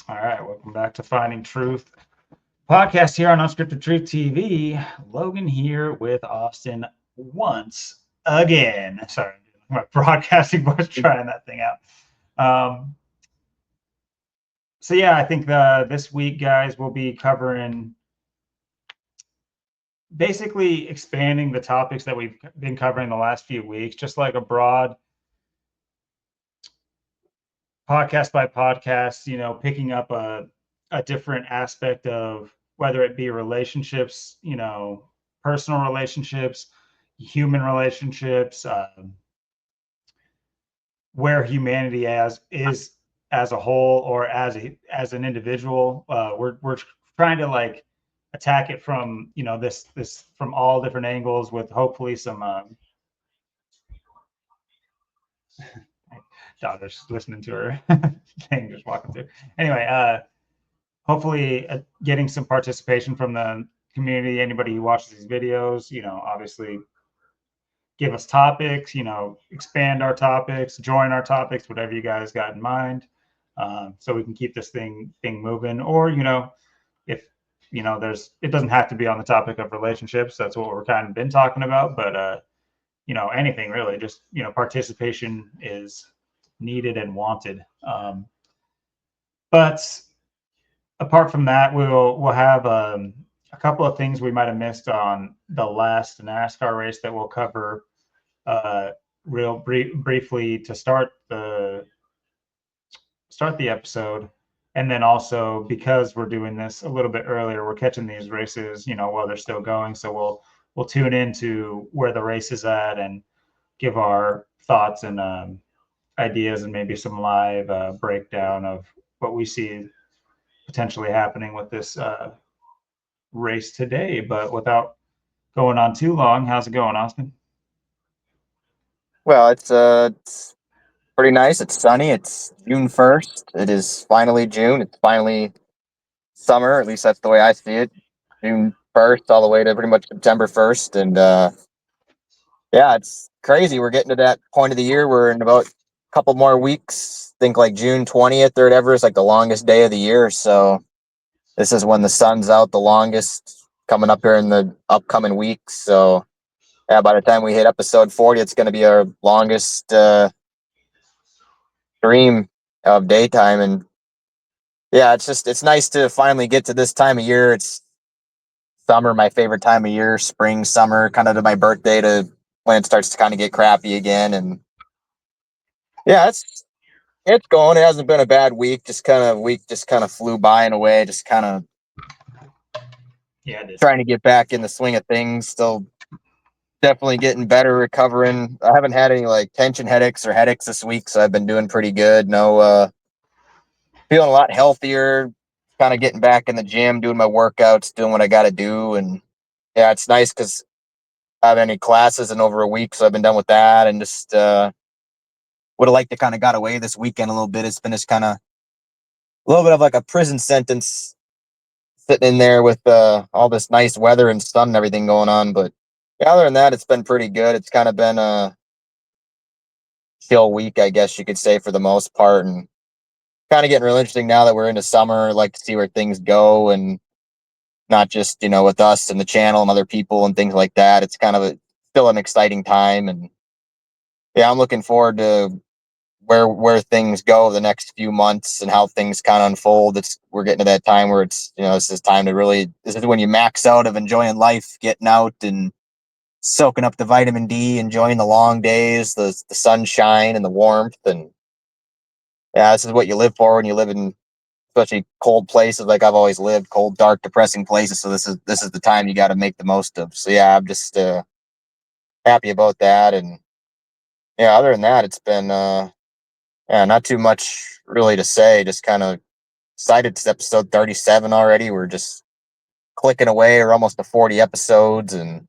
All right, welcome back to Finding Truth podcast here on Unscripted Truth TV. Logan here with Austin once again. Sorry, my broadcasting voice trying that thing out. So yeah, I think this week, guys, we'll be covering basically expanding the topics that we've been covering the last few weeks, just like a broad podcast by podcast, picking up a different aspect of whether it be relationships, personal relationships, human relationships, where humanity is as a whole or as an individual. We're trying to like attack it from this from all different angles with hopefully some daughter's listening to her thing just walking through. Anyway, hopefully getting some participation from the community. Anybody who watches these videos, obviously give us topics, expand our topics, join our topics, whatever you guys got in mind, so we can keep this thing moving. Or if it doesn't have to be on the topic of relationships. That's what we're kind of been talking about, but anything really. Just participation is needed and wanted. But apart from that, we'll have a couple of things we might have missed on the last NASCAR race that we'll cover briefly to start the episode. And then also, because we're doing this a little bit earlier, we're catching these races while they're still going, so we'll tune into where the race is at and give our thoughts and ideas and maybe some live breakdown of what we see potentially happening with this race today. But without going on too long, how's it going, Austin? Well, it's pretty nice. It's sunny. It's June 1st. It is finally June. It's finally summer. At least that's the way I see it. June 1st all the way to pretty much September 1st. And yeah, it's crazy. We're getting to that point of the year. We're in about a couple more weeks. I think like June 20th or whatever is like the longest day of the year. So this is when the sun's out the longest, coming up here in the upcoming weeks. So yeah, by the time we hit episode 40, it's going to be our longest stream of daytime. And yeah, it's nice to finally get to this time of year. It's summer, my favorite time of year, spring, summer, kind of to my birthday to when it starts to kind of get crappy again. And yeah, it's going. It hasn't been a bad week. Just kind of flew by in a way. Just kind of trying to get back in the swing of things. Still definitely getting better, recovering. I haven't had any like tension headaches or headaches this week, so I've been doing pretty good. No, feeling a lot healthier. Kind of getting back in the gym, doing my workouts, doing what I got to do. And yeah, it's nice because I haven't any classes in over a week, so I've been done with that, and just would have liked to kind of got away this weekend a little bit. It's been just kind of a little bit of like a prison sentence sitting in there with all this nice weather and sun and everything going on. But yeah, other than that, it's been pretty good. It's kind of been a chill week, I guess you could say, for the most part, and kind of getting real interesting now that we're into summer. Like to see where things go, and not just with us and the channel and other people and things like that. It's kind of still an exciting time, and yeah, I'm looking forward to where things go the next few months and how things kind of unfold. We're getting to that time where it's this is time to really, this is when you max out of enjoying life, getting out and soaking up the vitamin D, enjoying the long days, the sunshine and the warmth. And yeah, this is what you live for when you live in especially cold places like I've always lived, cold, dark, depressing places. So this is the time you got to make the most of. So yeah, I'm just happy about that. And yeah, other than that, it's been yeah, not too much really to say. Just kind of excited. It's episode 37 already. We're just clicking away. We're almost to 40 episodes, and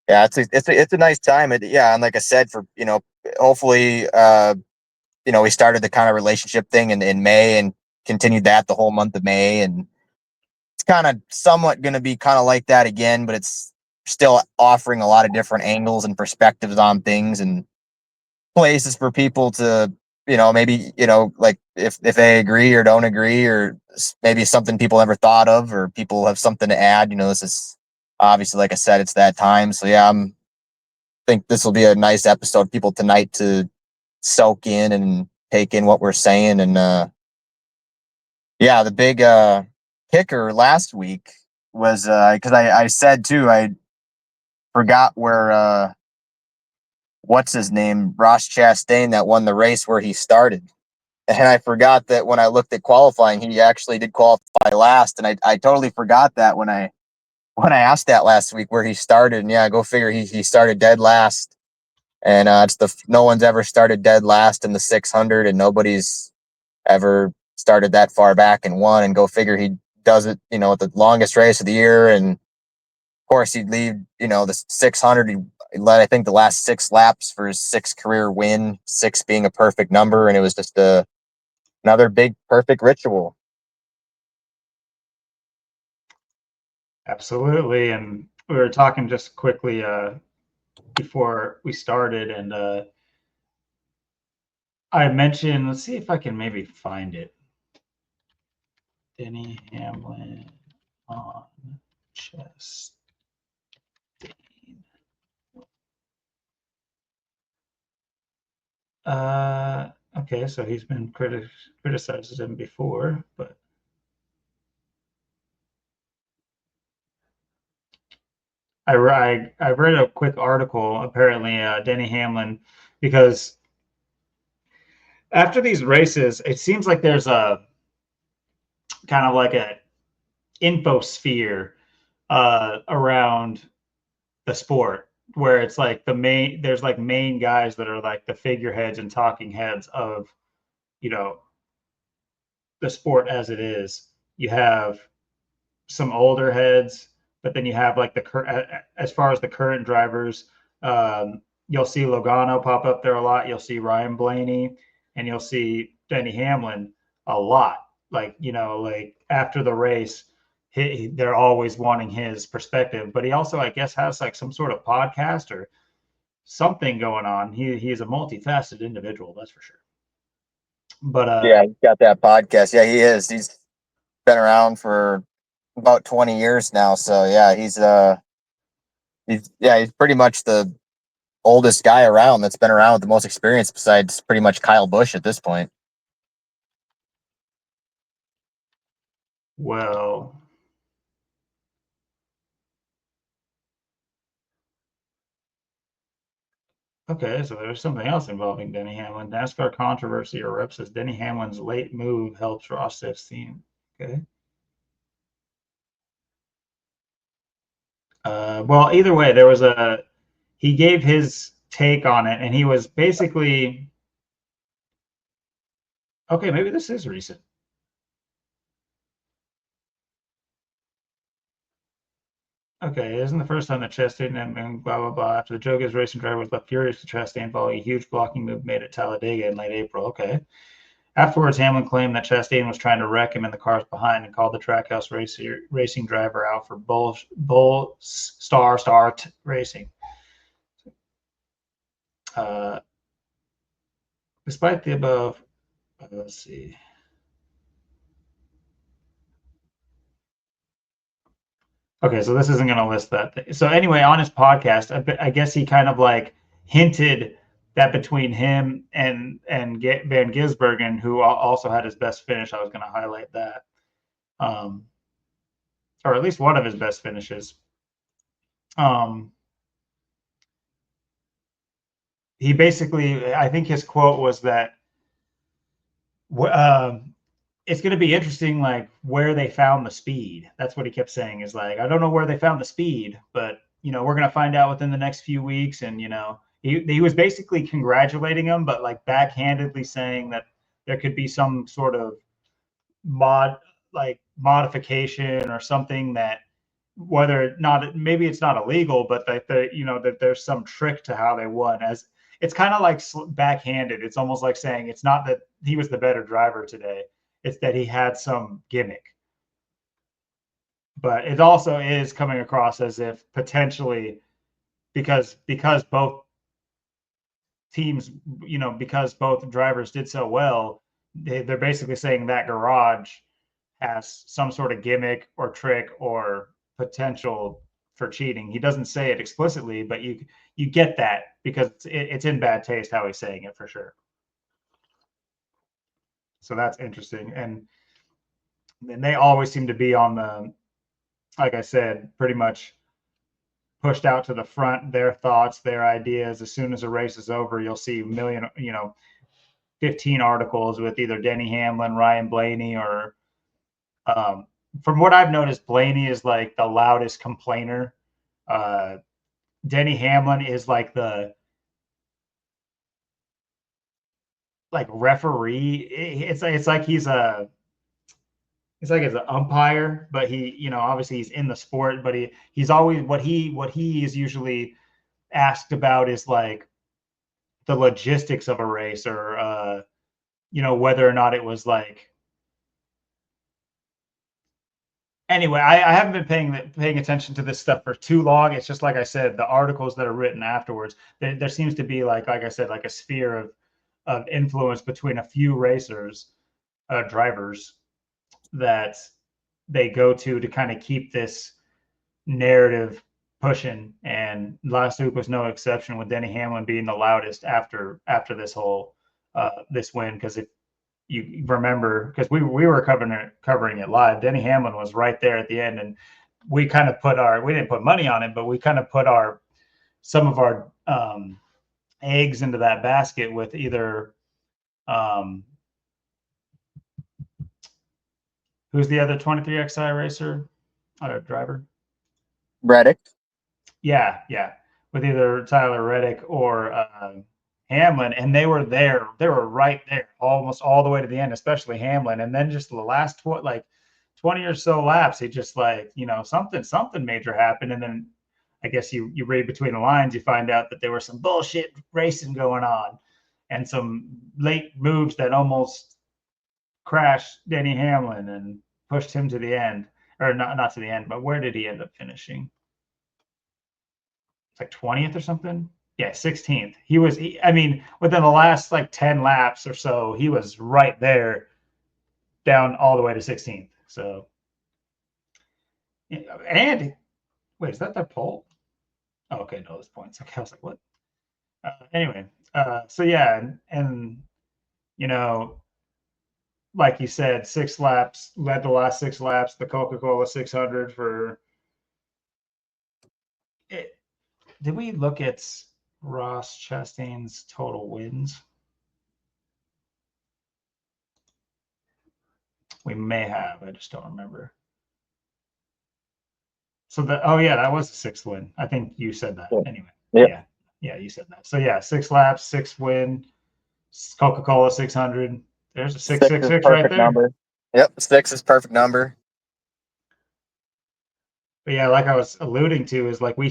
yeah, it's a nice time. Yeah, and like I said, for hopefully we started the kind of relationship thing in May and continued that the whole month of May, and it's kind of somewhat going to be kind of like that again, but it's still offering a lot of different angles and perspectives on things and places for people to maybe, like if they agree or don't agree, or maybe something people never thought of, or people have something to add. This is obviously, like I said, it's that time. So yeah, think this will be a nice episode, people tonight to soak in and take in what we're saying. And yeah, the big kicker last week was because I said too, I forgot where what's his name, Ross Chastain, that won the race where he started. And I forgot that when I looked at qualifying, he actually did qualify last. And I totally forgot that when I asked that last week where he started. And yeah, go figure, he started dead last. And no one's ever started dead last in the 600, and nobody's ever started that far back and won. And go figure, he does it, at the longest race of the year. And of course, he'd lead, the 600. He led, I think, the last 6 laps for his 6th career win, 6 being a perfect number. And it was just another big perfect ritual. Absolutely. And we were talking just quickly before we started, and I mentioned, let's see if I can maybe find it. Denny Hamlin on Chastain. Okay, so he's been criticized him before, but I read a quick article. Apparently, Denny Hamlin, because after these races, it seems like there's a kind of like a infosphere around the sport, where it's like there's like main guys that are like the figureheads and talking heads of, you know, the sport as it is. You have some older heads, but then you have like as far as the current drivers, you'll see Logano pop up there a lot. You'll see Ryan Blaney, and you'll see Denny Hamlin a lot. Like, like after the race, they're always wanting his perspective. But he also, I guess, has like some sort of podcast or something going on. He is a multifaceted individual, that's for sure. But yeah, he's got that podcast. Yeah, he is. He's been around for about 20 years now. So yeah, he's pretty much the oldest guy around that's been around with the most experience, besides pretty much Kyle Busch at this point. well, okay, so there's something else involving Denny Hamlin. NASCAR controversy erupts as Denny Hamlin's late move helps Ross Chastain. Okay. Well, either way, he gave his take on it, and he was basically, okay, maybe this is recent. Okay, it isn't the first time that Chastain and blah, blah, blah. After the Joker's racing driver was left furious with Chastain following a huge blocking move made at Talladega in late April. Okay. Afterwards, Hamlin claimed that Chastain was trying to wreck him in the cars behind and called the Trackhouse racing driver out for bull star racing. Uh, Despite the above, let's see. Okay, so this isn't going to list that thing. So anyway, on his podcast, I guess he kind of like hinted that between him and Van Gisbergen, who also had his best finish, I was going to highlight that, or at least one of his best finishes. He basically, I think his quote was that it's going to be interesting, like where they found the speed. That's what he kept saying, is like, I don't know where they found the speed, but we're going to find out within the next few weeks. And he was basically congratulating him, but like backhandedly saying that there could be some sort of modification or something, that whether not, maybe it's not illegal, but that that there's some trick to how they won. As it's kind of like backhanded. It's almost like saying it's not that he was the better driver today, it's that he had some gimmick. But it also is coming across as if potentially, because both teams, you know, because both drivers did so well, they're basically saying that garage has some sort of gimmick or trick or potential for cheating. He doesn't say it explicitly, but you get that because it's in bad taste how he's saying it for sure. So that's interesting. And they always seem to be on the, like I said, pretty much pushed out to the front, their thoughts, their ideas. As soon as a race is over, you'll see a million, 15 articles with either Denny Hamlin, Ryan Blaney, or from what I've noticed, Blaney is like the loudest complainer. Denny Hamlin is like the referee. It's like he's a it's like as an umpire, but he, obviously he's in the sport, but he's always what he is usually asked about is like the logistics of a race, or whether or not it was like. Anyway, I haven't been paying attention to this stuff for too long. It's just like I said, the articles that are written afterwards, there seems to be like I said, like a sphere of influence between a few racers, drivers, that they go to kind of keep this narrative pushing. And last week was no exception, with Denny Hamlin being the loudest after this whole this win. Because if you remember, because we were covering it live, Denny Hamlin was right there at the end, and we kind of we didn't put money on it, but we kind of put some of our eggs into that basket with either who's the other 23XI racer driver? Reddick. Yeah, with either Tyler Reddick or Hamlin, and they were there. They were right there, almost all the way to the end, especially Hamlin. And then just the last 20 or so laps, he just something major happened. And then I guess you read between the lines, you find out that there was some bullshit racing going on, and some late moves that almost crashed Denny Hamlin and pushed him to the end, or not to the end, but where did he end up finishing? It's like 20th or something. Yeah, 16th. Within the last 10 laps or so, he was right there, down all the way to 16th. So, and wait, is that their poll? Oh, okay, no, those points. Okay, I was like, what? Anyway, so yeah, and like you said, 6 laps, led the last 6 laps, the Coca-Cola 600 for it. Did we look at Ross Chastain's total wins? We may have. I just don't remember. So that was the 6th win. I think you said that. Anyway. Yep. Yeah, you said that. So yeah, 6 laps, 6 win, Coca-Cola 600. There's a 666 right there. Number. Yep, 6 is perfect number. But yeah, like I was alluding to, is like we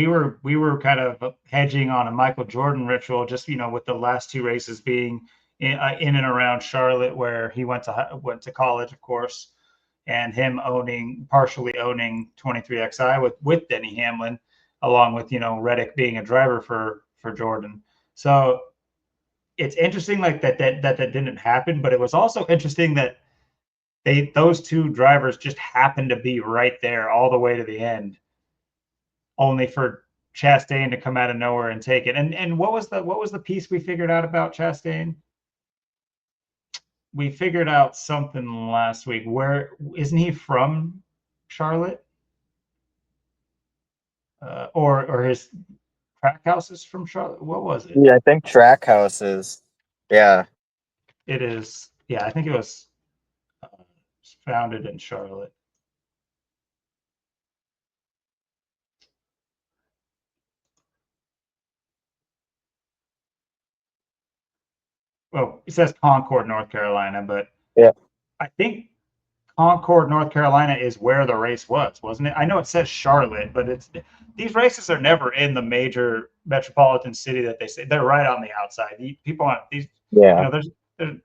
were kind of hedging on a Michael Jordan ritual, just with the last 2 races being in and around Charlotte, where he went to college, of course, and him partially owning 23XI with Denny Hamlin, along with Reddick being a driver for Jordan. So it's interesting that didn't happen, but it was also interesting that those 2 drivers just happened to be right there all the way to the end, only for Chastain to come out of nowhere and take it. And what was the piece we figured out about Chastain? We figured out something last week. Where isn't he from? Charlotte, or his track house is from Charlotte. What was it? Yeah, I think track houses. Yeah, it is. Yeah, I think it was founded in Charlotte. Well, it says Concord, North Carolina, but yeah, I think Concord, North Carolina is where the race was, wasn't it? I know it says Charlotte, but these races are never in the major metropolitan city that they say. They're right on the outside. People aren't these. Yeah. There's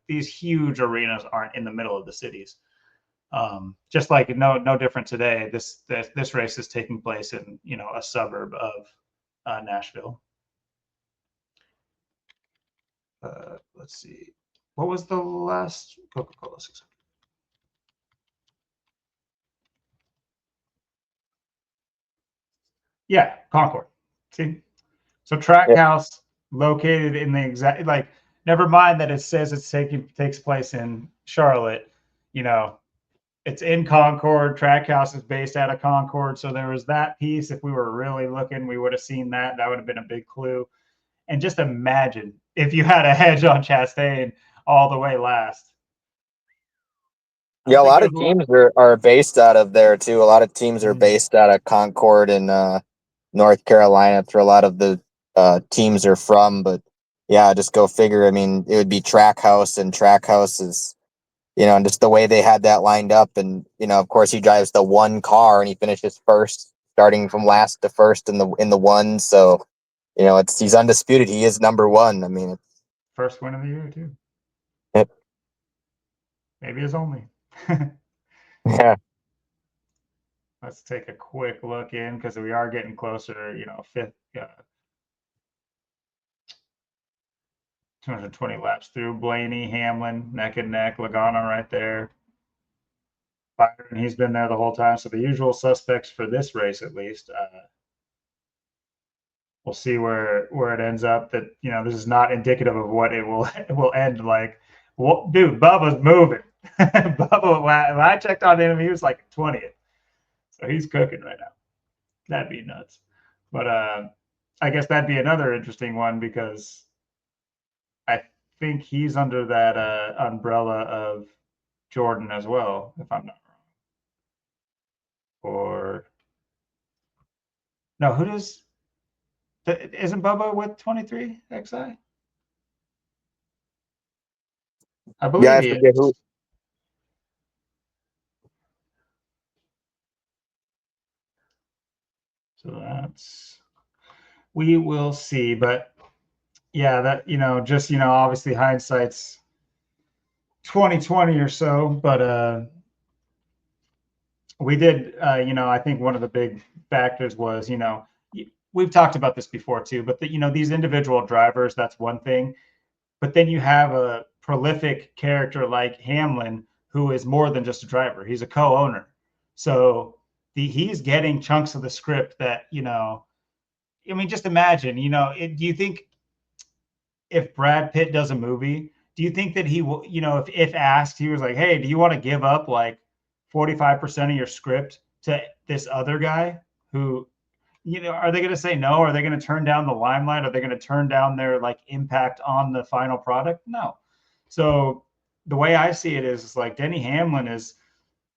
these huge arenas aren't in the middle of the cities. Just like no different today. This race is taking place in a suburb of Nashville. Let's see. What was the last Coca-Cola 600? Yeah, Concord. See, so Trackhouse located in the exact, like, never mind that it says takes place in Charlotte. You know, it's in Concord. Trackhouse is based out of Concord, so there was that piece. If we were really looking, we would have seen that. That would have been a big clue. And just imagine if you had a hedge on Chastain all the way last. Yeah, a lot of teams are based out of there too. A lot of teams are based out of Concord and North Carolina. That's where a lot of the teams are from. But yeah, just go figure. I mean, it would be Trackhouse, and Trackhouse is, and just the way they had that lined up. And of course, he drives the one car and he finishes first, starting from last to first in the one. So he's undisputed. He is number one. I mean, first win of the year too. It, Maybe his only. yeah. Let's take a quick look in because we are getting closer. Fifth. 220 laps through. Blaney, Hamlin, neck and neck. Logano right there. Byron, he's been there the whole time. So the usual suspects for this race, at least. We'll see where it ends up. That this is not indicative of what it will end like. Well, dude, Bubba's moving. Bubba, when I checked on him, he was like 20th. So he's cooking right now. That'd be nuts. But I guess that'd be another interesting one because I think he's under that umbrella of Jordan as well, if I'm not wrong. Or no, who does? Isn't Bubba with 23 XI? I believe I he forget is. who. So we will see. But yeah, that just obviously hindsight's 2020 or so. But we did, I think one of the big factors was, we've talked about this before too, but these individual drivers, that's one thing. But then you have a prolific character like Hamlin, who is more than just a driver. He's a co-owner. So he's getting chunks of the script that, I mean, just imagine, do you think if Brad Pitt does a movie, do you think that he will, if asked, he was like, hey, do you want to give up like 45% of your script to this other guy who, are they going to say no? Are they going to turn down the limelight? Are they going to turn down their like impact on the final product? No. So the way I see it is like Denny Hamlin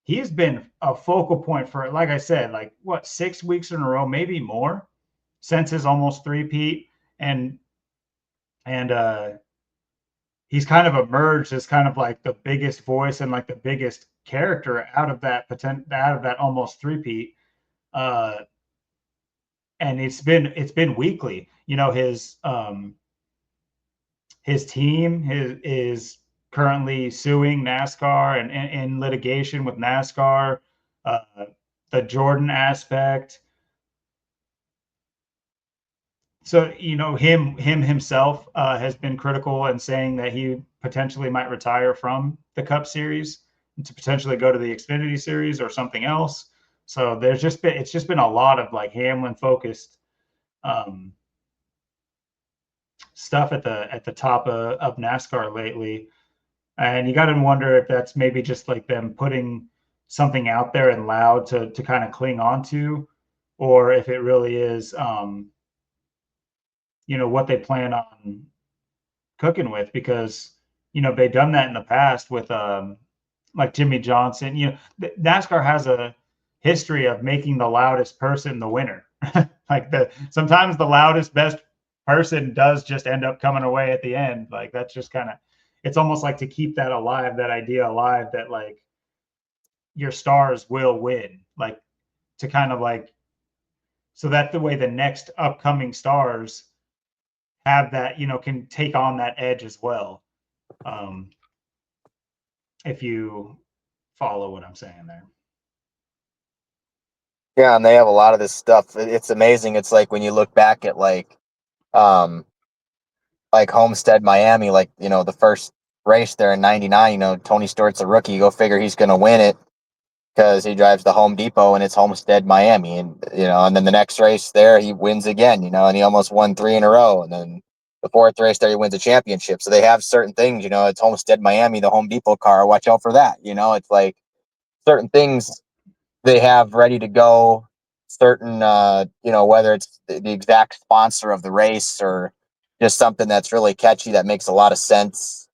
he's been a focal point for, like I said, like what, 6 weeks in a row, maybe more since his almost three-peat. And he's kind of emerged as kind of like the biggest voice and like the biggest character out of that almost three-peat. And it's been weekly. His team is currently suing NASCAR and in litigation with NASCAR. Uh, the Jordan aspect. So him himself has been critical and saying that he potentially might retire from the Cup Series to potentially go to the Xfinity Series or something else. So it's just been a lot of like Hamlin focused stuff at the top of NASCAR lately, and you got to wonder if that's maybe just like them putting something out there and loud to kind of cling on to, or if it really is what they plan on cooking with, because they've done that in the past with like Jimmy Johnson. NASCAR has a history of making the loudest person the winner. Like sometimes the loudest best person does just end up coming away at the end. Like that's just kind of, it's almost like to keep that alive, that idea alive, that like your stars will win, like to kind of like, so that the way the next upcoming stars have that, can take on that edge as well. If you follow what I'm saying there. Yeah, and they have a lot of this stuff. It's amazing. It's like when you look back at like like Homestead, Miami, like, the first race there in '99, Tony Stewart's a rookie. Go figure he's going to win it because he drives the Home Depot and it's Homestead, Miami. And then the next race there, he wins again, and he almost won 3 in a row. And then the fourth race there, he wins a championship. So they have certain things, it's Homestead, Miami, the Home Depot car. Watch out for that. It's like certain things they have ready to go, certain, whether it's the exact sponsor of the race or just something that's really catchy that makes a lot of sense.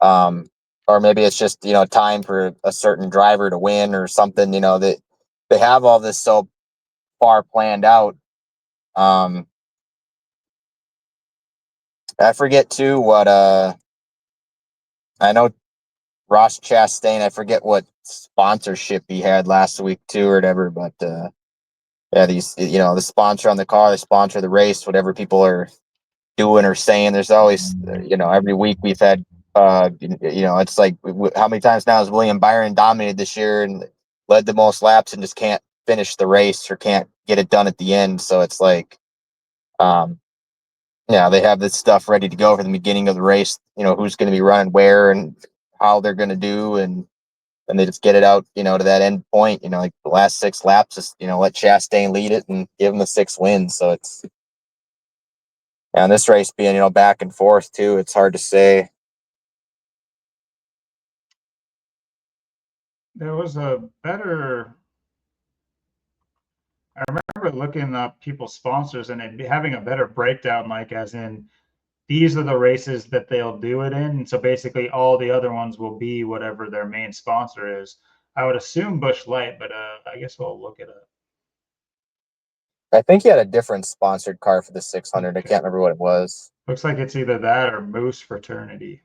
Um, or maybe it's just, time for a certain driver to win or something, that they have all this so far planned out. I forget too what, I know Ross Chastain, I forget what sponsorship he had last week too or whatever, but, yeah, these, the sponsor on the car, the sponsor of the race, whatever people are doing or saying, there's always, every week we've had, it's like, how many times now has William Byron dominated this year and led the most laps and just can't finish the race or can't get it done at the end. So it's like, yeah, they have this stuff ready to go for the beginning of the race, who's going to be running where and how they're going to do. And they just get it out, to that end point, like the last 6 laps, just, let Chastain lead it and give him the 6 wins. So it's, and this race being, back and forth too, it's hard to say. There was a better. I remember looking up people's sponsors and it having a better breakdown, like as in these are the races that they'll do it in. And so basically all the other ones will be whatever their main sponsor is. I would assume Busch Light, but I guess we'll look it up. I think he had a different sponsored car for the 600. I Okay. can't remember what it was. Looks like it's either that or Moose Fraternity,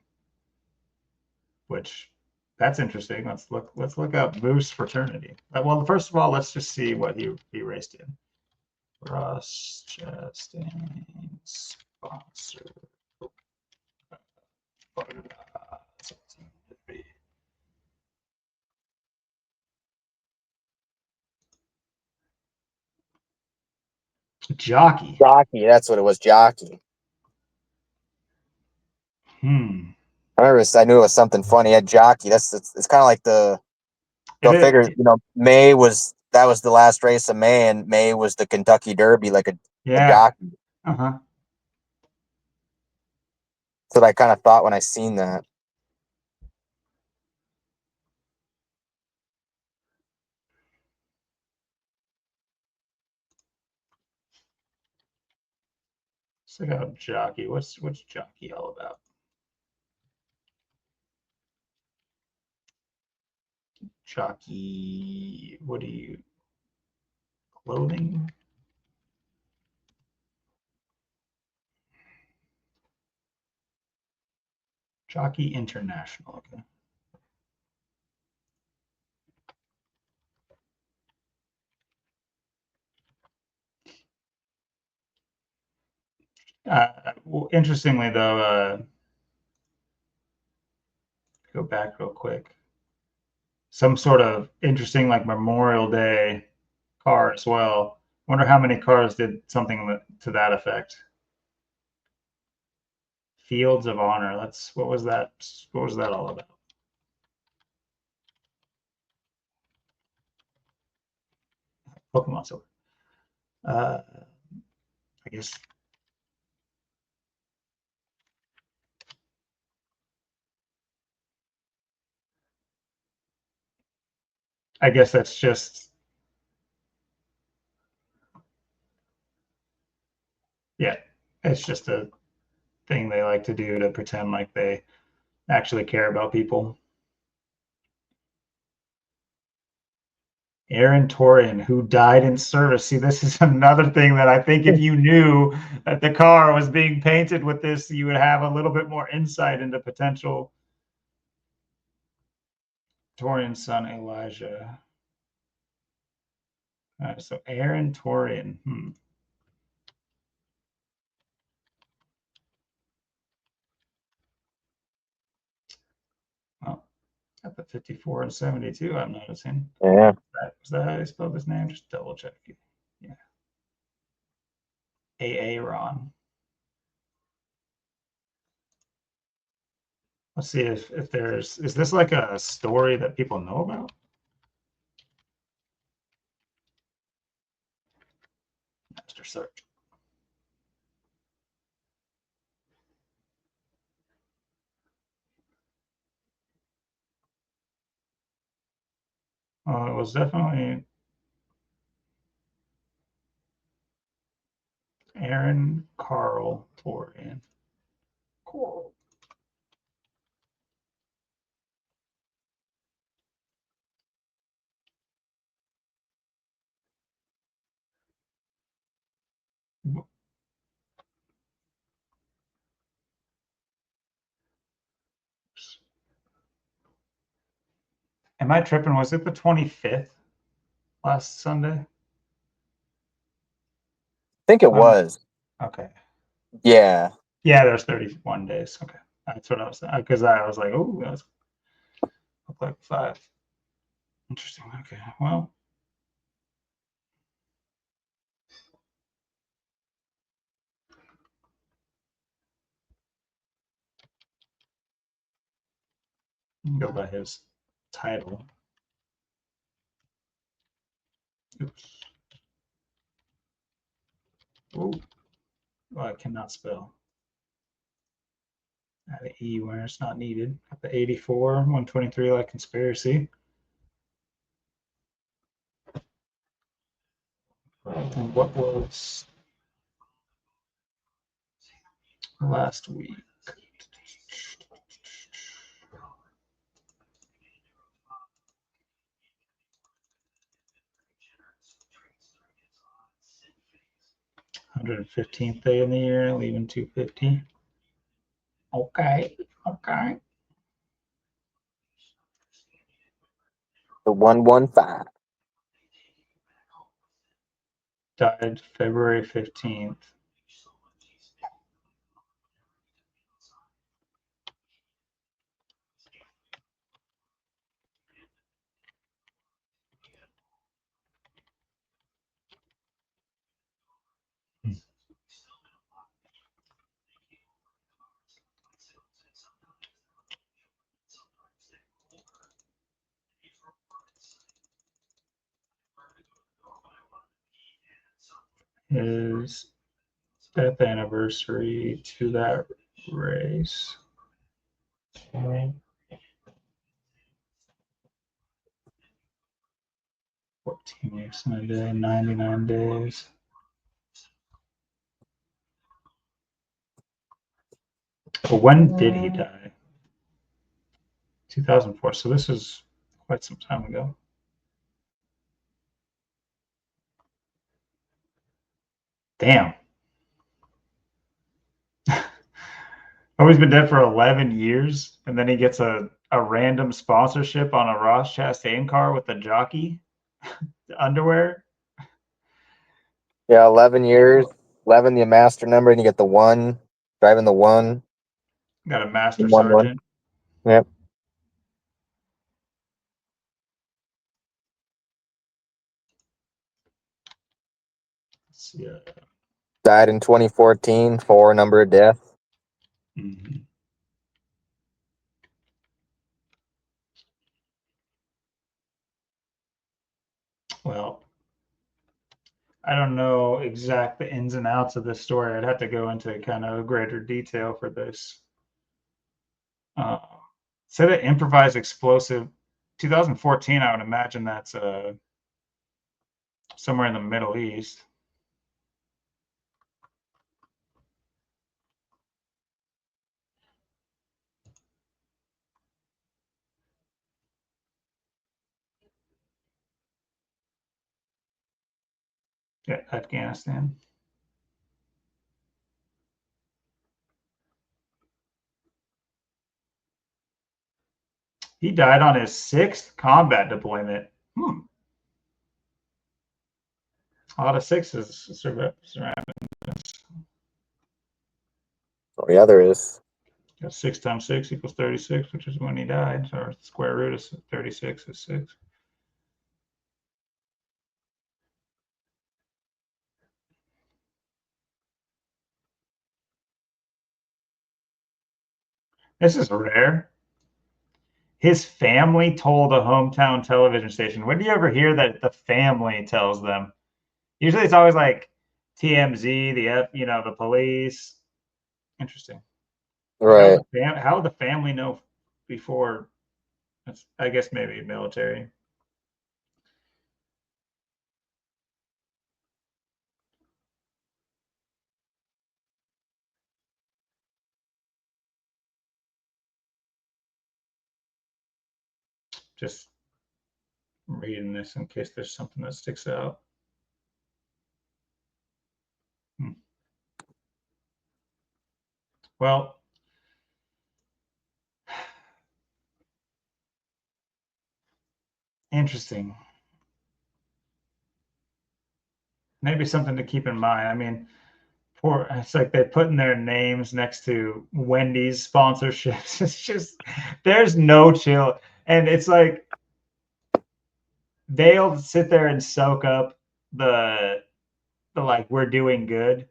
which that's interesting. Let's look up Moose Fraternity. Well, first of all, let's just see what he raced in. Ross Chastain sponsor. Jockey. Jockey, that's what it was, Jockey. I knew it was something funny. At Jockey, it's kind of like go figure. May that was the last race of May, and May was the Kentucky Derby, like a Yeah. jockey. Uh-huh. That's what I kind of thought when I seen that. Let's check out Jockey. What's Jockey all about? Jockey, what do you clothing? Jockey International. Okay. Well, interestingly, though, go back real quick. Some sort of interesting, like Memorial Day car as well. Wonder how many cars did something to that effect. Fields of Honor. What was that? What was that all about? Pokemon Silver. I guess. I guess that's just. Yeah, it's just a thing they like to do to pretend like they actually care about people. Aaron Torian, who died in service. See, this is another thing that I think if you knew that the car was being painted with this, you would have a little bit more insight into potential. Torian's son, Elijah. All right, so Aaron Torian. Well, at the 54 and 72, I'm noticing. Yeah. Was that how they spelled his name? Just double check. Yeah. AA Ron. Let's see if there's, is this like a story that people know about? Master search. Oh, it was definitely Aaron Carl Torian. Cool. Am I tripping? Was it the 25th last Sunday? I think it was. Okay. Yeah. Yeah, there's 31 days. Okay. That's what I was saying. Because I was like, oh, that's look like 5. Interesting. Okay. Well, you can go by his title. Oops. Oh, I cannot spell. Add an E where it's not needed. Got the 84, 123 like conspiracy. And what was last week? 115th day in the year, leaving 250. Okay. Okay. The 115. Died February 15th. His death anniversary to that race. Okay. 14 weeks in a day, 99 days. But when did he die? 2004. So this is quite some time ago. Damn. Oh, he's been dead for 11 years, and then he gets a random sponsorship on a Ross Chastain car with a jockey underwear. Yeah, 11 years. 11, the master number, and you get the 1, driving the 1. Got a master 1 1. sergeant. Yep. Let's see. Died in 2014, 4 number of death. Mhm. Well, I don't know exact the ins and outs of this story. I'd have to go into kind of greater detail for this. Uh, Said an improvised explosive. 2014, I would imagine that's somewhere in the Middle East. Yeah, Afghanistan. He died on his 6th combat deployment. A lot of sixes surrounding this. Oh, yeah, there is. 6 times 6 equals 36, which is when he died. So square root of 36 is 6. This is rare. His family told a hometown television station. When do you ever hear that the family tells them? Usually it's always like TMZ, the police. Interesting. Like Right. how would the family know before? I guess maybe military. Just reading this in case there's something that sticks out. Hmm. Well, interesting. Maybe something to keep in mind. I mean, it's like they're putting their names next to Wendy's sponsorships. It's just there's no chill. And it's like they'll sit there and soak up the like we're doing good.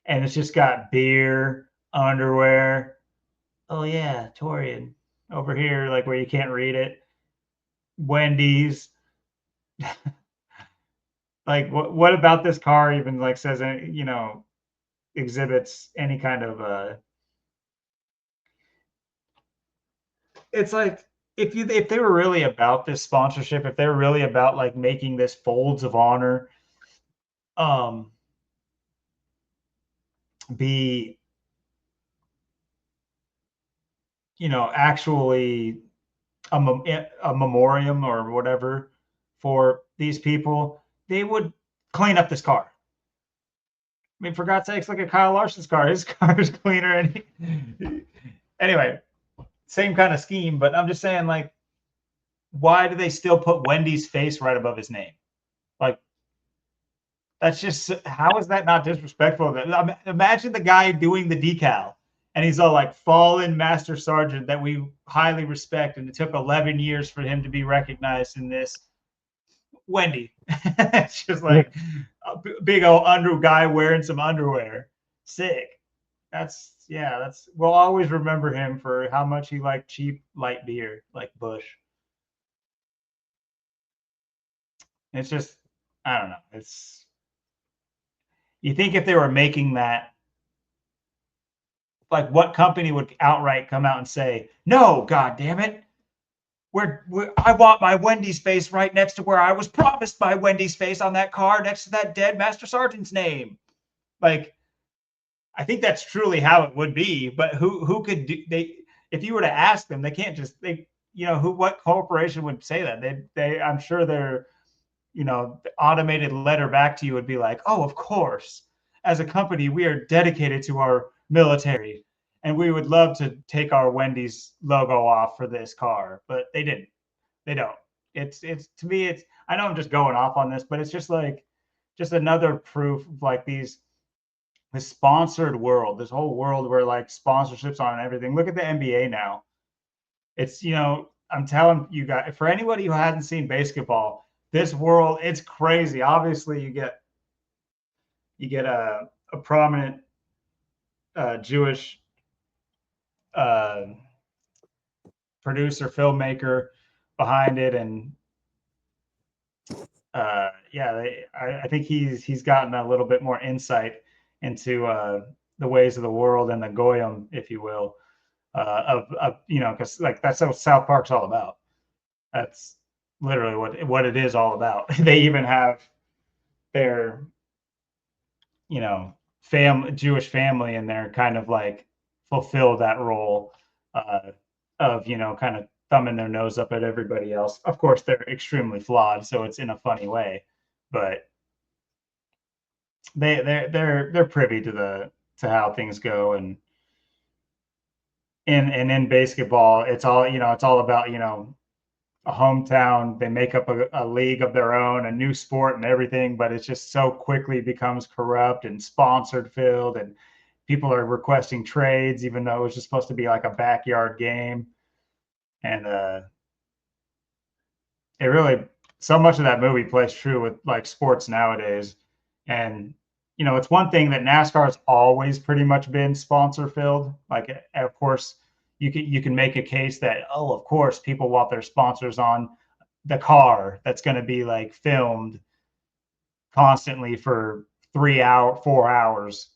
And it's just got beer, underwear. Oh yeah, Torian over here, like where you can't read it. Wendy's. Like what about this car even like says exhibits any kind of it's like if they were really about this sponsorship, if they were really about like making this folds of honor um be actually a memoriam or whatever for these people, they would clean up this car. I mean, for God's sakes, look at Kyle Larson's car. His car is cleaner. Anyway, same kind of scheme. But I'm just saying, like, why do they still put Wendy's face right above his name? Like, that's just how is that not disrespectful? Imagine the guy doing the decal, and he's all like fallen master sergeant that we highly respect, and it took 11 years for him to be recognized in this. Wendy, it's just like a big old under guy wearing some underwear. Sick. That's we'll always remember him for how much he liked cheap light beer like Bush. It's just I don't know. It's you think if they were making that, like what company would outright come out and say, "No, god damn it. I want my Wendy's face right next to where I was promised my Wendy's face on that car next to that dead Master Sergeant's name." Like I think that's truly how it would be. But who could do they? If you were to ask them, they can't just what corporation would say that? I'm sure their the automated letter back to you would be like, oh, of course, as a company we are dedicated to our military, and we would love to take our Wendy's logo off for this car, but they didn't. They don't. It's to me it's I know I'm just going off on this, but it's just like just another proof of like this sponsored world, this whole world where like sponsorships on everything. Look at the NBA now. It's I'm telling you guys, for anybody who hasn't seen basketball, this world it's crazy. Obviously, you get a prominent Jewish uh, producer filmmaker behind it, and I think he's gotten a little bit more insight into the ways of the world and the goyim, if you will, of because like that's what South Park's all about. That's literally what it is all about. They even have their Jewish family in there kind of like fulfill that role of kind of thumbing their nose up at everybody else. Of course, they're extremely flawed, so it's in a funny way, but they're privy to how things go. And in basketball it's all it's all about a hometown. They make up a league of their own, a new sport and everything, but it just so quickly becomes corrupt and sponsored filled, and people are requesting trades even though it was just supposed to be like a backyard game. And it really so much of that movie plays true with like sports nowadays. And it's one thing that NASCAR has always pretty much been sponsor filled. Like of course you can make a case that, oh, of course people want their sponsors on the car that's going to be like filmed constantly for 3 hour 4 hours.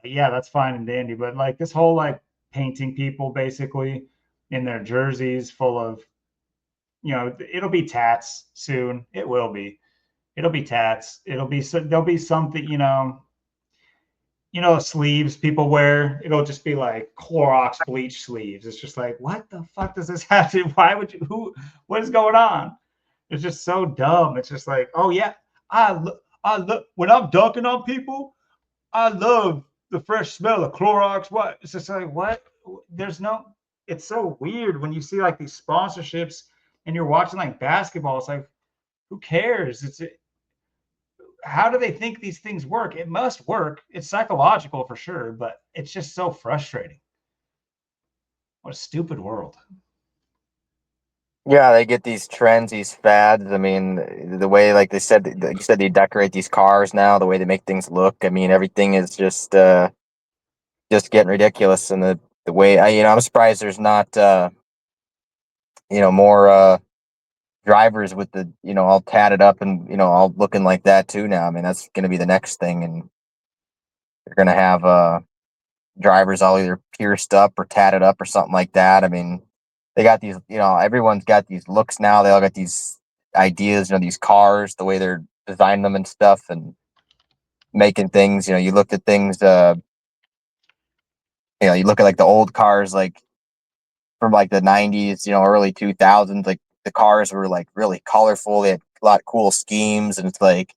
Yeah, that's fine and dandy, but like this whole like painting people basically in their jerseys full of, it'll be tats soon. It will be. It'll be tats. It'll be there'll be something, sleeves people wear. It'll just be like Clorox bleach sleeves. It's just like, what the fuck does this have to? Why would you? What is going on? It's just so dumb. It's just like, oh yeah, I look when I'm dunking on people. I love the fresh smell of Clorox. What? It's just like, what? There's no. It's so weird when you see like these sponsorships and you're watching like basketball. It's like, who cares? How do they think these things work? It must work. It's psychological for sure, but it's just so frustrating. What a stupid world. Yeah, they get these trends, these fads. I mean, the way, like they said, like you said, they decorate these cars now, the way they make things look. I mean, everything is just getting ridiculous. And the way I'm surprised there's not, more drivers with the, all tatted up and, all looking like that too now. I mean, that's going to be the next thing. And they're going to have, drivers all either pierced up or tatted up or something like that. I mean, they got these, everyone's got these looks now. They all got these ideas, these cars, the way they're designing them and stuff, and making things. You looked at things, you look at like the old cars, like from like the '90s, early 2000s. Like the cars were like really colorful. They had a lot of cool schemes, and it's like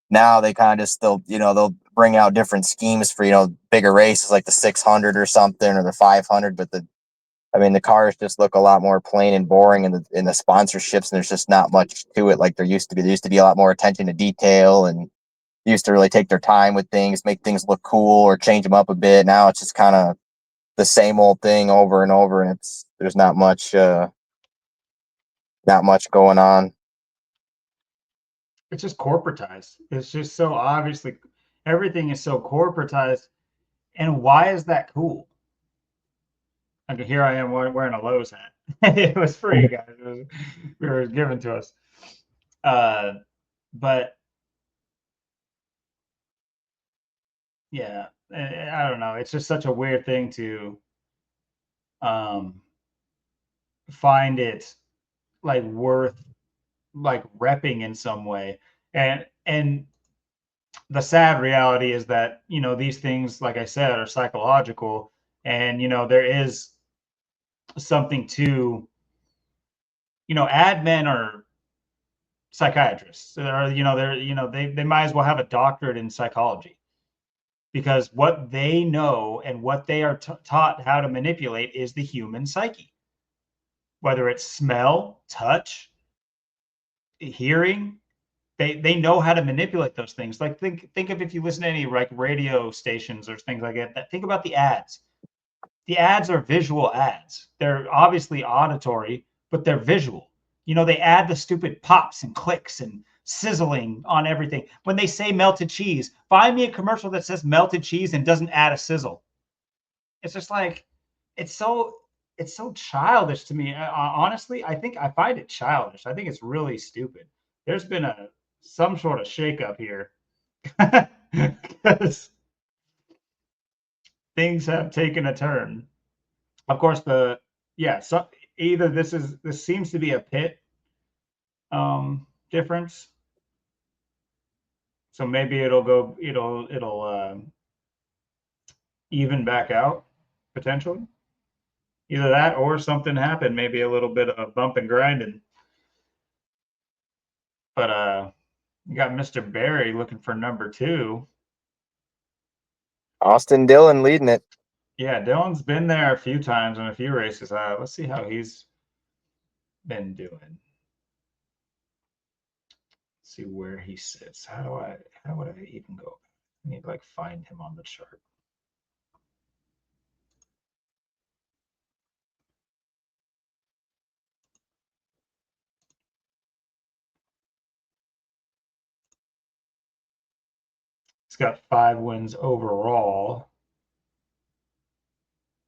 now they kind of still, they'll bring out different schemes for bigger races like the 600 or something or the 500, but the cars just look a lot more plain and boring in the sponsorships, and there's just not much to it like there used to be. There used to be a lot more attention to detail, and used to really take their time with things, make things look cool or change them up a bit. Now it's just kind of the same old thing over and over, and there's not much going on. It's just corporatized. It's just so obviously everything is so corporatized. And why is that cool? Like here I am wearing a Lowe's hat. It was free, guys. It was given to us. But yeah, I don't know. It's just such a weird thing to um, find it like worth like repping in some way. And the sad reality is that these things, like I said, are psychological, and there is something to ad men are psychiatrists, or they might as well have a doctorate in psychology, because what they know and what they are taught how to manipulate is the human psyche, whether it's smell, touch, hearing. They know how to manipulate those things. Like think of, if you listen to any like radio stations or things like that, think about the ads. The ads are visual ads. They're obviously auditory, but they're visual. They add the stupid pops and clicks and sizzling on everything. When they say melted cheese, find me a commercial that says melted cheese and doesn't add a sizzle. It's just like, it's so it's so childish to me. Honestly, I think I find it childish. I think it's really stupid. There's been some sort of shakeup here because things have taken a turn. Of course, so either this seems to be a pit difference, so maybe it'll even back out potentially. Either that or something happened, maybe a little bit of bump and grinding. But you got Mr. Barry looking for number 2. Austin Dillon leading it. Yeah, Dylan's been there a few times in a few races. Let's see how he's been doing. See where he sits. How would I even go? I need to like find him on the chart. He's got 5 wins overall.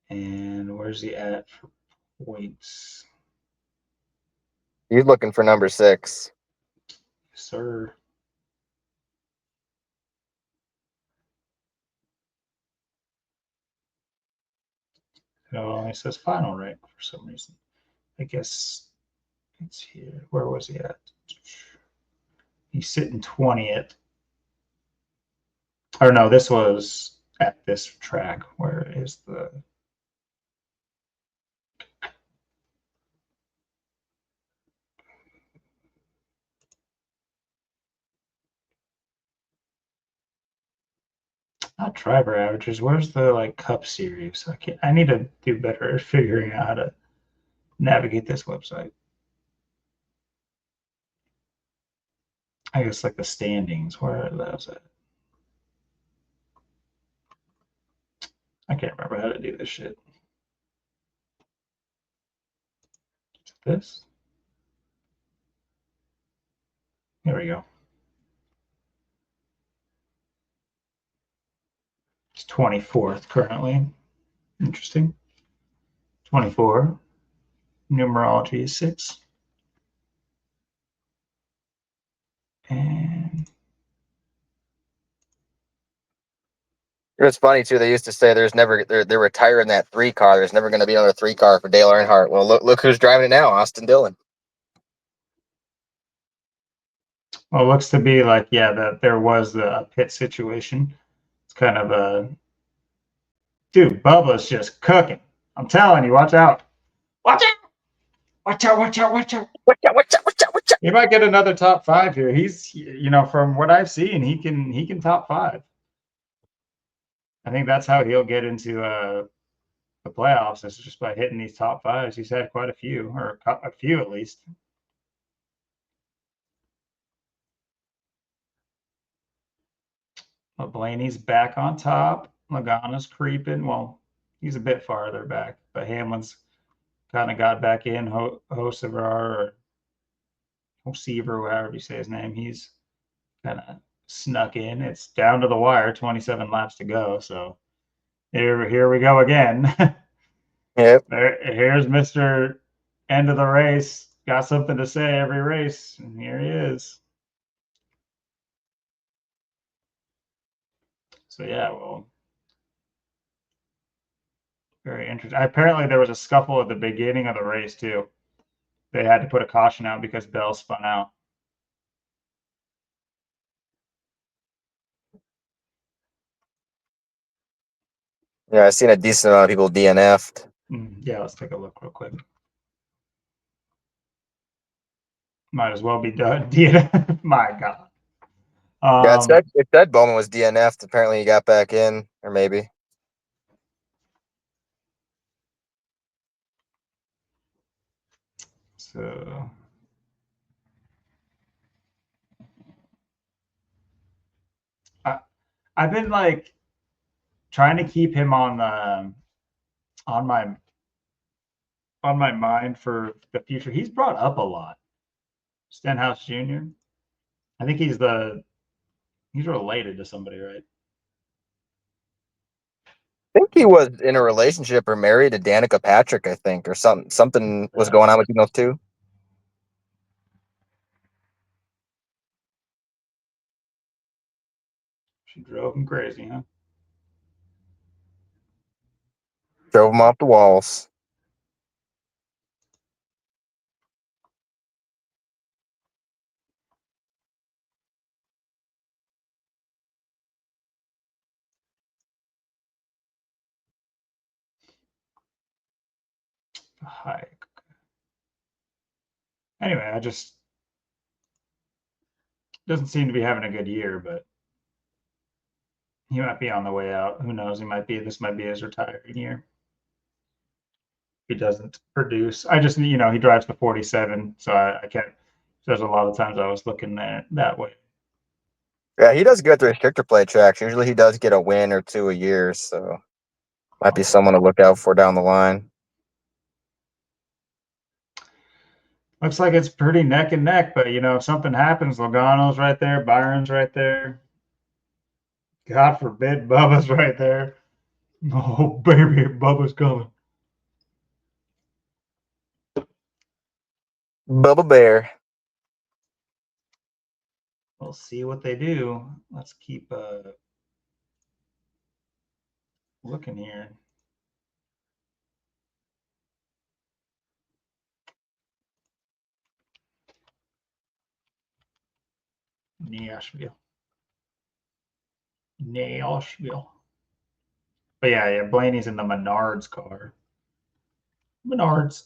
And where's he at for points? He's looking for number 6. Sir. It only says final rank for some reason. I guess it's here. Where was he at? He's sitting 20th. Or no, this was at this track. Where is the... Not driver averages. Where's the like Cup Series? I need to do better at figuring out how to navigate this website. I guess like the standings. Where are those at? I can't remember how to do this shit. Is it this? There we go. It's 24th currently. Interesting. 24. Numerology is 6. And It's funny too. They used to say they're retiring that 3 car. There's never going to be another 3 car for Dale Earnhardt. Well, look who's driving it now, Austin Dillon. well, it looks to be like, yeah, that there was a pit situation. It's kind of a dude, Bubba's just cooking. I'm telling you, watch out. Watch out. Watch out, watch out, watch out. Watch out, watch out, watch out, watch out. He might get another top 5 here. He's, you know, from what I've seen, he can top 5. I think that's how he'll get into the playoffs, is just by hitting these top 5s. He's had quite a few, or a few at least. Blaney's back on top. Logano's creeping. Well, he's a bit farther back, but Hamlin's kind of got back in. Hosevar, or Hosever, however you say his name, he's kind of snuck in. It's down to the wire, 27 laps to go. So here we go again. Yep. Here's Mr. End of the race. Got something to say every race, and here he is. So yeah, well, very interesting. Apparently, there was a scuffle at the beginning of the race too. They had to put a caution out because Bell spun out. Yeah, I've seen a decent amount of people DNF'd. Yeah, let's take a look real quick. Might as well be done. My God. Yeah, it said Bowman was DNF'd. Apparently, he got back in, or maybe. So I've been like trying to keep him on my mind for the future. He's brought up a lot. Stenhouse Jr. I think he's related to somebody, right? I think he was in a relationship or married to Danica Patrick, I think, or something was going on between those two. She drove him crazy, huh? Drove him off the walls. Hi. Anyway, I just doesn't seem to be having a good year, but he might be on the way out. Who knows? This might be his retiring year. He doesn't produce. I just, he drives the 47, so I can't. There's a lot of times I was looking at that way. Yeah, he does good at the restrictor plate tracks. Usually he does get a win or 2 a year, so might be someone to look out for down the line. Looks like it's pretty neck and neck, but if something happens, Logano's right there, Byron's right there. God forbid Bubba's right there. Oh, baby, Bubba's coming. Bubba Bear. We'll see what they do. Let's keep looking here. Nashville. Nashville. But yeah, Blaney's in the Menards car. Menards.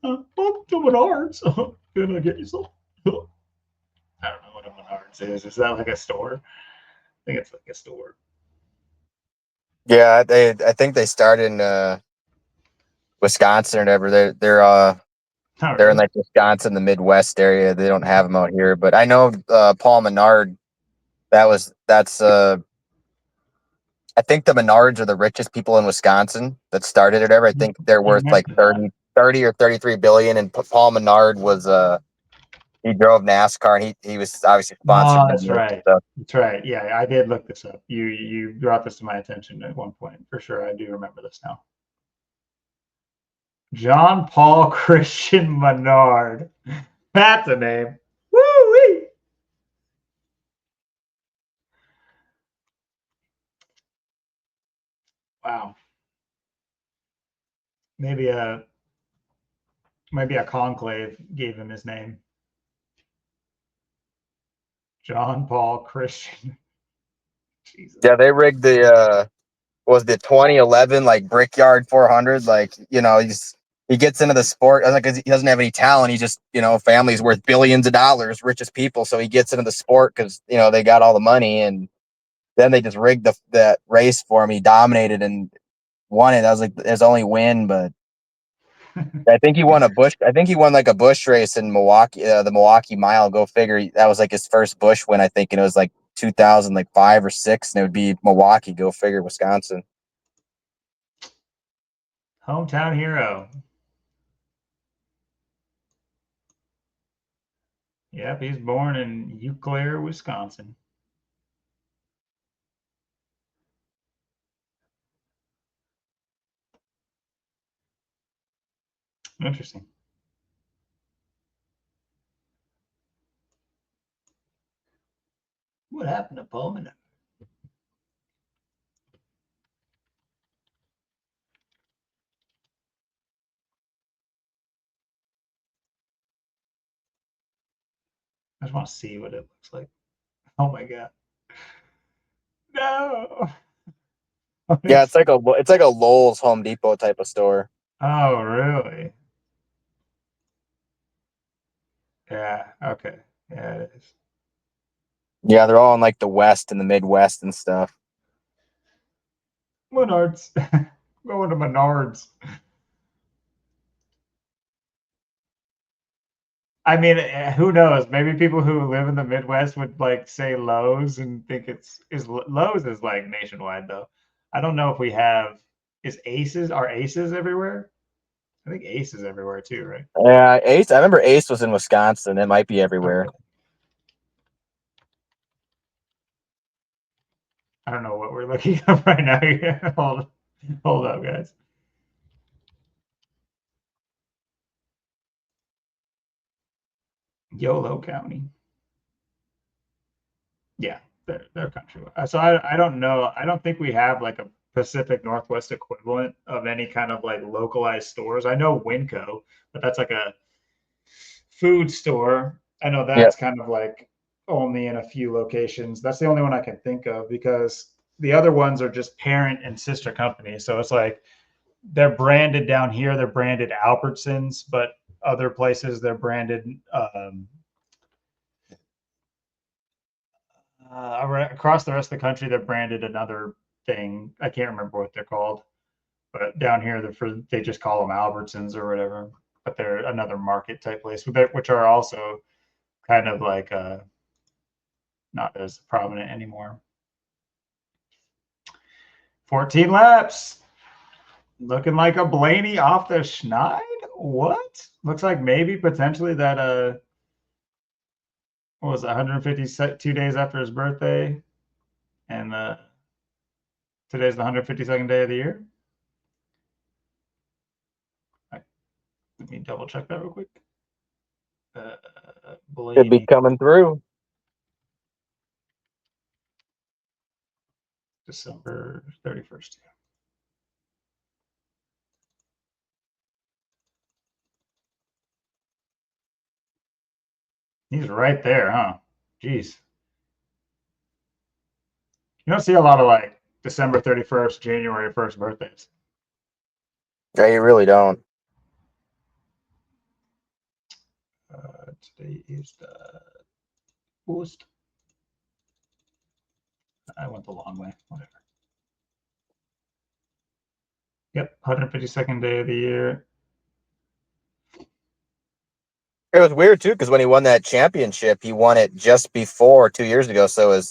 Welcome to Menards. Gonna get you some. I don't know what a Menards is. Is that like a store? I think it's like a store. Yeah, I think they started in Wisconsin or whatever. Not They're in really. like Wisconsin, the Midwest area. They don't have them out here, but I know Paul Menard. That's I think the Menards are the richest people in Wisconsin that started it ever. I think they're You worth like mentioned that. 30 or 33 billion. And Paul Menard was he drove NASCAR and he was obviously sponsored Oh, by that's Nike right. stuff. That's right. Yeah, I did look this up. You brought this to my attention at one point. For sure, I do remember this now. John Paul Christian Menard. That's a name. Woo-wee. Wow. Maybe maybe a conclave gave him his name. John Paul Christian. Jesus. Yeah, they rigged the was the 2011 like Brickyard 400. Like he gets into the sport like he doesn't have any talent. He just family's worth billions of dollars, richest people. So he gets into the sport because they got all the money, and then they just rigged that race for him. He dominated and won it. That was like his only win, but I think he won a Bush. I think he won like a Bush race in Milwaukee, the Milwaukee Mile. Go figure. That was like his first Bush win, I think, and it was like 2005 or six, and it would be Milwaukee. Go figure, Wisconsin. Hometown hero. Yep, he's born in Eau Claire, Wisconsin. Interesting. What happened to Pullman? I just want to see what it looks like. Oh my god. No. Yeah, it's like a Lowe's Home Depot type of store. Oh, really? Yeah. Okay. Yeah, it is. Yeah, they're all in like the West and the Midwest and stuff. Menards. Going to Menards. I mean, who knows? Maybe people who live in the Midwest would like say Lowe's and think Lowe's is like nationwide though. I don't know if we have are Aces everywhere? I think Ace is everywhere too, right? Yeah, Ace. I remember Ace was in Wisconsin. It might be Oh, everywhere. really? I don't know what we're looking up right now. Hold up, guys. Yolo County. Yeah, they're country. So I don't know. I don't think we have like a Pacific Northwest equivalent of any kind of like localized stores. I know Winco, but that's like a food store. I know Yeah, that's kind of like only in a few locations. That's the only one I can think of because the other ones are just parent and sister companies. So it's like they're branded down here, they're branded Albertsons, but other places they're branded across the rest of the country, they're branded another thing. I can't remember what they're called, but down here, they just call them Albertsons or whatever. But they're another market type place, which are also kind of like not as prominent anymore. 14 laps, looking like a Blaney off the schneid. What? Looks like maybe potentially that what was it, 152 days after his birthday, and Today's the 152nd day of the year. Let me double check that real quick. Could be coming through. December 31st. He's right there, huh? Jeez. You don't see a lot of like December 31st, January 1st birthdays. Yeah, you really don't. Today is the coolest. I went the long way. Whatever. Yep, 152nd day of the year. It was weird too, because when he won that championship, he won it just before 2 years ago. So I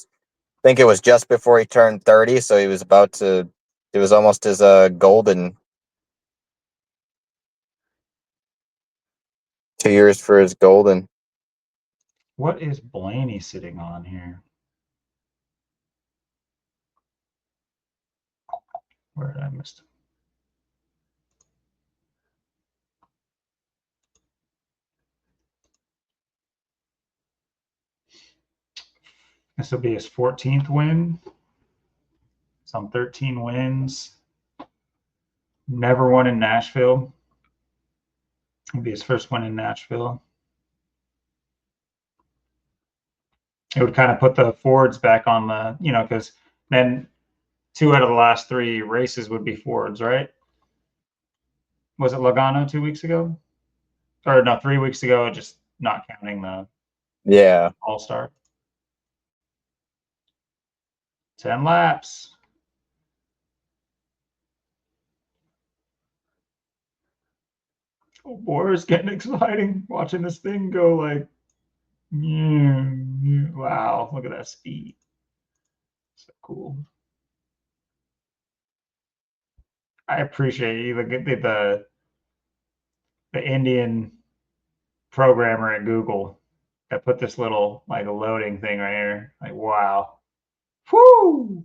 think it was just before he turned 30. So he was about to. It was almost his golden 2 years for his golden. What is Blaney sitting on here? Where did I miss it? This will be his 14th win. Some 13 wins. Never won in Nashville. It'll be his first win in Nashville. It would kind of put the Fords back on the, because then 2 out of the last 3 races would be Fords, right? Was it Logano 2 weeks ago? Or no, 3 weeks ago, just not counting the All-Star. 10 laps. Oh boy, it's getting exciting watching this thing go like, wow, look at that speed. So cool. I appreciate you, the Indian programmer at Google that put this little like loading thing right here. Like, wow. Whoo!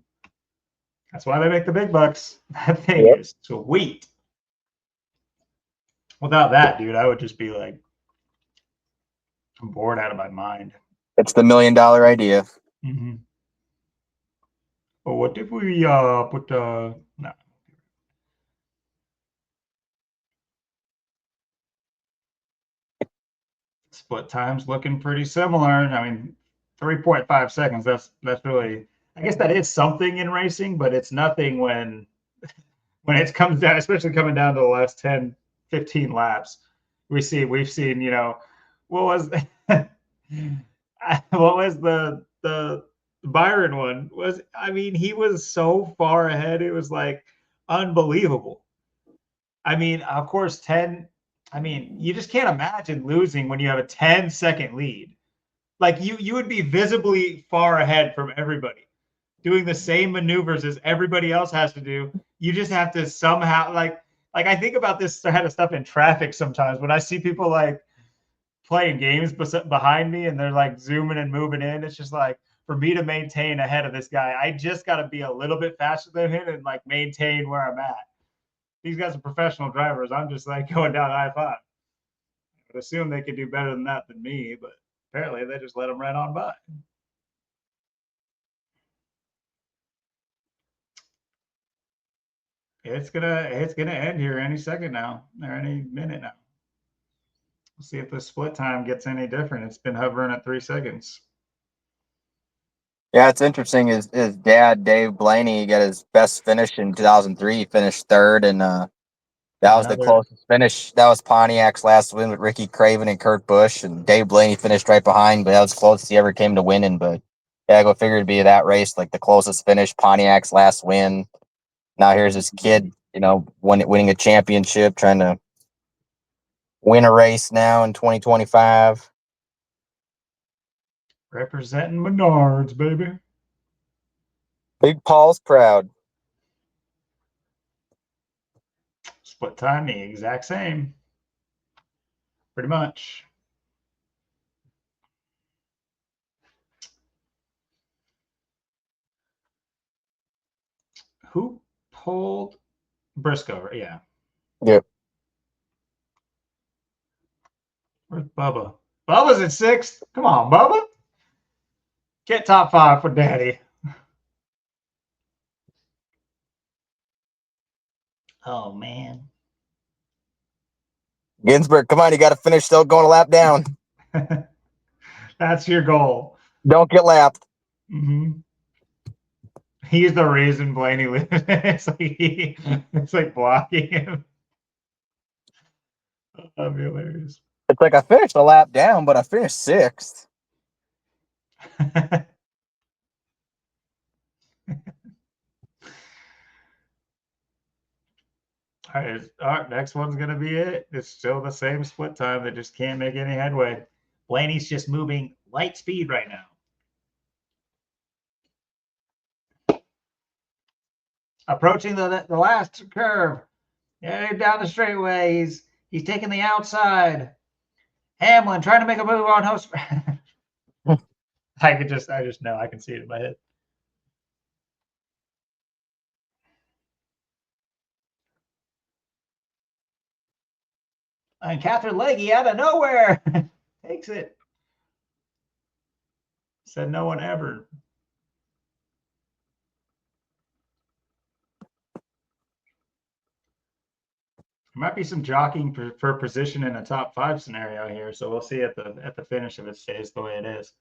That's why they make the big bucks. That thing is sweet. Without that, dude, I would just be like, I'm bored out of my mind. It's the $1 million idea. Mm-hmm. But what if we put no. Split time's looking pretty similar. I mean, 3.5 seconds. That's really. I guess that is something in racing, but it's nothing when it comes down, especially coming down to the last 10, 15 laps. We've seen, what was what was the Byron one? He was so far ahead. It was like unbelievable. Of course, 10. You just can't imagine losing when you have a 10-second lead. Like you would be visibly far ahead from everybody, doing the same maneuvers as everybody else has to do. You just have to somehow like I think about this kind of stuff in traffic sometimes when I see people like playing games behind me and they're like zooming and moving in. It's just like for me to maintain ahead of this guy, I just got to be a little bit faster than him and like maintain where I'm at. These guys are professional drivers. I'm just like going down I-5. I would assume they could do better than that than me, but apparently they just let them right on by. It's gonna end here any second now, or any minute now. We'll see if the split time gets any different. It's been hovering at 3 seconds. Yeah, it's interesting. His dad, Dave Blaney, got his best finish in 2003. He finished third, and that was the closest finish. That was Pontiac's last win with Ricky Craven and Kurt Busch, and Dave Blaney finished right behind, but that was closest he ever came to winning. But yeah, go figure it'd be that race, like the closest finish, Pontiac's last win. Now here's this kid, winning a championship, trying to win a race now in 2025. Representing Menards, baby. Big Paul's proud. Split time, the exact same. Pretty much. Who pulled Briscoe? Yeah. Yep. Where's Bubba? Bubba's at 6th. Come on, Bubba. Get top 5 for Daddy. Oh man. Ginsburg, come on, you got to finish still going a lap down. That's your goal. Don't get lapped. Mm-hmm. He's the reason Blaney loses. It's like blocking him. That'd be hilarious. It's like I finished a lap down, but I finished 6th. All right, next one's going to be it. It's still the same split time. They just can't make any headway. Blaney's just moving light speed right now. Approaching the last curve. Yeah, down the straightway. He's taking the outside. Hamlin trying to make a move on host. I just know. I can see it in my head. And Catherine Legge out of nowhere takes it. Said no one ever. There might be some jockeying for position in a top 5 scenario here, so we'll see at the finish if it stays the way it is.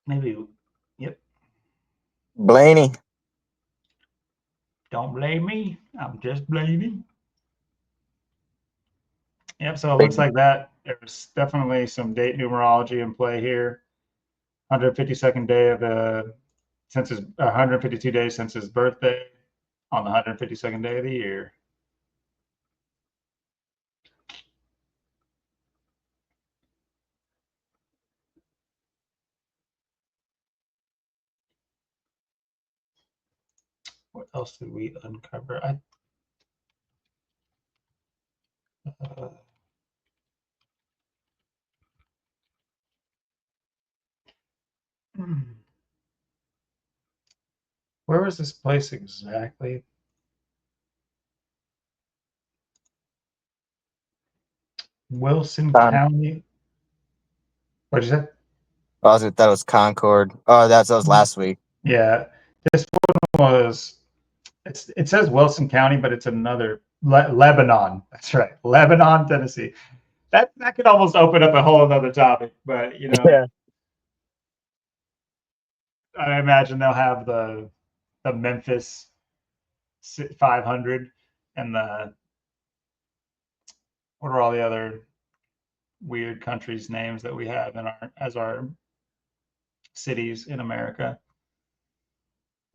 Maybe, yep. Blaney. Don't blame me. I'm just blaming. Yep, so it looks like that. There's definitely some date numerology in play here. 152nd day of since his 152 days since his birthday on the 152nd day of the year. What else did we uncover? Where was this place exactly? Wilson County. What did you say? That was Concord. Oh, that was last week. Yeah, this one was. It says Wilson County, but it's another Lebanon. That's right, Lebanon, Tennessee. That could almost open up a whole other topic, but Yeah. I imagine they'll have the Memphis 500 and what are all the other weird countries' names that we have in our cities in America.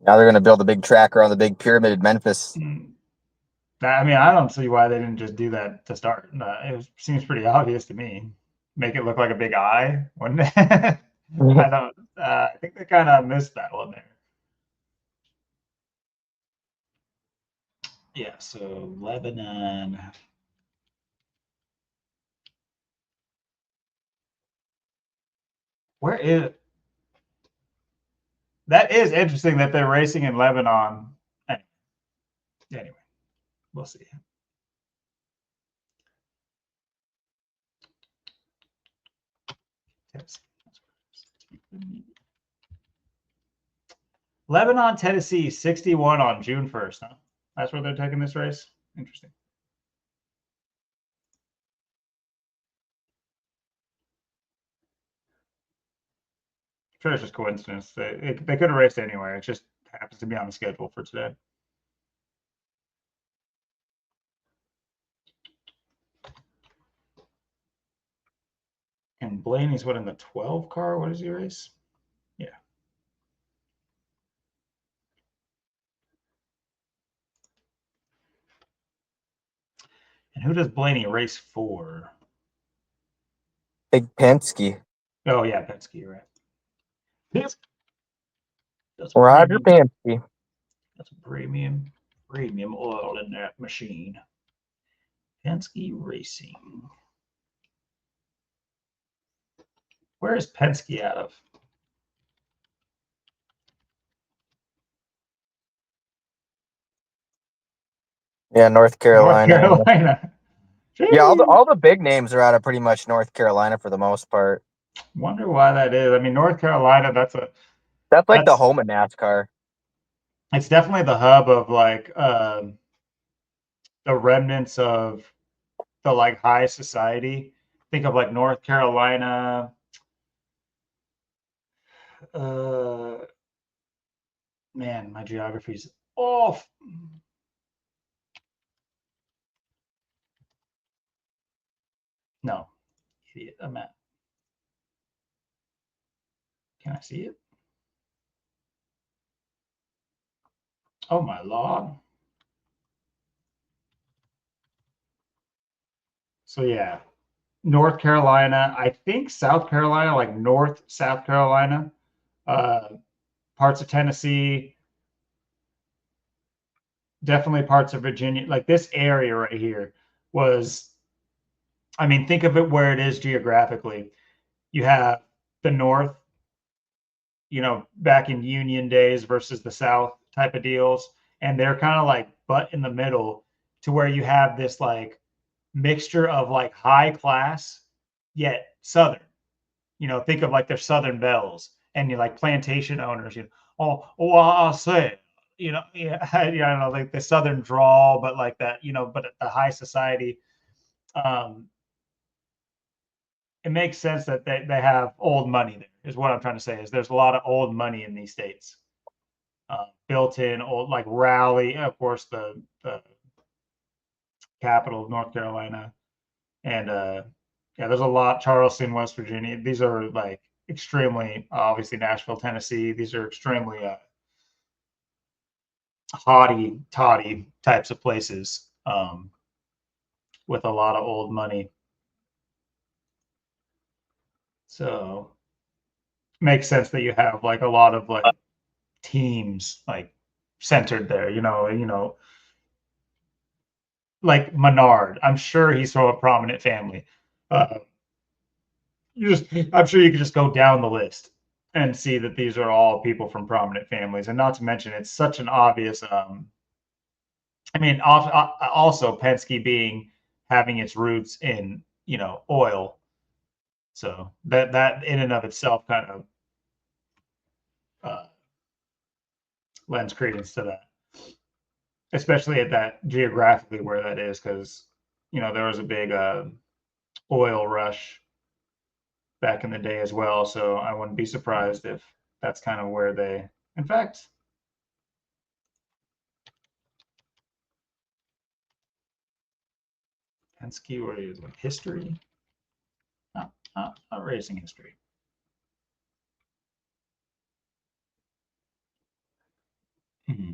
Now they're going to build a big tracker on the big pyramid in Memphis. I mean, I don't see why they didn't just do that to start. It seems pretty obvious to me. Make it look like a big eye. I don't. I think they kind of missed that one there. Yeah. So Lebanon. Where is? That is interesting that they're racing in Lebanon. Anyway, we'll see. Lebanon, Tennessee, 61 on June 1st. Huh? That's where they're taking this race. Interesting. I'm sure it's just coincidence. They could have raced anywhere. It just happens to be on the schedule for today. And Blaney's what in the 12 car? What does he race? Yeah. And who does Blaney race for? Big Penske. Oh yeah, Penske, right? Yes. That's Roger Penske. That's premium oil in that machine. Penske Racing. Where is Penske out of? Yeah, North North Carolina. Carolina. Yeah, all the big names are out of pretty much North Carolina for the most part. Wonder why that is. I mean, North Carolina, That's like the that's home of NASCAR. it's definitely the hub of like the remnants of the like high society. Think of like North Carolina. Uh, man, my geography's off. No, idiot. I'm at. Can I see it? Oh my lord. So yeah, North Carolina. I think South Carolina, like North South Carolina, uh, parts of Tennessee, definitely parts of Virginia. Like this area right here was. I mean, think of it where it is geographically. You have the North, back in Union days versus the South type of deals. And they're kind of like butt in the middle to where you have this like mixture of like high class yet Southern. Think of like their Southern belles and you like plantation owners, I say, yeah, I don't know, like the Southern drawl, but like that, but the high society. Um, it makes sense that they have old money there, is what I'm trying to say, is there's a lot of old money in these states. Built in old like Raleigh, of course, the capital of North Carolina, and yeah, there's a lot. Charleston, West Virginia. These are like extremely obviously Nashville, Tennessee. These are extremely haughty, toddy types of places with a lot of old money. So makes sense that you have like a lot of like teams like centered there. Like Menard. I'm sure he's from a prominent family. Uh, I'm sure you could just go down the list and see that these are all people from prominent families, and not to mention it's such an obvious. I mean, also Penske being having its roots in oil, so that in and of itself kind of uh, lends credence to that, especially at that geographically where that is, because there was a big oil rush back in the day as well. So I wouldn't be surprised if that's kind of where they, in fact, Penske, where is like history? Not racing history. Hmm.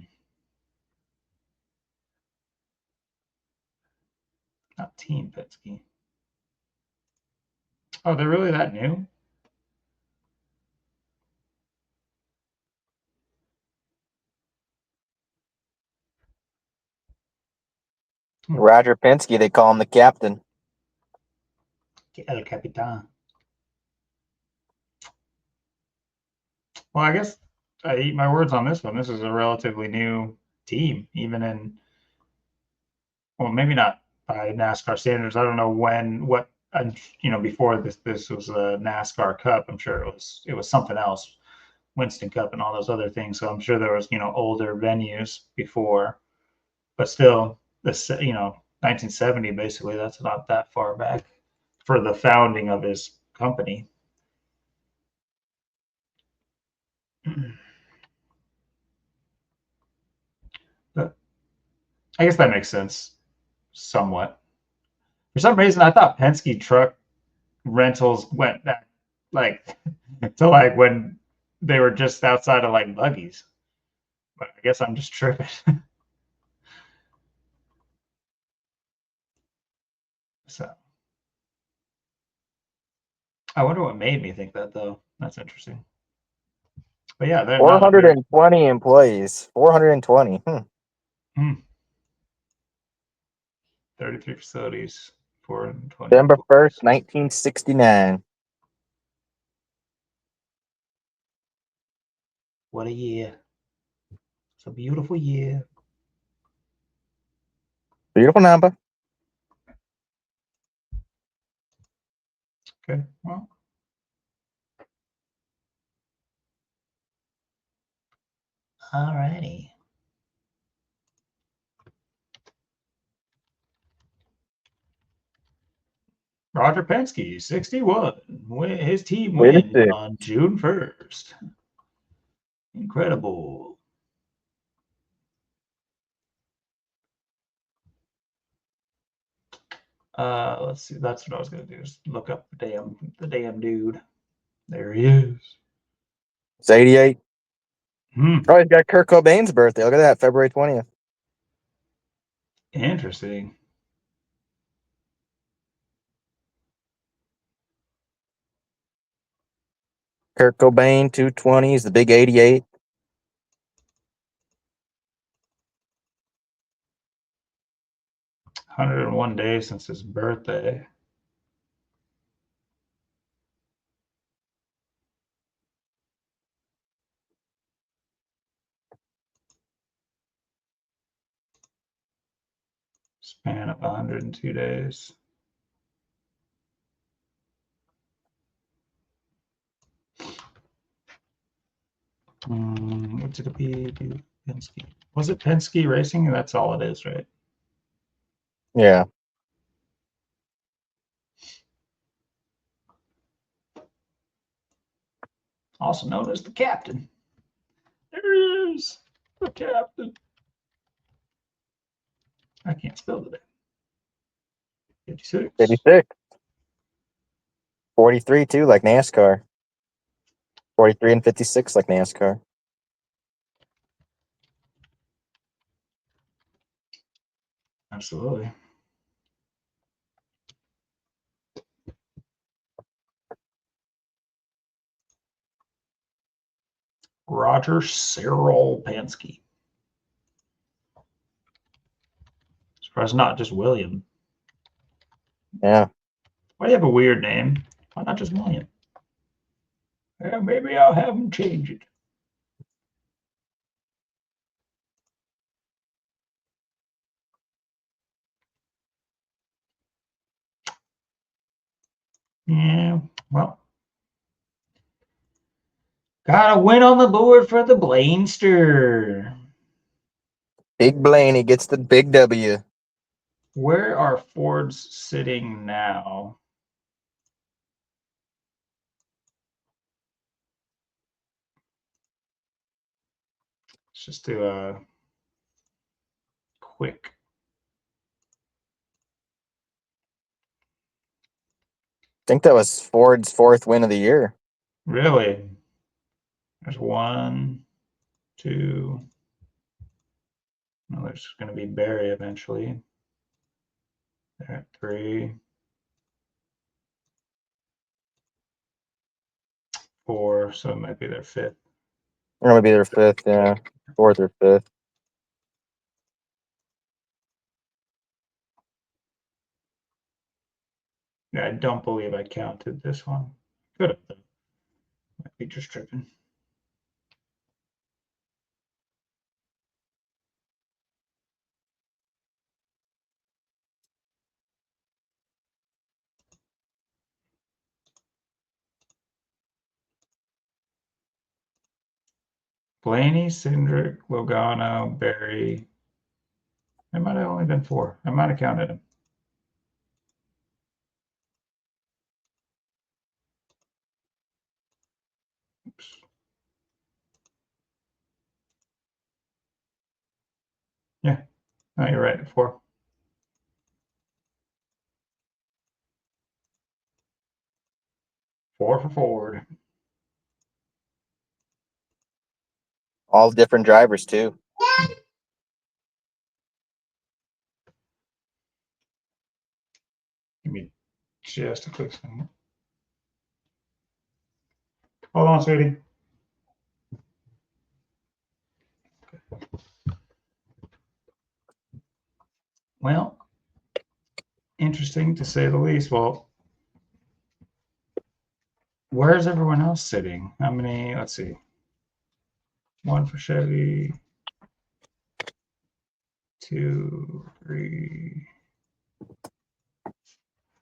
Not Team Penske. Oh, they're really that new? Roger Penske, they call him the captain. El Capitan. Well, I guess I eat my words on this one. This is a relatively new team, even in, well, maybe not by NASCAR standards. I don't know what, before this was a NASCAR Cup. I'm sure it was something else, Winston Cup and all those other things. So I'm sure there was older venues before, but still, this 1970 basically. That's not that far back for the founding of his company. But I guess that makes sense somewhat. For some reason, I thought Penske truck rentals went back like to like when they were just outside of like buggies. But I guess I'm just tripping. So I wonder what made me think that though. That's interesting. But yeah, they're not a very 420 employees. 420. 33 facilities, 420 December employees. 1st, 1969. What a year. It's a beautiful year. Beautiful number. Okay, well. All righty. Roger Penske, 61. His team Way to wins see. on June 1st. Incredible. Let's see. That's what I was gonna do. Is look up the damn dude. There he is. It's 88. Hmm. Oh, he's got Kurt Cobain's birthday. Look at that, February 20th. Interesting. Kurt Cobain, 220. He's the big 88. 101 days since his birthday. Span of 102 days. What did it be? Penske. Was it Penske Racing? That's all it is, right? Yeah. Also known as the captain. There he is, the captain. I can't spell today. 56. 56. 43 too, like NASCAR. 43 and 56 like NASCAR. Absolutely. Roger Cyril Penske. Surprised not just William. Yeah. Why do you have a weird name? Why not just William? Yeah, maybe I'll have him change it. Yeah, well. Got a win on the board for the Blainster. Big Blaney gets the big W. Where are Fords sitting now? Let's just do a quick. I think that was Ford's 4th win of the year. Really? There's 1, 2. No, there's going to be Barry eventually. There, 3, 4. So it might be their 5th. Or maybe their 5th, yeah. 4th or 5th. Yeah, I don't believe I counted this one. Could have though. Might be just tripping. Blaney, Cindric, Logano, Barry. It might have only been 4. I might have counted them. Oops. Yeah, no, you're right. 4. Four for Ford. All different drivers too. Give me just a quick second. Hold on, sweetie. Well, interesting to say the least. Well, where's everyone else sitting? How many? Let's see. 1 for Chevy. 2, 3,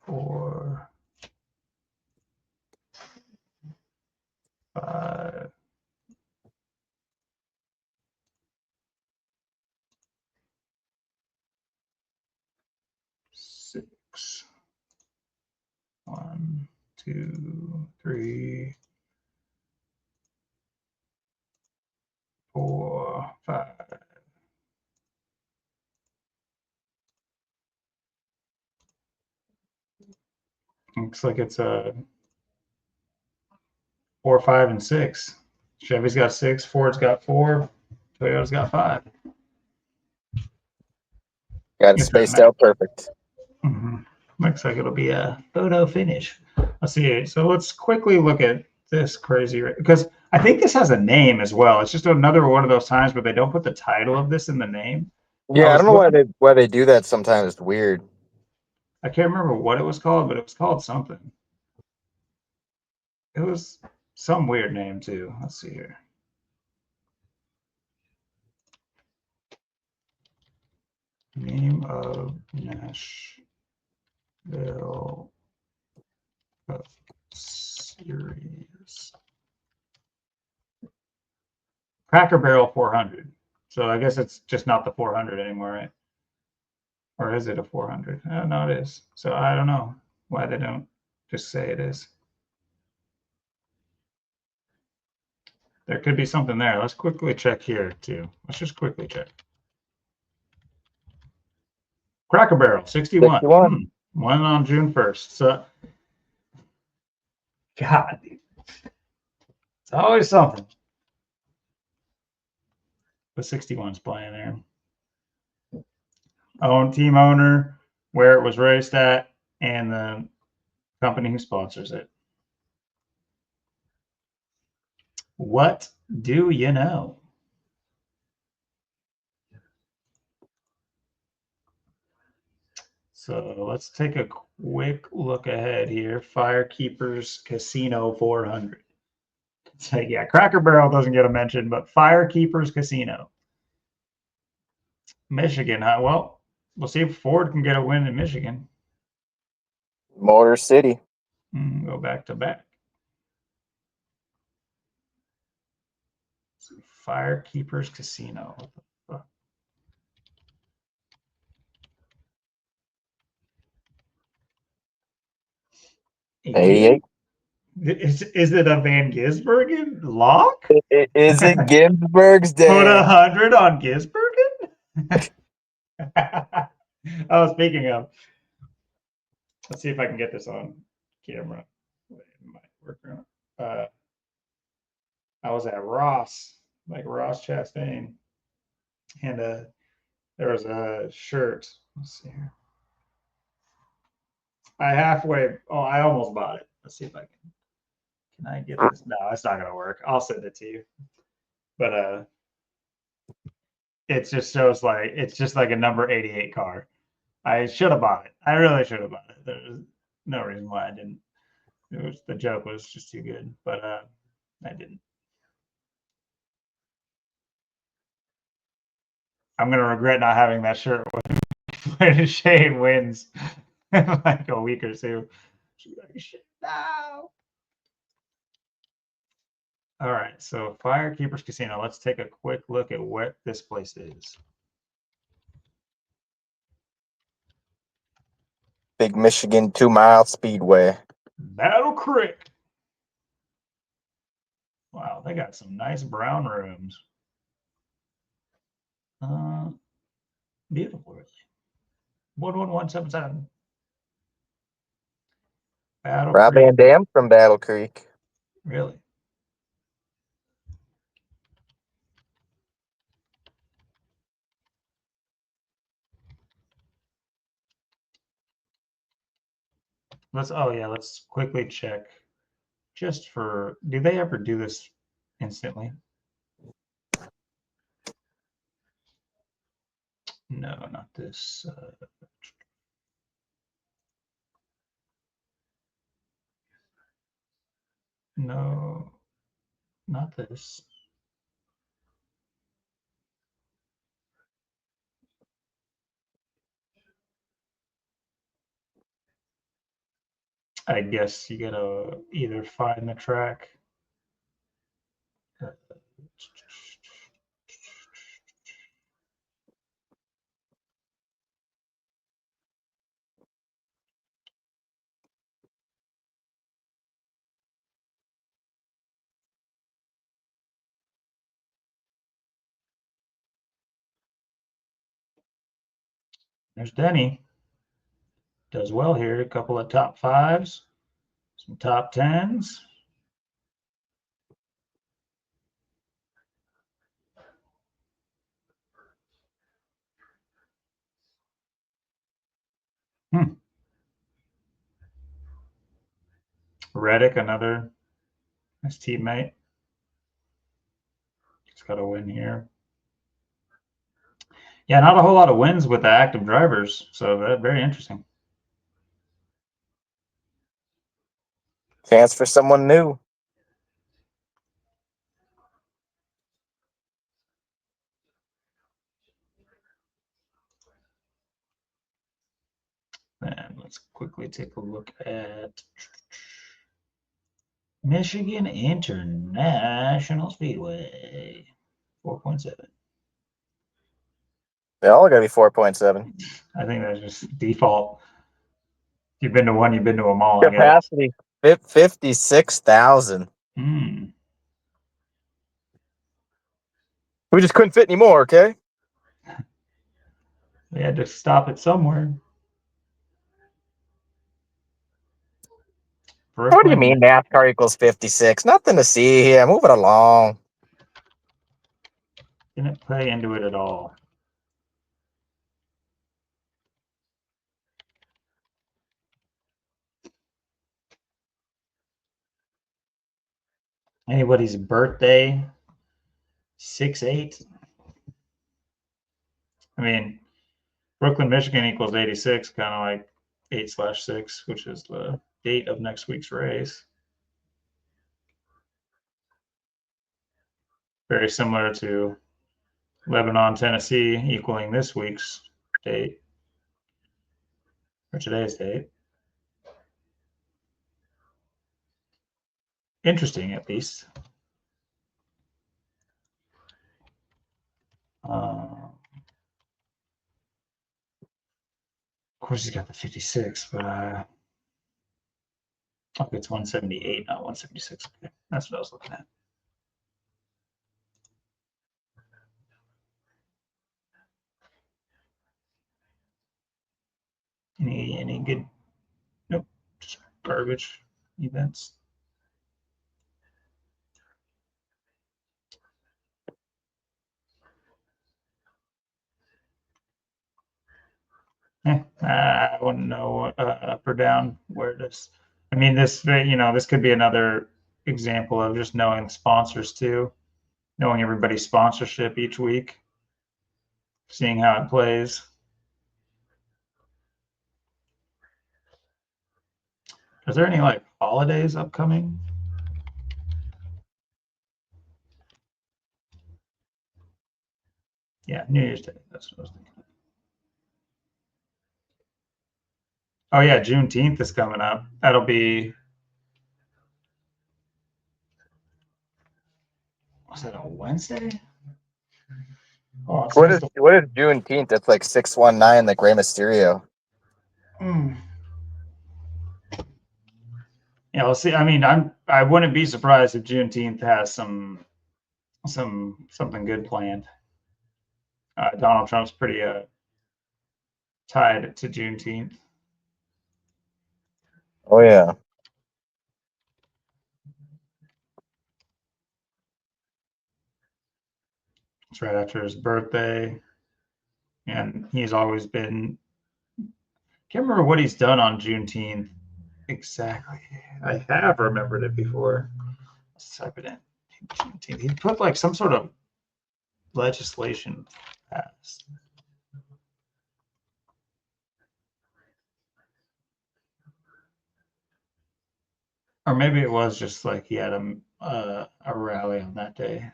4, 5, 6. 1, 2, 3, 4, 5. Looks like it's a 4, 5, and 6. Chevy's got 6, Ford's got 4, Toyota's got 5. Got it spaced out perfect. Looks like it'll be a photo finish. Let's see. So let's quickly look at this crazy, because I think this has a name as well. It's just another one of those times where they don't put the title of this in the name. Yeah, I don't know why they do that sometimes. It's weird. I can't remember what it was called, but it was called something. It was some weird name too. Let's see here. Name of Nashville series. Cracker Barrel 400. So I guess it's just not the 400 anymore, right? Or is it a 400? No, it is. So I don't know why they don't just say it is. There could be something there. Let's quickly check here too. Let's just quickly check. Cracker Barrel 61. 61. One on June 1st. So, God, dude. It's always something. The 61's playing there. Team owner, where it was raced at, and the company who sponsors it. What do you know? So let's take a quick look ahead here. Firekeepers Casino 400. So yeah, Cracker Barrel doesn't get a mention, but Firekeepers Casino. Michigan, huh? Well, we'll see if Ford can get a win in Michigan. Motor City. Go back to back. Firekeepers Casino. What the fuck? 88. Is it a Van Gisbergen lock? Is it Ginsburg's Put day? 100 on Gisbergen? Oh, speaking of, let's see if I can get this on camera. It might work or not. I was at Ross, like Ross Chastain, and there was a shirt. Let's see here. I almost bought it. Let's see if I can. Can I get this? No, it's not gonna work. I'll send it to you. But it just shows like it's just like a number 88 car. I should have bought it. I really should have bought it. There's no reason why I didn't. The joke was just too good, but I didn't. I'm gonna regret not having that shirt when Shane wins in like a week or two. No. All right, so Firekeepers Casino. Let's take a quick look at what this place is. Big Michigan 2-mile speedway. Battle Creek. Wow, they got some nice brown rooms. Beautiful, really. 11177. Battle Rob Creek. Van Dam from Battle Creek. Really? Let's quickly check just for, do they ever do this instantly? No, not this. No, not this. I guess you gotta either find the track. There's Denny. Does well here. A couple of top fives, some top tens. Reddick, another nice teammate. He's got a win here. Yeah, not a whole lot of wins with the active drivers, so that's very interesting. Chance for someone new. And let's quickly take a look at Michigan International Speedway, 4.7. They all got to be 4.7. I think that's just default. If you've been to one, you've been to them all. Capacity 56,000. Hmm. We just couldn't fit anymore, okay? We had to stop it somewhere. What do you mean NASCAR equals 56? Nothing to see here. Move it along. Didn't play into it at all. Anybody's birthday? 6'8". I mean, Brooklyn, Michigan equals 86, kind of like 8/6, which is the date of next week's race. Very similar to Lebanon, Tennessee equaling this week's date, or today's date. Interesting, at least. Of course, he's got the 56, but okay, it's 178, not 176. Okay, that's what I was looking at. Any good? Nope, just garbage events. I wouldn't know up or down where it is. I mean, this this could be another example of just knowing sponsors too, knowing everybody's sponsorship each week, seeing how it plays. Is there any like holidays upcoming? Yeah, New Year's Day. That's what I was thinking. Oh yeah, Juneteenth is coming up. That'll be. Was that a Wednesday? Oh, What is Juneteenth? That's like 619, like Rey Mysterio. Yeah, we'll see. I mean, I wouldn't be surprised if Juneteenth has something good planned. Donald Trump's pretty tied to Juneteenth. Oh yeah. It's right after his birthday, and he's always been. Can't remember what he's done on Juneteenth exactly. I have remembered it before. Let's type it in. Juneteenth. He put like some sort of legislation passed. Or maybe it was just like he had a rally on that day.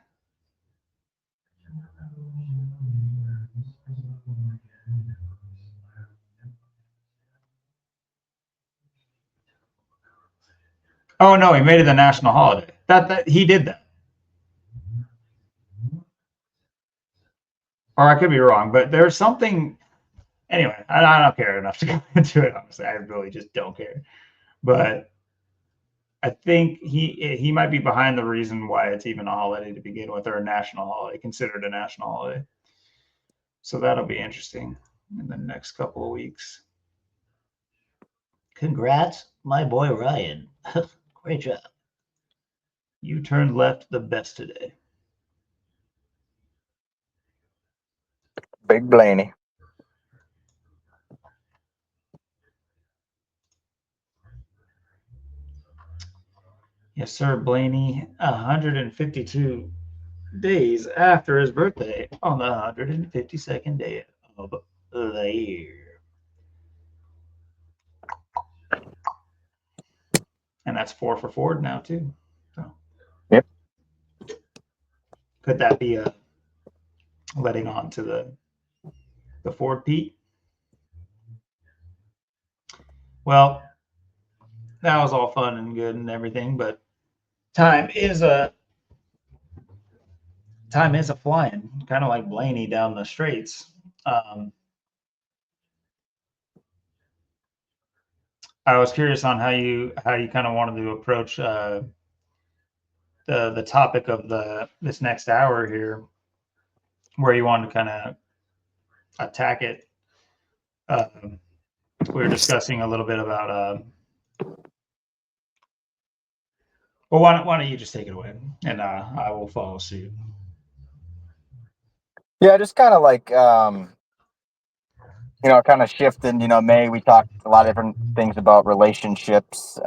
Oh no, he made it a national holiday. That he did that. Or I could be wrong, but there's something. Anyway, I don't care enough to go into it. Honestly, I really just don't care. But I think he might be behind the reason why it's even a holiday to begin with, or a national holiday, considered a national holiday. So that'll be interesting in the next couple of weeks. Congrats, my boy Ryan. Great job. You turned left the best today. Big Blaney. Yes, sir, Blaney. 152 days after his birthday on the 152nd day of the year. And that's 4 for Ford now, too. So, yep. Could that be a letting on to the Ford Pete? Well, that was all fun and good and everything, but time is a flying, kind of like Blaney down the straits. I was curious on how you kind of wanted to approach the topic of this next hour here, where you wanted to kind of attack it. We were discussing a little bit about. Well, why don't you just take it away, and I will follow suit. Yeah, just kind of like kind of shifting. May we talked a lot of different things about relationships.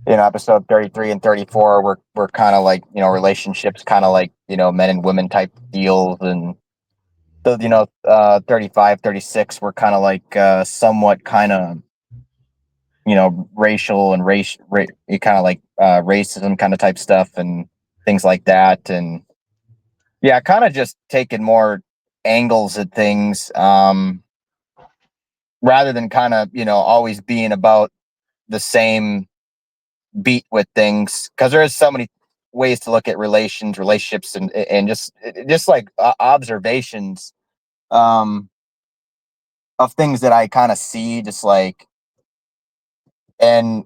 Episode 33 and 34 we're kind of like relationships, kind of like men and women type deals, and so 35, 36 we're kind of like somewhat kind of racial and kind of like racism kind of type stuff and things like that. And yeah, kind of just taking more angles at things, rather than kind of always being about the same beat with things, because there is so many ways to look at relationships, and just like observations of things that I kind of see, just like, and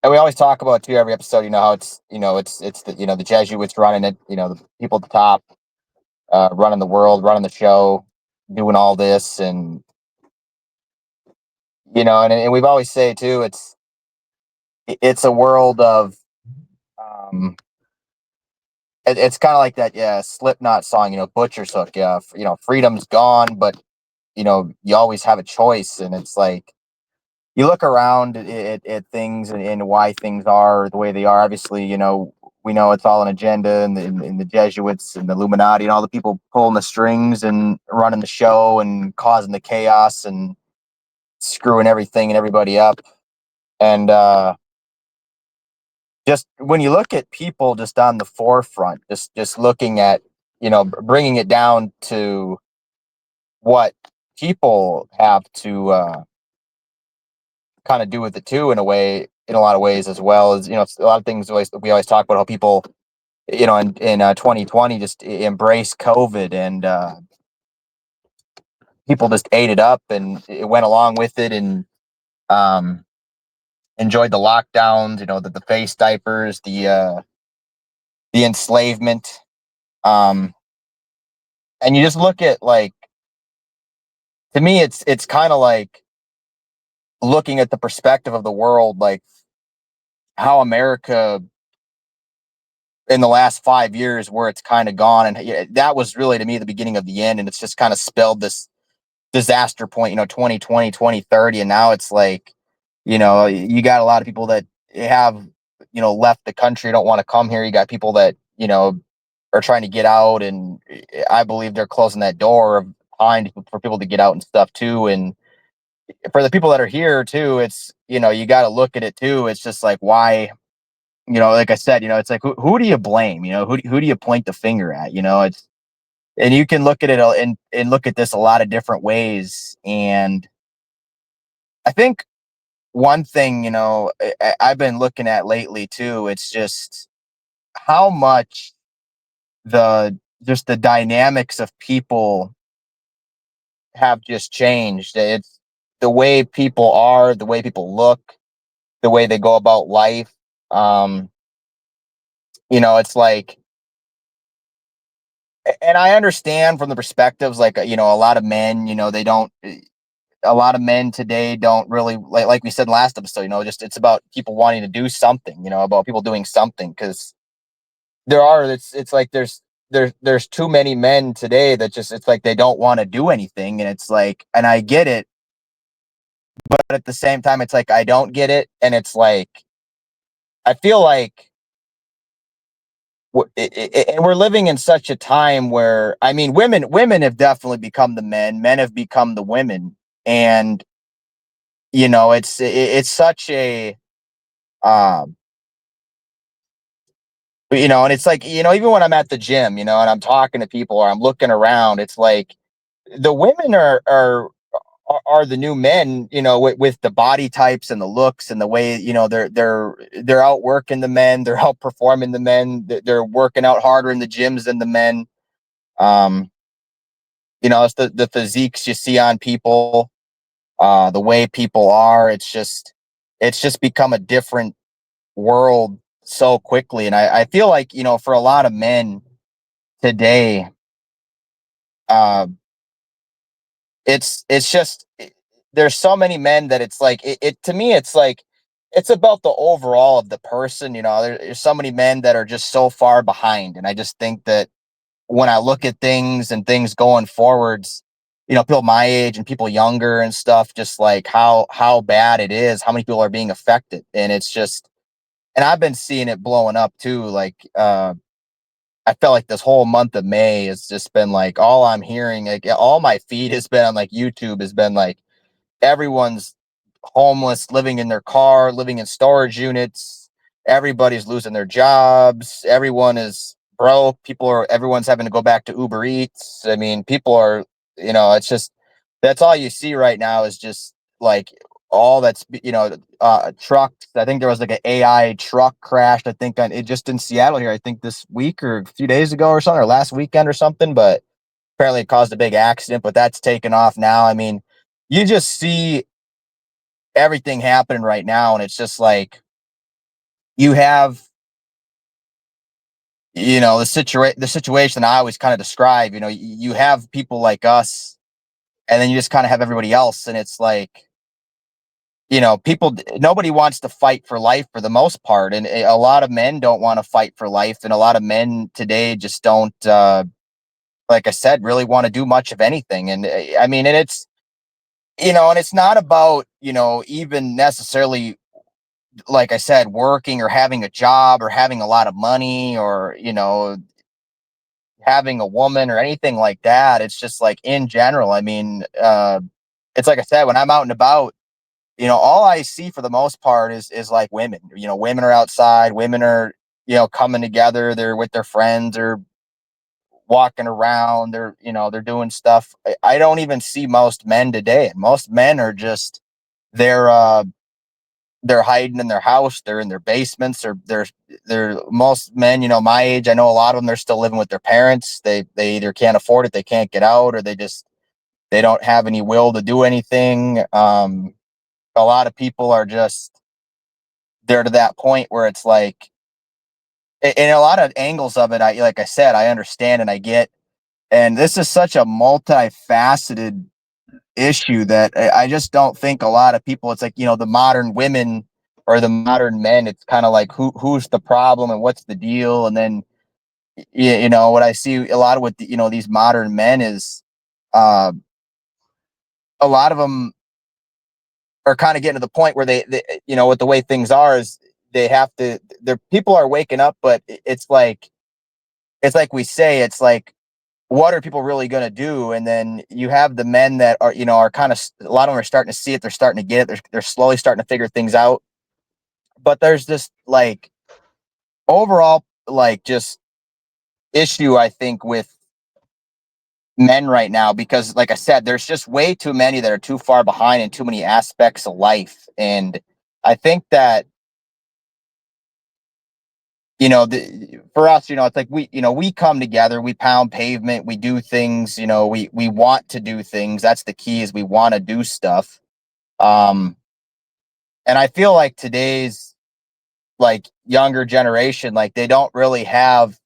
we always talk about too every episode, how it's the the Jesuits running it, the people at the top, running the world, running the show, doing all this, and and we've always say too, it's a world of it's kind of like that, yeah, Slipknot song, Butcher's Hook. Yeah, freedom's gone, but you always have a choice, and it's like you look around at things, and why things are the way they are. Obviously, we know it's all an agenda, and the Jesuits and the Illuminati and all the people pulling the strings and running the show and causing the chaos and screwing everything and everybody up. And just when you look at people just on the forefront, just looking at, bringing it down to what people have to kind of do with it too, in a lot of ways, as well as, a lot of things we always talk about how people, in 2020 just embrace COVID, and people just ate it up and it went along with it, and enjoyed the lockdowns, the face diapers, the enslavement. And you just look at, like, to me, it's kind of like looking at the perspective of the world, like how America in the last 5 years, where it's kind of gone. And yeah, that was really, to me, the beginning of the end. And it's just kind of spelled this disaster point, 2020, 2030. And now it's like, you got a lot of people that have, left the country, don't want to come here. You got people that, are trying to get out. And I believe they're closing that door of behind for people to get out and stuff too. And for the people that are here too, it's, you got to look at it too. It's just like, why, like I said, it's like, who do you blame? Who do you point the finger at? It's, and you can look at it and look at this a lot of different ways. And I think one thing, I've been looking at lately too, it's just how much the dynamics of people have just changed. It's the way people are, the way people look, the way they go about life. Um, it's like, and I understand from the perspectives, like, a lot of men, they don't, a lot of men today don't really, like we said last episode, just it's about people wanting to do something, about people doing something. Because it's like there's too many men today that just, it's like they don't want to do anything. And it's like, and I get it, but at the same time, it's like I don't get it. And it's like, I feel like and we're living in such a time where, I mean, women have definitely become the men have become the women. And it's such a, um and it's like, even when I'm at the gym, and I'm talking to people or I'm looking around, it's like the women are the new men, with the body types and the looks and the way, they're outworking the men, they're outperforming the men, they're working out harder in the gyms than the men. um it's the physiques you see on people, the way people are. It's just become a different world so quickly. And I feel like, for a lot of men today, uh, it's just, there's so many men that it's like, to me, it's like, it's about the overall of the person. There's so many men that are just so far behind. And I just think that when I look at things and things going forwards, people my age and people younger and stuff, just like how bad it is, how many people are being affected. And it's just, and I've been seeing it blowing up too. Like, I felt like this whole month of May has just been like, all I'm hearing, like, all my feed has been on, like, YouTube has been like, everyone's homeless, living in their car, living in storage units. Everybody's losing their jobs. Everyone is broke. Everyone's having to go back to Uber Eats. I mean, people are, it's just, that's all you see right now is just like all that's, trucks. I think there was like an AI truck crash, I think, on it just in Seattle here, I think this week or a few days ago or something, or last weekend or something. But apparently it caused a big accident, but that's taken off now. I mean, you just see everything happening right now, and it's just like you have, the situation I always kind of describe. You have people like us, and then you just kind of have everybody else. And it's like, people, nobody wants to fight for life for the most part. And a lot of men don't want to fight for life. And a lot of men today just don't, like I said, really want to do much of anything. And I mean, and it's, and it's not about, even necessarily, like I said, working or having a job or having a lot of money or, having a woman or anything like that. It's just like in general. I mean, it's like I said, when I'm out and about, all I see for the most part is like women. Women are outside, women are, coming together, they're with their friends or walking around, they're doing stuff. I don't even see most men today. Most men are just, they're they're hiding in their house, they're in their basements, or they're most men, my age, I know a lot of them, they're still living with their parents. They either can't afford it, they can't get out, or they don't have any will to do anything. A lot of people are just, they're to that point where it's like, in a lot of angles of it, like I said, I understand and I get. And this is such a multifaceted issue that I just don't think a lot of people, it's like, the modern women or the modern men, it's kind of like who's the problem and what's the deal. And then, what I see a lot of with, these modern men is, uh, a lot of them are kind of getting to the point where they, with the way things are, is they have to, their people are waking up, but it's like we say, it's like, what are people really going to do? And then you have the men that are, are kind of, a lot of them are starting to see it. They're starting to get it. They're slowly starting to figure things out. But there's this like overall, like, just issue, I think, with men right now, because like I said, there's just way too many that are too far behind in too many aspects of life. And I think that, for us, it's like we come together, we pound pavement, we do things, we want to do things. That's the key, is we want to do stuff. Um, and I feel like today's like younger generation, like they don't really have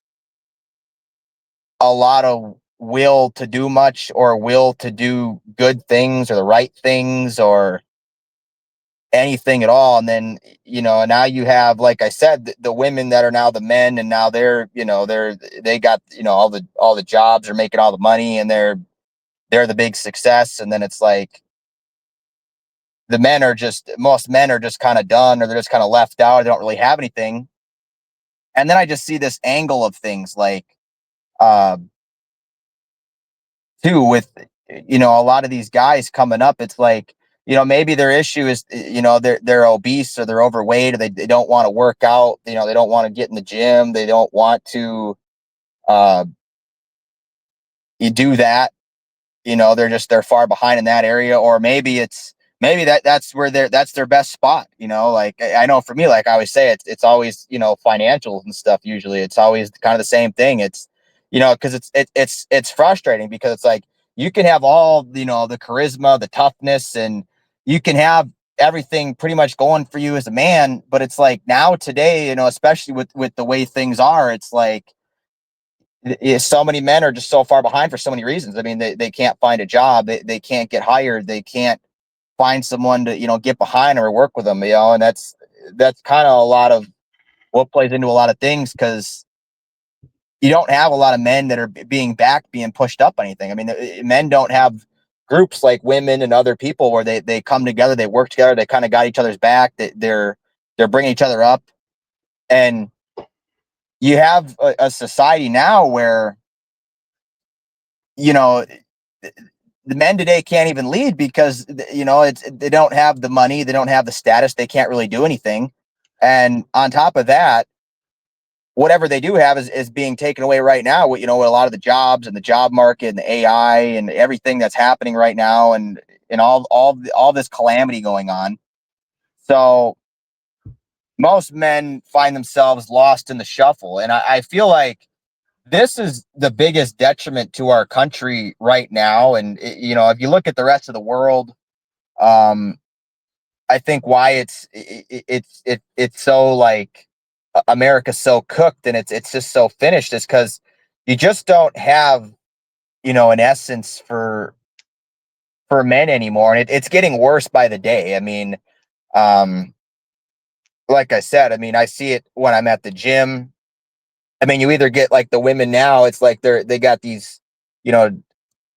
a lot of will to do much, or will to do good things or the right things or anything at all. And then, now you have, like I said, the women that are now the men, and now they got, all the jobs, are making all the money, and they're the big success. And then it's like most men are just kind of done, or they're just kind of left out. They don't really have anything. And then I just see this angle of things, like, uh, too, with, a lot of these guys coming up. It's like, maybe their issue is, they're obese, or they're overweight, or they don't want to work out. They don't want to get in the gym. They don't want to, uh, you do that. They're far behind in that area. Or maybe that's their best spot. Like, I know for me, like I always say, it's always, financials and stuff. Usually it's always kind of the same thing. It's, because it's frustrating, because it's like, you can have all, the charisma, the toughness, and you can have everything pretty much going for you as a man. But it's like, now today, especially with the way things are, it's like, so many men are just so far behind for so many reasons. I mean, they can't find a job. They can't get hired. They can't find someone to, get behind or work with them, and that's kind of a lot of what plays into a lot of things, because you don't have a lot of men that are being pushed up anything. I mean, men don't have groups like women and other people, where they come together, they work together, they kind of got each other's back, they're bringing each other up. And you have a society now where, you know the men today can't even lead, because they don't have the money, they don't have the status, they can't really do anything. And on top of that, whatever they do have is being taken away right now, with with a lot of the jobs and the job market and the AI and everything that's happening right now, and all this calamity going on. So most men find themselves lost in the shuffle. And I feel like this is the biggest detriment to our country right now. And if you look at the rest of the world, um, I think why it's so like, America's so cooked, and it's just so finished, is because you just don't have, an essence for men anymore. And it's getting worse by the day. I mean, um, like I said, I mean, I see it when I'm at the gym. I mean, you either get like the women now, it's like they got these, you know,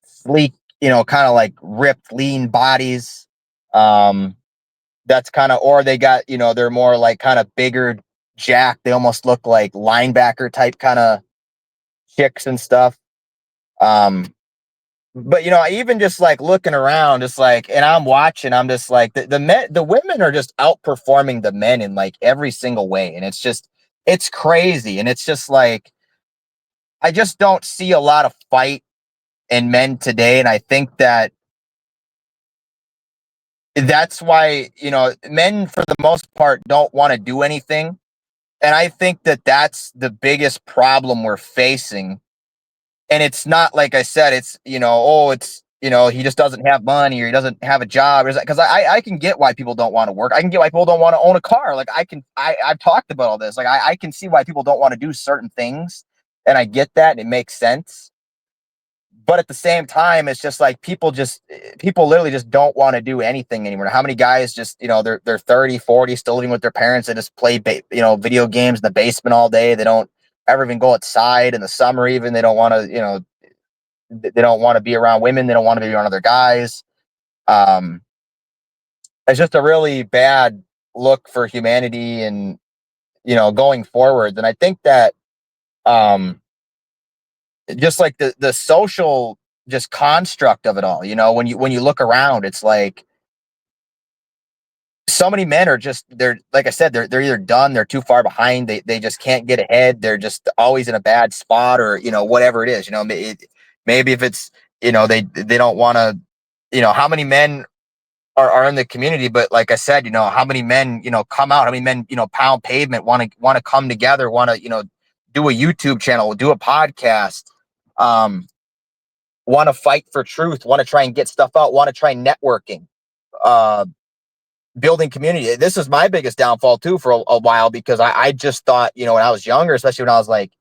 sleek, kind of like ripped, lean bodies. Um, that's kind of, or they got, they're more like kind of bigger, jacked. They almost look like linebacker type kind of chicks and stuff. Um, but even just like looking around, just like, and I'm watching, I'm just like, the women are just outperforming the men in like every single way. And it's crazy. And it's just like, I just don't see a lot of fight in men today. And I think that's why, men for the most part don't want to do anything. And I think that's the biggest problem we're facing. And it's not, like I said, it's, it's, he just doesn't have money, or he doesn't have a job. Because I can get why people don't want to work. I can get why people don't want to own a car. Like I've talked about all this. Like I can see why people don't want to do certain things. And I get that, and it makes sense. But at the same time, it's just like people literally just don't want to do anything anymore. How many guys just, they're 30, 40, still living with their parents. They just play, video games in the basement all day. They don't ever even go outside in the summer. Even they don't want to, they don't want to be around women. They don't want to be around other guys. Um, it's just a really bad look for humanity, and, going forward. And I think that, um, just like the social just construct of it all, when you look around, it's like so many men are just, they're, like I said, they're either done, they're too far behind, they just can't get ahead, they're just always in a bad spot, or whatever it is. Maybe if it's, they don't want to, how many men are in the community, but like I said, how many men, come out, how many men, pound pavement, want to come together, want to, do a YouTube channel, do a podcast, want to fight for truth, want to try and get stuff out, want to try networking, uh, building community. This is my biggest downfall too for a while, because I just thought, when I was younger, especially when I was like,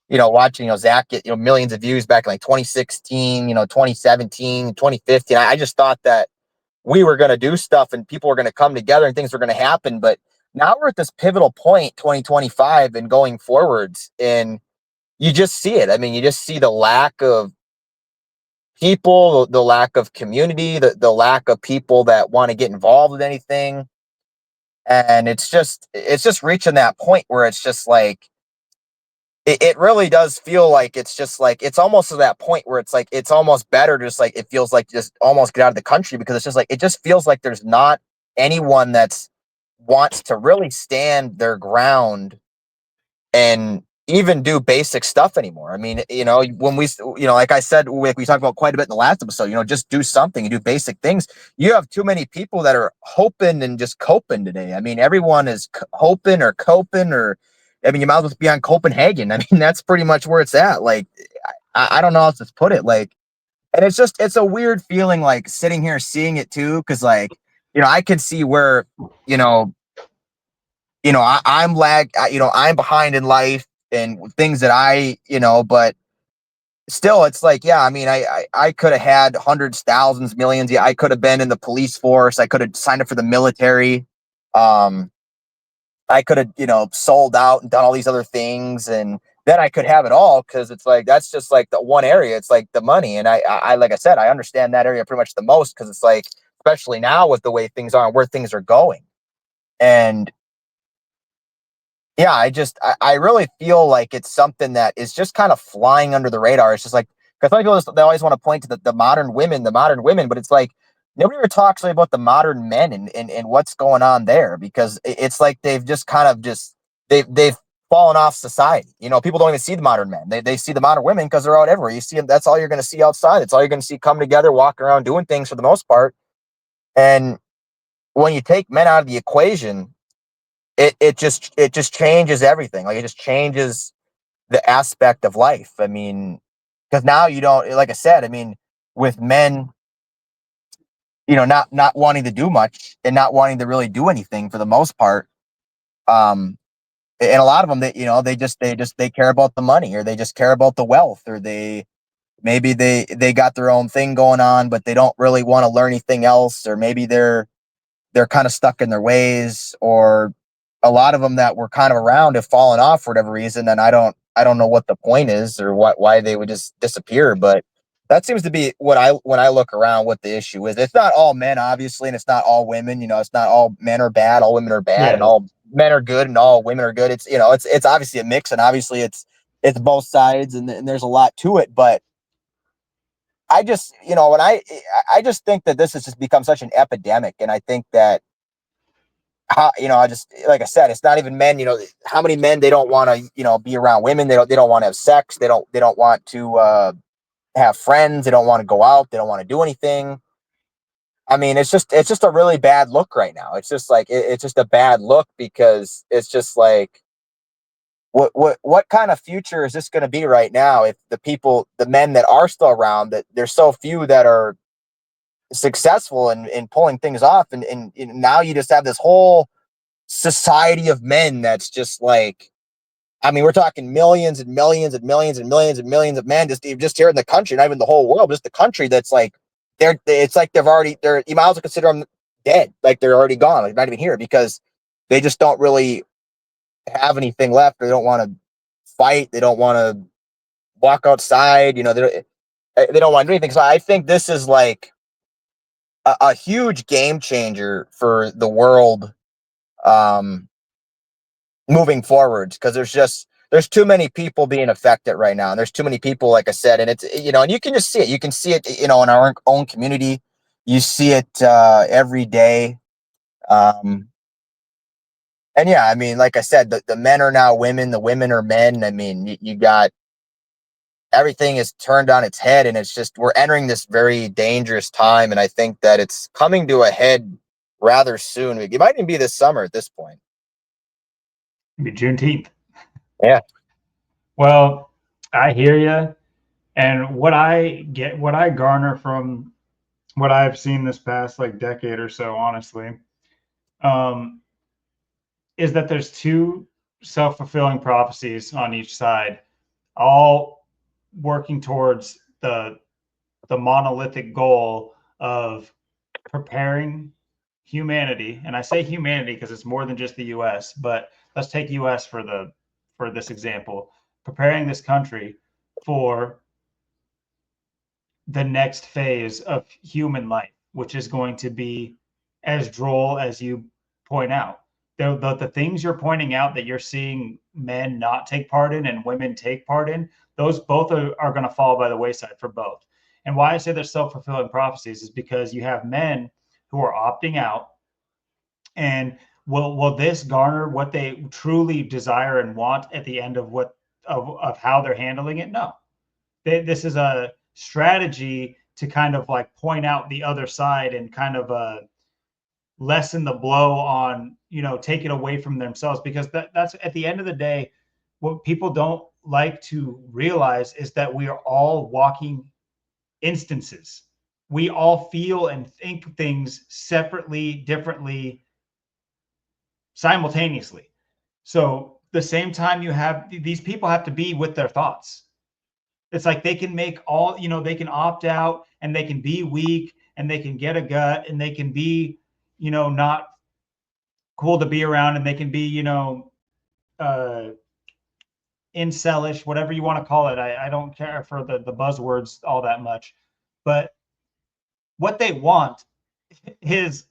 watching, Zach get, millions of views back in like 2016, 2017, 2015. I just thought that we were going to do stuff and people were going to come together and things were going to happen. But now we're at this pivotal point, 2025 and going forwards, and you just see it. I mean, you just see the lack of people, the lack of community, the lack of people that want to get involved with anything. And it's just reaching that point where it's just like, it really does feel like it's just like, it's almost to that point where it's like, it's almost better to just like, it feels like just almost get out of the country, because it's just like, it just feels like there's not anyone that's wants to really stand their ground and even do basic stuff anymore. I mean, when like I said, we talked about quite a bit in the last episode, just do something and do basic things. You have too many people that are hoping and just coping today. I mean, everyone is hoping or coping, or, I mean, you might as well be on Copenhagen. I mean, that's pretty much where it's at. Like, I don't know how to put it. Like, and it's a weird feeling, like sitting here seeing it too. Cause like, I can see where, you know, I'm behind in life and things that but still it's like, yeah, I mean, I could have had hundreds, thousands, millions. Yeah, I could have been in the police force. I could have signed up for the military. Um, I could have, sold out and done all these other things, and then I could have it all. Cause it's like, that's just like the one area. It's like the money. And I like I said, I understand that area pretty much the most. Cause it's like, especially now with the way things are and where things are going. And yeah, I really feel like it's something that is just kind of flying under the radar. It's just like, because some people they always want to point to the modern women, but it's like nobody ever talks really about the modern men and what's going on there, because it's like they've just kind of they've fallen off society. People don't even see the modern men. They see the modern women because they're out everywhere. You see them, that's all you're going to see outside. It's all you're going to see come together, walking around, doing things for the most part. And when you take men out of the equation, it just changes everything. Like, it just changes the aspect of life. I mean, because now you don't, like I said, I mean, with men, not wanting to do much and not wanting to really do anything for the most part. And a lot of them that, they care about the money, or they just care about the wealth, or maybe they got their own thing going on, but they don't really want to learn anything else. Or maybe they're kind of stuck in their ways, or a lot of them that were kind of around have fallen off for whatever reason. And I don't know what the point is, or why they would just disappear. But that seems to be when I look around, what the issue is. It's not all men, obviously, and it's not all women. It's not all men are bad, all women are bad, and Yeah. all men are good and all women are good. It's obviously a mix, and obviously it's both sides, and there's a lot to it. But I just, when I just think that this has just become such an epidemic. And I think that, how, I just, like I said, it's not even men. How many men, they don't want to, be around women. They don't want to have sex. They don't want to have friends. They don't want to go out. They don't want to do anything. I mean, it's just a really bad look right now. It's just like, it's just a bad look, because it's just like, what kind of future is this going to be right now, if the men that are still around, that there's so few that are successful in pulling things off, and now you just have this whole society of men that's just like, I mean, we're talking millions and millions and millions and millions and millions of men just here in the country, not even the whole world, just the country, that's like, it's like you might as well consider them dead, like they're already gone, like not even here, because they just don't really have anything left. They don't want to fight, they don't want to walk outside, they don't want to do anything. So I think this is like a huge game changer for the world, um, moving forwards, because there's too many people being affected right now, and there's too many people, like I said, and it's, and you can just see it. You can see it, in our own community. You see it every day. Um, and yeah, I mean, like I said, the men are now women, the women are men. I mean, you got everything is turned on its head, and it's just, we're entering this very dangerous time. And I think that it's coming to a head rather soon. It might even be this summer at this point. It'd be Juneteenth. Yeah. Well, I hear you. And what I garner from what I've seen this past like decade or so, honestly, um, is that there's two self-fulfilling prophecies on each side, all working towards the monolithic goal of preparing humanity. And I say humanity because it's more than just the US, but let's take US for this example, preparing this country for the next phase of human life, which is going to be as droll as you point out. The things you're pointing out that you're seeing men not take part in and women take part in, those both are going to fall by the wayside for both. And why I say they're self-fulfilling prophecies is because you have men who are opting out, and will this garner what they truly desire and want at the end of of how they're handling it? No. This is a strategy to kind of like point out the other side and kind of lessen the blow on, take it away from themselves, because that's at the end of the day, what people don't like to realize is that we are all walking instances. We all feel and think things separately, differently, simultaneously. So the same time you have these people have to be with their thoughts. It's like they can make all, they can opt out and they can be weak and they can get a gut and they can be, not cool to be around, and they can be, uh, incelish, whatever you want to call it. I don't care for the buzzwords all that much, but what they want is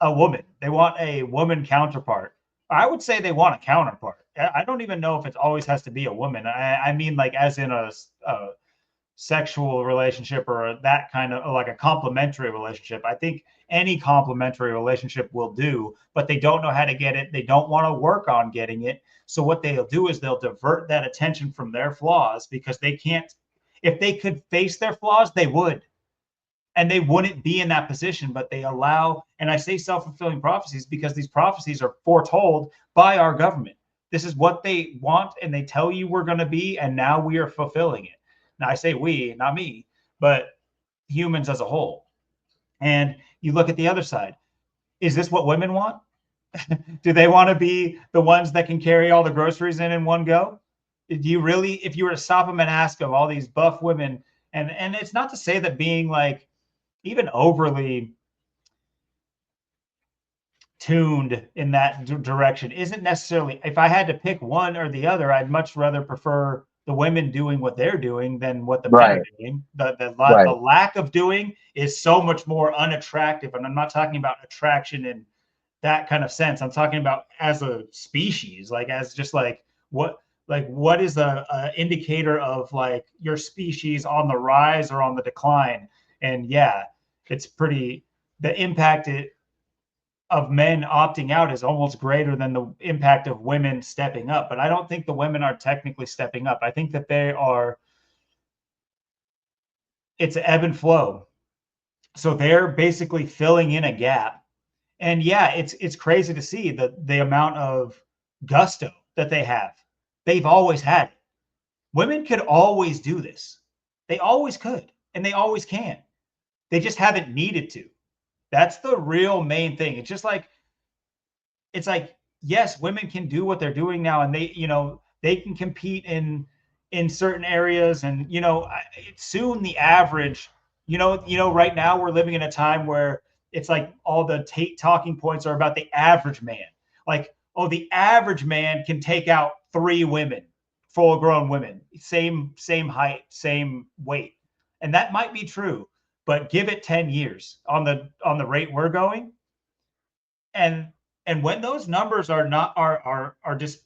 a woman. They want a woman counterpart. I would say they want a counterpart. I don't even know if it always has to be a woman. I mean, like as in a sexual relationship or that kind of like a complementary relationship. I think any complementary relationship will do, but they don't know how to get it. They don't want to work on getting it. So what they'll do is they'll divert that attention from their flaws, because they can't, if they could face their flaws, they would. And they wouldn't be in that position, but they allow, and I say self-fulfilling prophecies because these prophecies are foretold by our government. This is what they want, and they tell you we're going to be, and now we are fulfilling it. Now, I say we, not me, but humans as a whole. And you look at the other side. Is this what women want? Do they want to be the ones that can carry all the groceries in one go? Do you really, if you were to stop them and ask of all these buff women, and it's not to say that being like even overly tuned in that direction isn't necessarily, if I had to pick one or the other, I'd much rather prefer the women doing what they're doing than what the men are doing. The lack of doing is so much more unattractive. And I'm not talking about attraction in that kind of sense. I'm talking about as a species, like as just like what is a indicator of like your species on the rise or on the decline? And yeah, it's pretty, the impact of men opting out is almost greater than the impact of women stepping up. But I don't think the women are technically stepping up. I think that it's an ebb and flow. So they're basically filling in a gap. And yeah, it's crazy to see the amount of gusto that they have. They've always had it. Women could always do this. They always could, and they always can. They just haven't needed to. That's the real main thing. It's like, yes, women can do what they're doing now, and they can compete in certain areas, and soon the average, right now we're living in a time where it's like all the talking points are about the average man. Like, oh, the average man can take out 3 women, full grown women, same height, same weight. And that might be true, but give it 10 years on the rate we're going. And when those numbers are just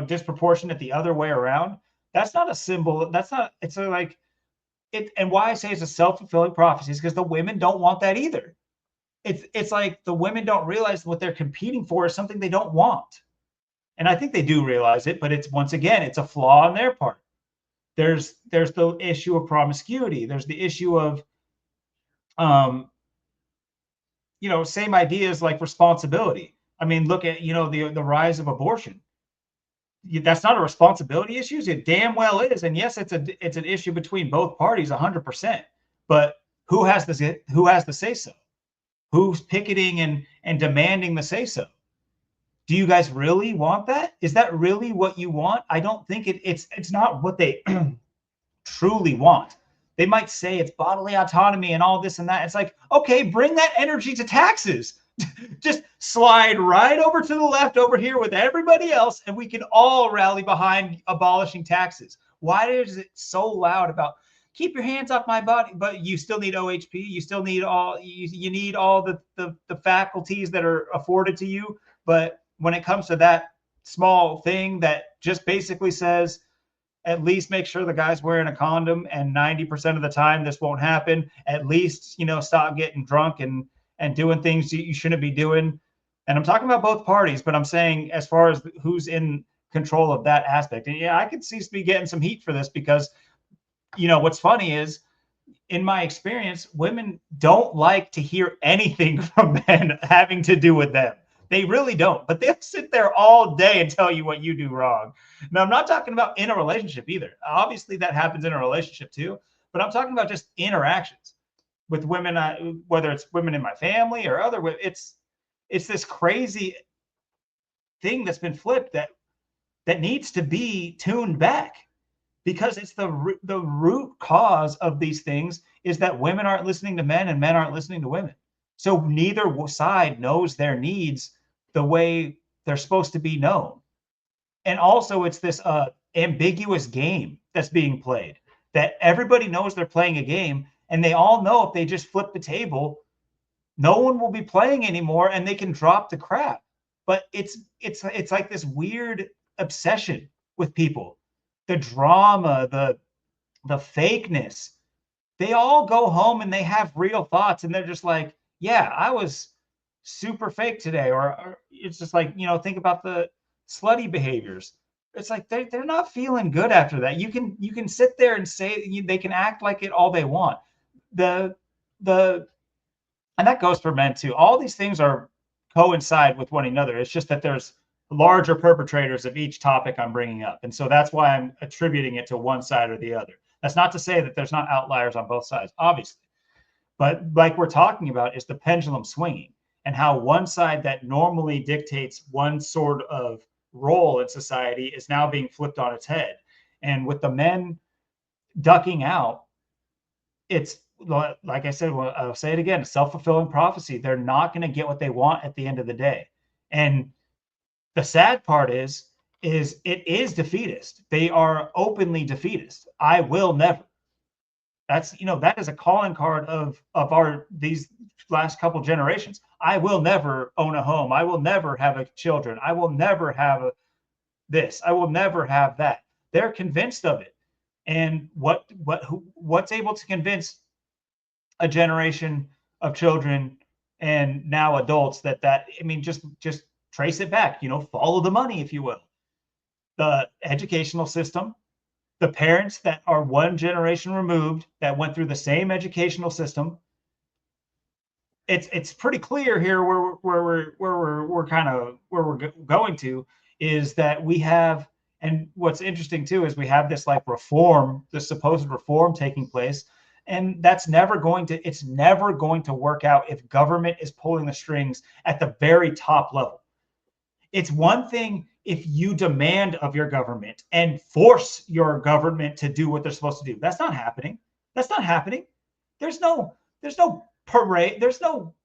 disproportionate the other way around, that's not a symbol. That's not, it's like it. And why I say it's a self-fulfilling prophecy is because the women don't want that either. It's like the women don't realize what they're competing for is something they don't want. And I think they do realize it, but it's, once again, it's a flaw on their part. There's the issue of promiscuity. There's the issue of same ideas like responsibility. I mean, look at the rise of abortion. That's not a responsibility issue. It damn well is, and yes, it's an issue between both parties, 100%. But who has the say so? Who's picketing and demanding the say so? Do you guys really want that? Is that really what you want? I don't think it's not what they truly want. They might say it's bodily autonomy and all this and that. It's like, okay, bring that energy to taxes. Just slide right over to the left over here with everybody else, and we can all rally behind abolishing taxes. Why is it so loud about keep your hands off my body? But you still need OHP. You still need you need all the faculties that are afforded to you. But when it comes to that small thing that just basically says, at least make sure the guy's wearing a condom, and 90% of the time this won't happen. At least, stop getting drunk and doing things you shouldn't be doing. And I'm talking about both parties, but I'm saying as far as who's in control of that aspect. And yeah, I could see me getting some heat for this because, what's funny is, in my experience, women don't like to hear anything from men having to do with them. They really don't, but they'll sit there all day and tell you what you do wrong. Now, I'm not talking about in a relationship either. Obviously, that happens in a relationship too, but I'm talking about just interactions with women, whether it's women in my family or other women. It's this crazy thing that's been flipped that needs to be tuned back, because it's the root cause of these things is that women aren't listening to men and men aren't listening to women. So neither side knows their needs the way they're supposed to be known. And also it's this ambiguous game that's being played, that everybody knows they're playing a game, and they all know if they just flip the table, no one will be playing anymore and they can drop the crap. But it's like this weird obsession with people. The drama, the fakeness. They all go home and they have real thoughts, and they're just like, yeah, I was super fake today. Or it's just like, think about the slutty behaviors. It's like they're not feeling good after that. You can sit there and say, they can act like it all they want. The and that goes for men too. All these things are coincide with one another. It's just that there's larger perpetrators of each topic I'm bringing up. And so that's why I'm attributing it to one side or the other. That's not to say that there's not outliers on both sides, obviously. But like we're talking about is the pendulum swinging, and how one side that normally dictates one sort of role in society is now being flipped on its head. And with the men ducking out, it's like I said, well, I'll say it again, a self-fulfilling prophecy. They're not going to get what they want at the end of the day. And the sad part is it is defeatist. They are openly defeatist. I will never. That's, that is a calling card of these last couple generations. I will never own a home. I will never have children. I will never have this. I will never have that. They're convinced of it. And what's able to convince a generation of children and now adults that I mean, just trace it back, follow the money, if you will. The educational system, the parents that are one generation removed that went through the same educational system. It's pretty clear here where we're going to is that we have, and what's interesting too is we have this like reform, this supposed reform taking place, and it's never going to work out if government is pulling the strings at the very top level. It's one thing if you demand of your government and force your government to do what they're supposed to do. That's not happening. That's not happening. There's no parade. There's no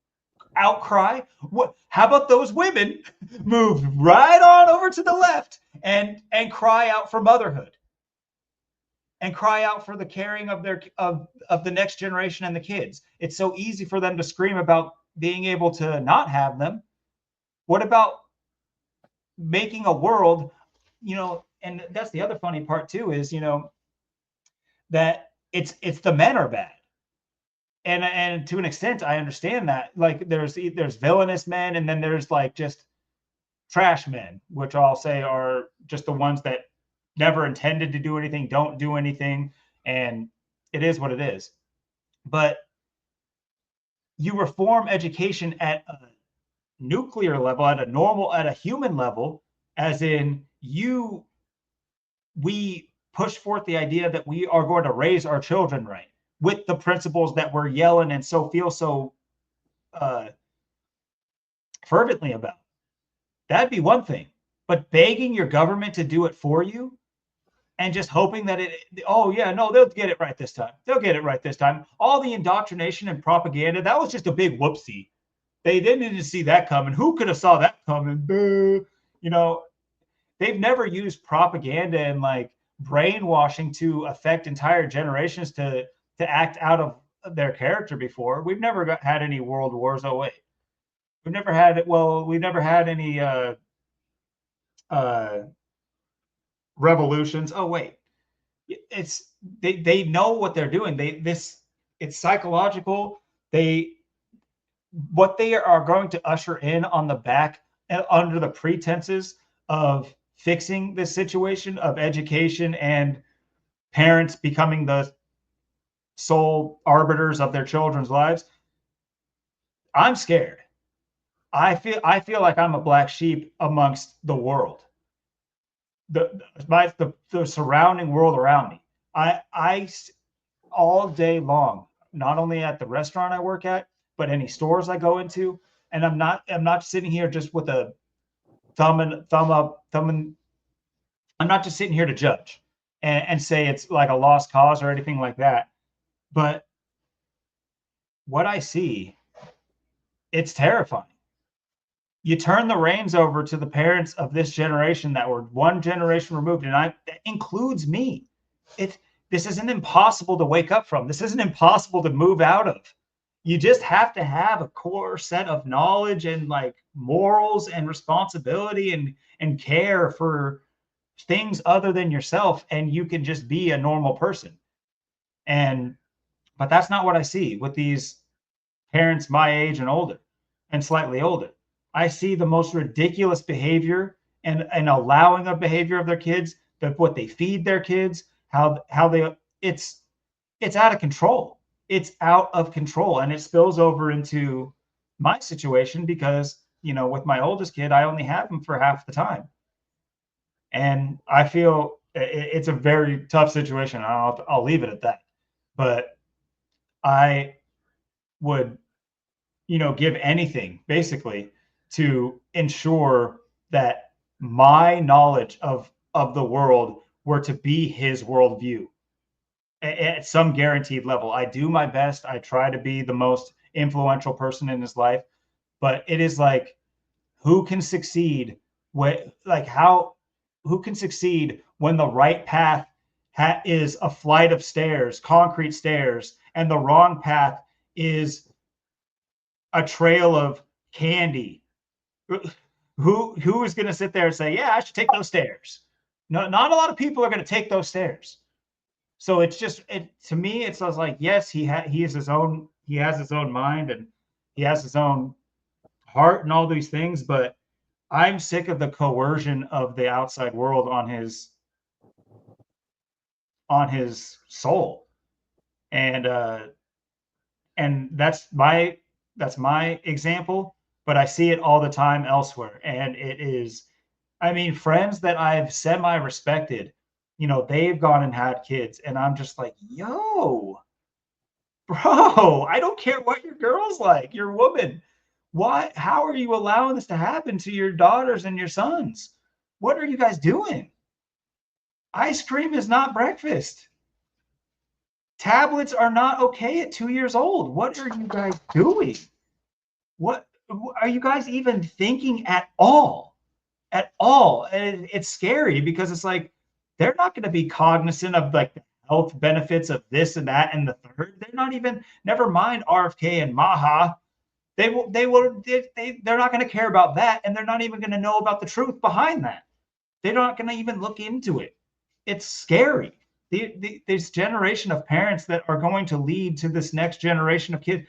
outcry. How about those women move right on over to the left and cry out for motherhood and cry out for the caring of the next generation and the kids? It's so easy for them to scream about being able to not have them. What about making a world, and that's the other funny part too, is, that it's the men are bad. And to an extent, I understand that. Like there's villainous men, and then there's like just trash men, which I'll say are just the ones that, never intended to do anything, don't do anything, and it is what it is. But you reform education at a nuclear level, at a human level, as in we push forth the idea that we are going to raise our children right with the principles that we're yelling and feel so uh, fervently about. That'd be one thing. But begging your government to do it for you and just hoping that oh, yeah, no, they'll get it right this time. They'll get it right this time. All the indoctrination and propaganda, that was just a big whoopsie. They didn't even see that coming. Who could have saw that coming? Boo. They've never used propaganda and like brainwashing to affect entire generations to act out of their character before. We've never had any world wars. Oh wait, we've never had it. Well, we've never had any revolutions. Oh wait, it's they know what they're doing. It's psychological. What they are going to usher in on the back under the pretenses of fixing this situation of education and parents becoming the sole arbiters of their children's lives. I'm scared. I feel like I'm a black sheep amongst the world. The surrounding world around me. I all day long, not only at the restaurant I work at, but any stores I go into, and I'm not sitting here just with a thumb up. I'm not just sitting here to judge and say it's like a lost cause or anything like that. But what I see, it's terrifying. You turn the reins over to the parents of this generation that were one generation removed, and that includes me. This isn't impossible to wake up from. This isn't impossible to move out of. You just have to have a core set of knowledge and like morals and responsibility and care for things other than yourself, and you can just be a normal person. But that's not what I see with these parents my age and older and slightly older. I see the most ridiculous behavior and allowing of behavior of their kids, what they feed their kids, how they it's out of control. It's out of control, and it spills over into my situation because with my oldest kid, I only have him for half the time, and I feel it's a very tough situation. I'll leave it at that. But I would give anything basically to ensure that my knowledge of the world were to be his worldview at some guaranteed level. I do my best. I try to be the most influential person in his life, but it is like, who can succeed who can succeed when the right path is a flight of stairs, concrete stairs, and the wrong path is a trail of candy? Who is going to sit there and say, yeah, I should take those stairs? No, not a lot of people are going to take those stairs. So it's just to me, it's like, yes, he has his own mind and he has his own heart and all these things, but I'm sick of the coercion of the outside world on his soul. And that's my example, but I see it all the time elsewhere. And it is, I mean, friends that I've semi respected, they've gone and had kids, and I'm just like, yo, bro, I don't care what your girl's like, your woman. Why? How are you allowing this to happen to your daughters and your sons? What are you guys doing? Ice cream is not breakfast. Tablets are not okay at 2 years old. What are you guys doing? What are you guys even thinking at all? At all? And it's scary because it's like they're not going to be cognizant of like the health benefits of this and that and the third. They're not even. Never mind RFK and Maha. They're not going to care about that, and they're not even going to know about the truth behind that. They're not going to even look into it. It's scary. This generation of parents that are going to lead to this next generation of kids.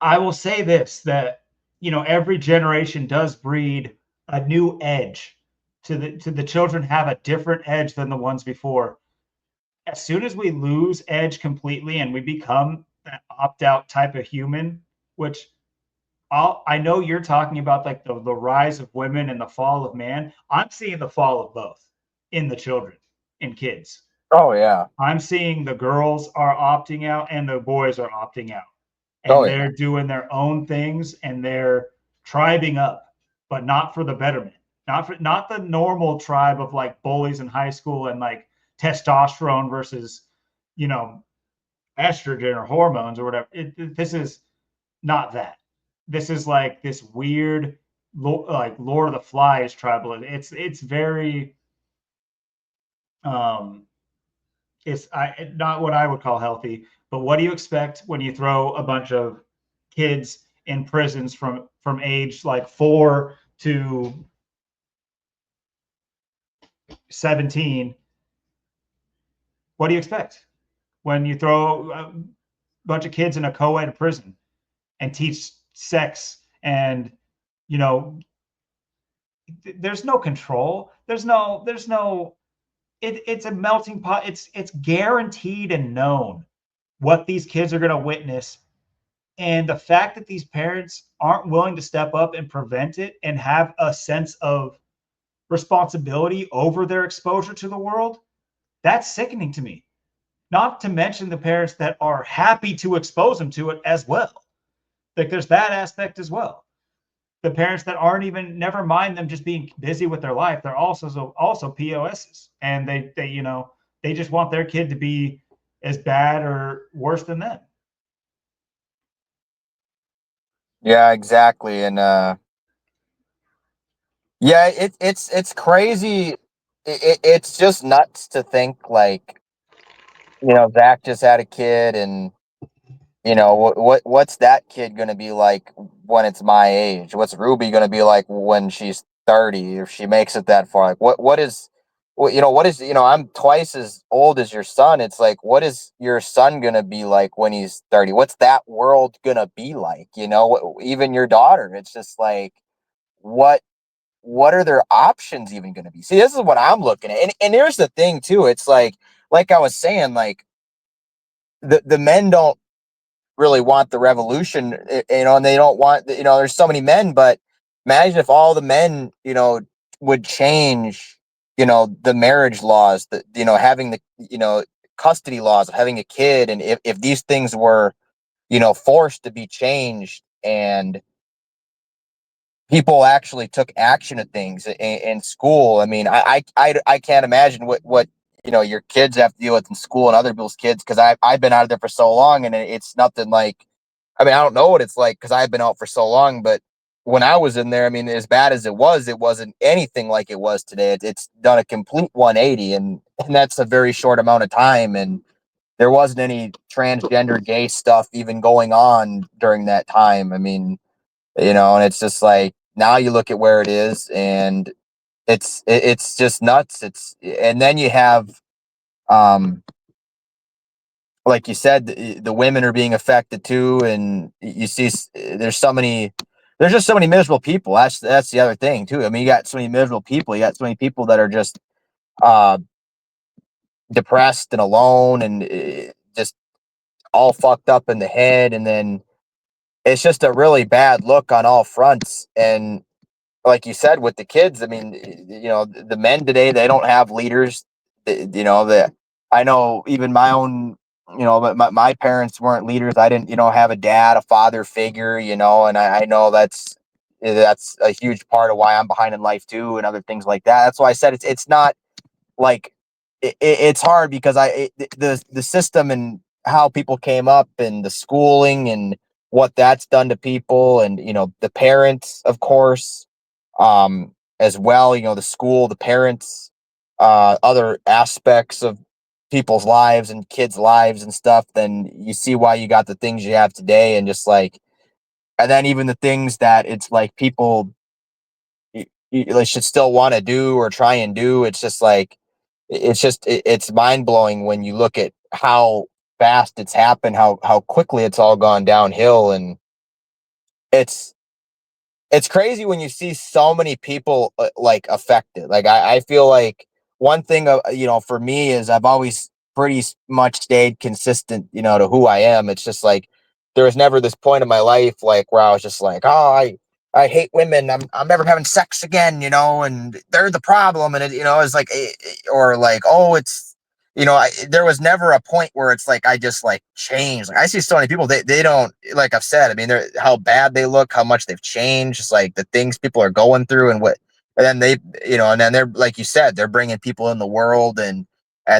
I will say this, that every generation does breed a new edge to the children have a different edge than the ones before. As soon as we lose edge completely and we become that opt out type of human, which I know you're talking about like the rise of women and the fall of man. I'm seeing the fall of both in the children, in kids. Oh yeah. I'm seeing the girls are opting out and the boys are opting out, Oh and yeah. they're doing their own things and they're tribing up, but not for the betterment, not the normal tribe of like bullies in high school and like testosterone versus, you know, estrogen or hormones or whatever. This is not that. This is like this weird, like Lord of the Flies tribal. It's very um, it's not what I would call healthy. But what do you expect when you throw a bunch of kids in prisons from age like 4 to 17? What do you expect when you throw a bunch of kids in a co-ed prison and teach sex and, you know, there's no control. There's no it's a melting pot. It's guaranteed and known what these kids are going to witness. And the fact that these parents aren't willing to step up and prevent it and have a sense of responsibility over their exposure to the world, that's sickening to me. Not to mention the parents that are happy to expose them to it as well. Like there's that aspect as well. The parents that aren't even, never mind them just being busy with their life, they're also POSs, and they they just want their kid to be as bad or worse than them. Yeah, exactly. And yeah, it's crazy. It's just nuts to think like, Zach just had a kid, and what's that kid gonna be like when it's my age? What's Ruby gonna be like when she's 30, if she makes it that far? Like I'm twice as old as your son. It's like, what is your son gonna be like when he's 30? What's that world gonna be like? Even your daughter. It's just like, what what are their options even gonna be? See, this is what I'm looking at. And here's the thing too. It's like I was saying, like the men don't really want the revolution, and they don't want, there's so many men, but imagine if all the men, would change, the marriage laws, having the, custody laws of having a kid. And if these things were, forced to be changed, and people actually took action at things in school. I mean, I can't imagine what your kids have to deal with in school and other people's kids, because I've been out of there for so long, and it's nothing like. I mean, I don't know what it's like because I've been out for so long, but when I was in there, I mean, as bad as it wasn't anything like it was today. It's done a complete 180, and that's a very short amount of time, and there wasn't any transgender gay stuff even going on during that time. I mean, and it's just like, now you look at where it is, and it's just nuts. And then you have, um like you said, the women are being affected too, and you see there's just so many miserable people. That's the other thing too. I mean, you got so many miserable people. You got so many people that are just uh depressed and alone, and just all fucked up in the head, and then it's just a really bad look on all fronts. And like you said, with the kids, I mean, the men today, they don't have leaders. That I know, even my own, but my parents weren't leaders. I didn't, have a dad, a father figure, and I know that's a huge part of why I'm behind in life too, and other things like that. That's why I said it's not like, it's hard because the system and how people came up, and the schooling, and what that's done to people, and the parents, of course, as well, the school, the parents, other aspects of people's lives and kids' lives and stuff. Then you see why you got the things you have today. And just like, and then even the things that it's like people should still want to do or try and do. It's just like, it's mind blowing when you look at how fast it's happened, how quickly it's all gone downhill. And it's it's crazy when you see so many people like affected. Like I feel like one thing, for me is I've always pretty much stayed consistent, to who I am. It's just like there was never this point in my life like where I was just like, oh, I hate women. I'm never having sex again, and they're the problem. And it's like, or like, oh, it's, there was never a point where it's like I just like changed. Like I see so many people, they don't, like I've said, I mean, they're how bad they look, how much they've changed, just like the things people are going through and then they, and then they're like you said, they're bringing people in the world, and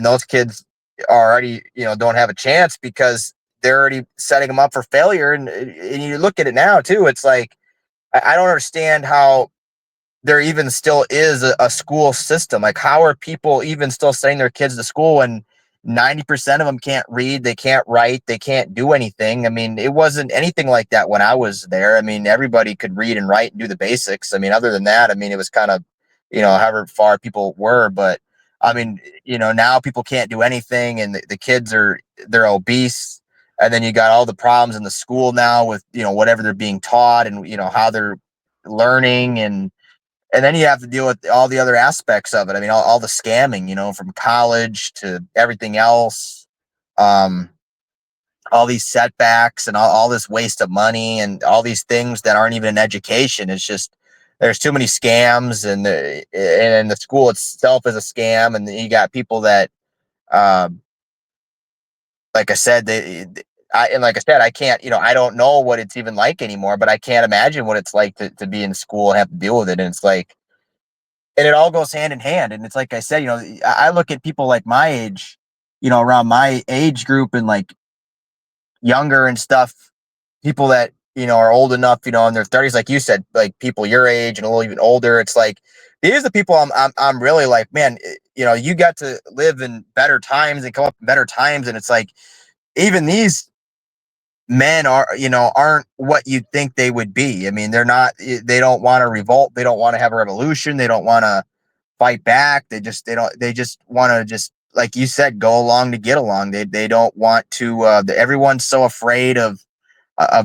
those kids are already, don't have a chance because they're already setting them up for failure. And you look at it now too, it's like I don't understand how there even still is a school system. Like, how are people even still sending their kids to school when 90% of them can't read, they can't write, they can't do anything? I mean, it wasn't anything like that when I was there. I mean, everybody could read and write and do the basics. I mean, other than that, I mean, it was kind of, however far people were. But I mean, now people can't do anything, and the kids they're obese. And then you got all the problems in the school now with, whatever they're being taught and, how they're learning, and then you have to deal with all the other aspects of it. I mean, all the scamming, from college to everything else, um, all these setbacks and all this waste of money and all these things that aren't even an education. It's just there's too many scams, and the school itself is a scam. And you got people that, um, like I said, like I said, I can't, I don't know what it's even like anymore, but I can't imagine what it's like to be in school and have to deal with it. And it's like, and it all goes hand in hand. And it's like I said, I look at people like my age, around my age group and like younger and stuff, people that, are old enough, in their 30s, like you said, like people your age and a little even older. It's like, these are the people I'm really like, man, you got to live in better times and come up in better times. And it's like, even these men aren't what you'd think they would be. I mean, they don't want to revolt. They don't want to have a revolution. They don't want to fight back. They just want to, just like you said, go along to get along. They don't want to, everyone's so afraid of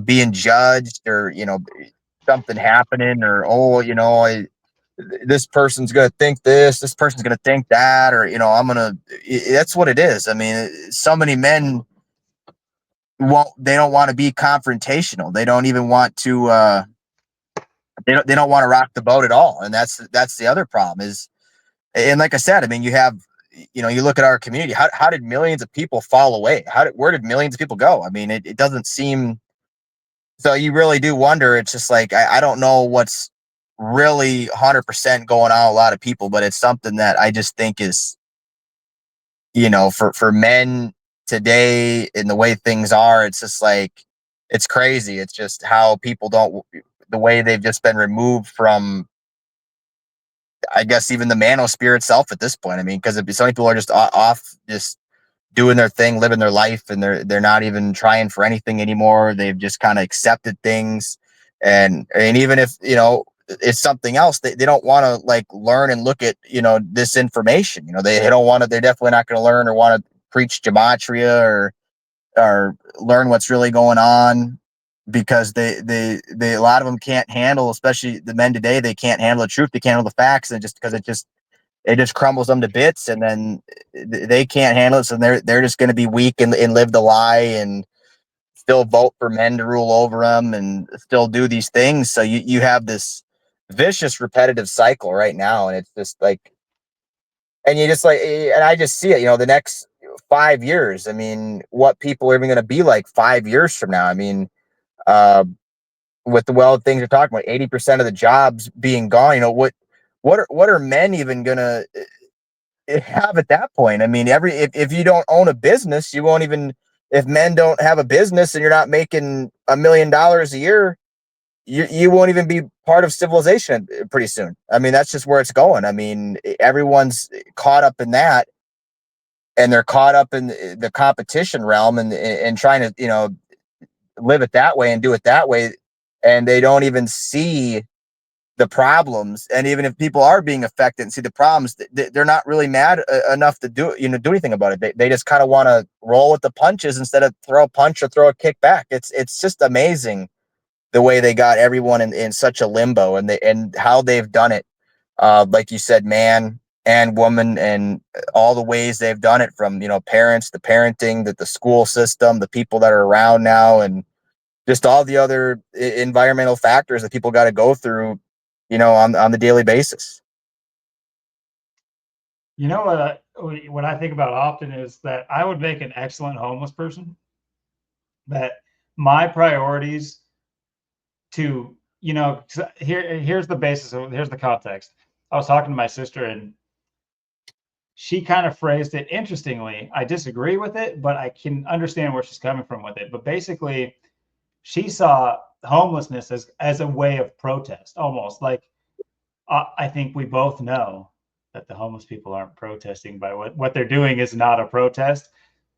being judged, or, something happening, or, oh, this person's going to think this person's going to think that, or, that's what it is. I mean, so many men they don't want to be confrontational. They don't even want to, they don't want to rock the boat at all. And that's the other problem is, and like I said, I mean, you look at our community, how did millions of people fall away? Where did millions of people go? I mean, it doesn't seem, so you really do wonder. It's just like, I don't know what's really 100% going on with a lot of people, but it's something that I just think is, for men today and the way things are, it's just like, it's crazy. It's just how people the way they've just been removed from, I guess, even the manosphere itself at this point. I mean, because so many people are just off, just doing their thing, living their life, and they're not even trying for anything anymore. They've just kind of accepted things, and even if it's something else, they don't want to like learn and look at this information. They don't want to. They're definitely not going to learn or want to preach gematria or learn what's really going on, because they a lot of them can't handle, especially the men today. They can't handle the truth. They can't handle the facts, and just because it just crumbles them to bits, and then they can't handle it. So they're just going to be weak and live the lie and still vote for men to rule over them and still do these things. So you have this vicious, repetitive cycle right now, and it's just like, and you just like, and I just see it. The next 5 years. I mean, what people are even going to be like 5 years from now. I mean, uh, with the things you're talking about, 80% of the jobs being gone. What are men even gonna have at that point? I mean, if you don't own a business, you won't even, if men don't have a business and you're not making $1 million a year, you won't even be part of civilization pretty soon. I mean, that's just where it's going. I mean, everyone's caught up in that, and they're caught up in the competition realm, and trying to, live it that way and do it that way. And they don't even see the problems. And even if people are being affected and see the problems, they're not really mad enough to do anything about it. They just kind of want to roll with the punches instead of throw a punch or throw a kick back. It's just amazing the way they got everyone in such a limbo, and how they've done it. Like you said, man and woman, and all the ways they've done it, from, parents, the parenting, the school system, the people that are around now, and just all the other environmental factors that people got to go through, on the daily basis. You know what I think about often is that I would make an excellent homeless person. That my priorities to, here's the basis of, here's the context. I was talking to my sister and she kind of phrased it interestingly. I disagree with it, but I can understand where she's coming from with it. But basically, she saw homelessness as a way of protest, almost like I think we both know that the homeless people aren't protesting by what they're doing is not a protest.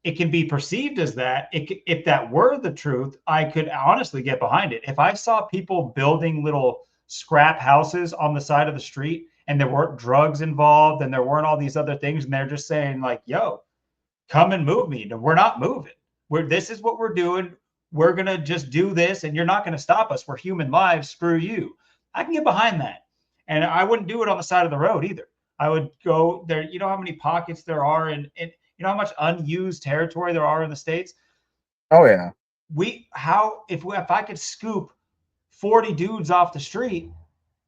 It can be perceived as that. If that were the truth, I could honestly get behind it. If I saw people building little scrap houses on the side of the street and there weren't drugs involved and there weren't all these other things, and they're just saying like, yo, come and move me. No, we're not moving. This is what we're doing. We're going to just do this and you're not going to stop us. We're human lives. Screw you. I can get behind that. And I wouldn't do it on the side of the road either. I would go there. You know how many pockets there are and you know how much unused territory there are in the States? Oh yeah. If I could scoop 40 dudes off the street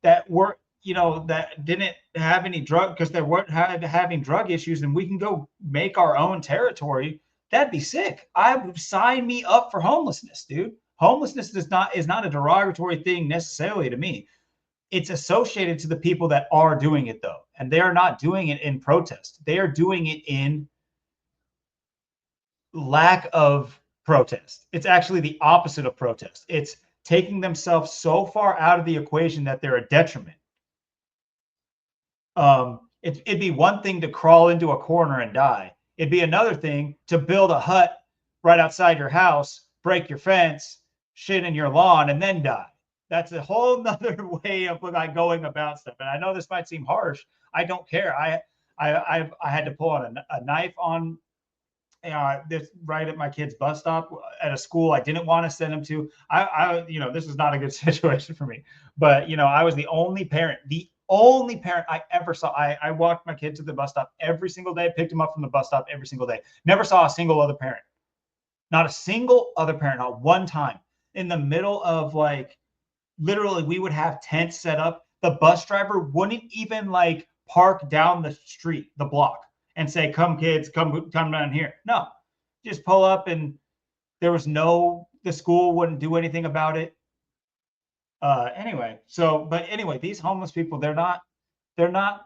that were, that didn't have any drug, because they weren't having drug issues, and we can go make our own territory, that'd be sick. I would sign me up for homelessness, dude. Homelessness is not a derogatory thing necessarily to me. It's associated to the people that are doing it though. And they are not doing it in protest. They are doing it in lack of protest. It's actually the opposite of protest. It's taking themselves so far out of the equation that they're a detriment. It'd be one thing to crawl into a corner and die. It'd be another thing to build a hut right outside your house, break your fence, shit in your lawn, and then die. That's a whole nother way of like going about stuff. And I know this might seem harsh. I don't care. I had to pull on a knife on this right at my kid's bus stop at a school I didn't want to send him to. This is not a good situation for me. But I was the only parent I ever saw. I walked my kid to the bus stop every single day, picked him up from the bus stop every single day. Never saw a single other parent. Not a single other parent, not one time. In the middle of like, literally, we would have tents set up. The bus driver wouldn't even like park down the street, the block, and say, come kids, come down here. No, just pull up, and the school wouldn't do anything about it. Anyway, these homeless people, these are not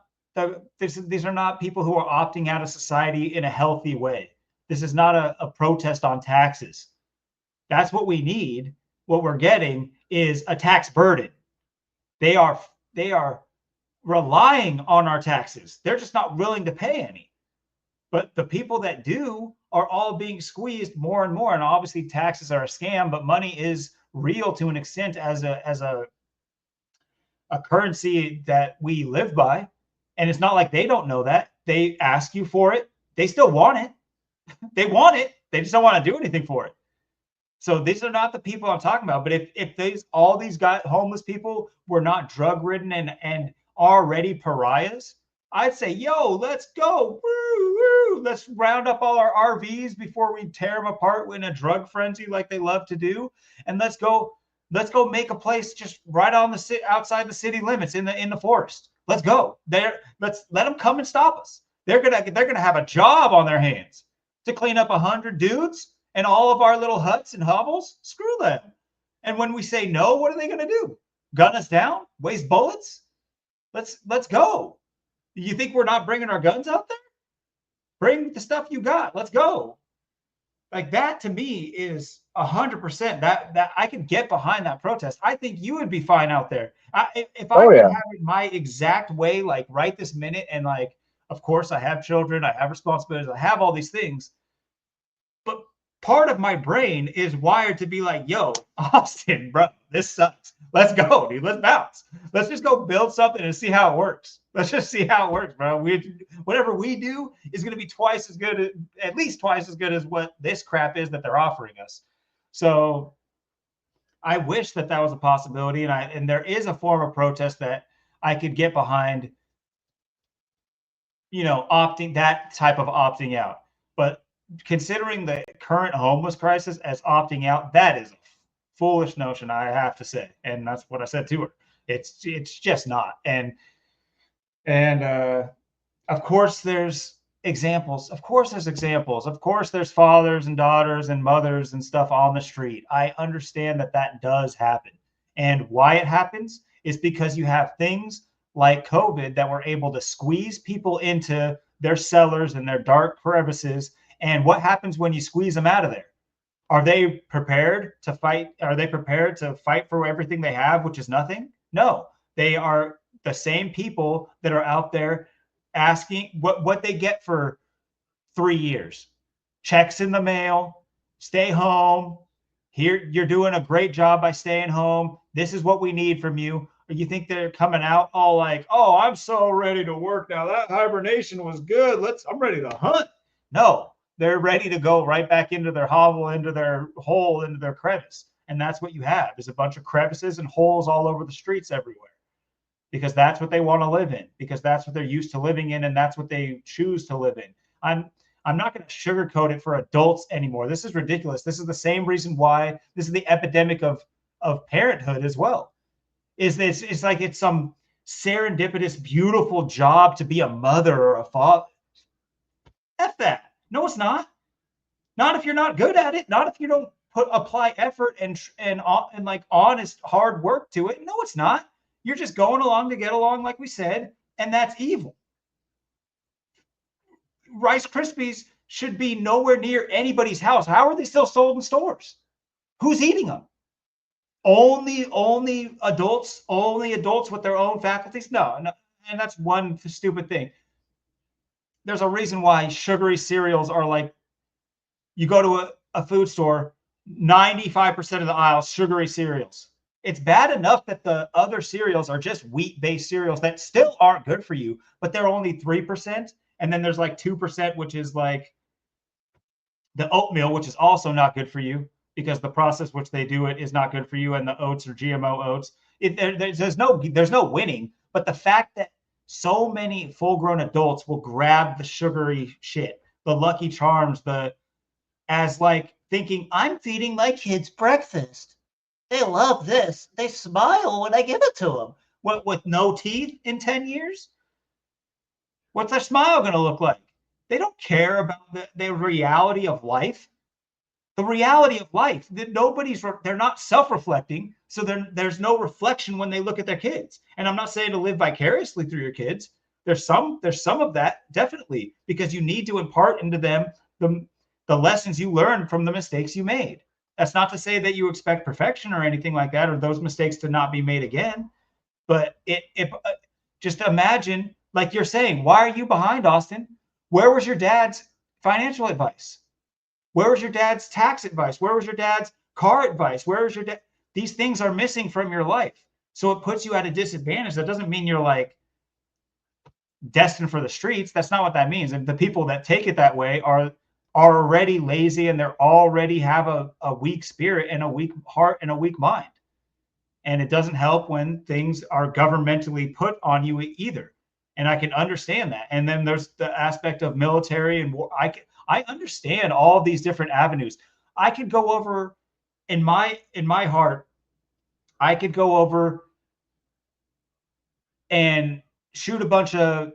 people who are opting out of society in a healthy way. This is not a protest on taxes. That's what we need. What we're getting is a tax burden. They are relying on our taxes. They're just not willing to pay any. But the people that do are all being squeezed more and more. And obviously taxes are a scam, but money is real to an extent as a currency that we live by. And it's not like they don't know that. They ask you for it. They still want it. They want it. They just don't want to do anything for it. So these are not the people I'm talking about. But if all these homeless people were not drug ridden and already pariahs, I'd say, yo, let's go. Woo, woo. Let's round up all our RVs before we tear them apart in a drug frenzy like they love to do. And let's go make a place just right on outside the city limits in the forest. Let's go there. Let's let them come and stop us. They're gonna have a job on their hands to clean up 100 dudes and all of our little huts and hovels. Screw them. And when we say no, what are they gonna do? Gun us down? Waste bullets? Let's go. You think we're not bringing our guns out there? Bring the stuff you got. Let's go. Like that to me is 100% that I can get behind that protest. I think you would be fine out there. If I could have it my exact way, like right this minute, and like, of course I have children, I have responsibilities, I have all these things, but part of my brain is wired to be like, yo, Austin, bro, this sucks. Let's go, dude. Let's bounce. Let's just go build something and see how it works. Let's just see how it works, bro. Whatever we do is going to be twice as good, at least twice as good as what this crap is that they're offering us. So I wish that was a possibility, and there is a form of protest that I could get behind, that type of opting out. But considering the current homeless crisis as opting out, that is a foolish notion, I have to say. And that's what I said to her. It's just not. And of course there's examples. Of course there's examples. Of course there's fathers and daughters and mothers and stuff on the street. I understand that does happen. And why it happens is because you have things like COVID that were able to squeeze people into their cellars and their dark crevices. And what happens when you squeeze them out of there? Are they prepared to fight? Are they prepared to fight for everything they have, which is nothing? No, they are the same people that are out there asking what they get for 3 years. Checks in the mail, stay home. Here, you're doing a great job by staying home. This is what we need from you. Or you think they're coming out all like, oh, I'm so ready to work now. That hibernation was good. I'm ready to hunt. No, they're ready to go right back into their hovel, into their hole, into their crevice. And that's what you have is a bunch of crevices and holes all over the streets everywhere. Because that's what they want to live in, because that's what they're used to living in, and that's what they choose to live in. I'm not going to sugarcoat it for adults anymore. This is ridiculous. This is the same reason why this is the epidemic of parenthood as well. Is this? It's like it's some serendipitous, beautiful job to be a mother or a father. F that. No, it's not. Not if you're not good at it. Not if you don't apply effort and like honest hard work to it. No, it's not. You're just going along to get along, like we said, and that's evil. Rice Krispies should be nowhere near anybody's house. How are they still sold in stores? Who's eating them? Only adults with their own faculties? No, and that's one stupid thing. There's a reason why sugary cereals are like, you go to a food store, 95% of the aisles, sugary cereals. It's bad enough that the other cereals are just wheat-based cereals that still aren't good for you, but they're only 3%. And then there's like 2%, which is like the oatmeal, which is also not good for you because the process which they do it is not good for you. And the oats are GMO oats. There's no winning. But the fact that so many full-grown adults will grab the sugary shit, the Lucky Charms, as like thinking, I'm feeding my kids breakfast. They love this. They smile when I give it to them. What, with no teeth in 10 years? What's their smile going to look like? They don't care about the reality of life. The reality of life, they're not self-reflecting. So there's no reflection when they look at their kids. And I'm not saying to live vicariously through your kids. There's some of that, definitely, because you need to impart into them the lessons you learned from the mistakes you made. That's not to say that you expect perfection or anything like that, or those mistakes to not be made again. But just imagine, like you're saying, why are you behind, Austin? Where was your dad's financial advice? Where was your dad's tax advice? Where was your dad's car advice? Where was your dad? These things are missing from your life. So it puts you at a disadvantage. That doesn't mean you're like destined for the streets. That's not what that means. And the people that take it that way are already lazy, and they're already have a weak spirit and a weak heart and a weak mind. And it doesn't help when things are governmentally put on you either. And I can understand that. And then there's the aspect of military and war. I understand all these different avenues. I could go over in my heart, I could go over and shoot a bunch of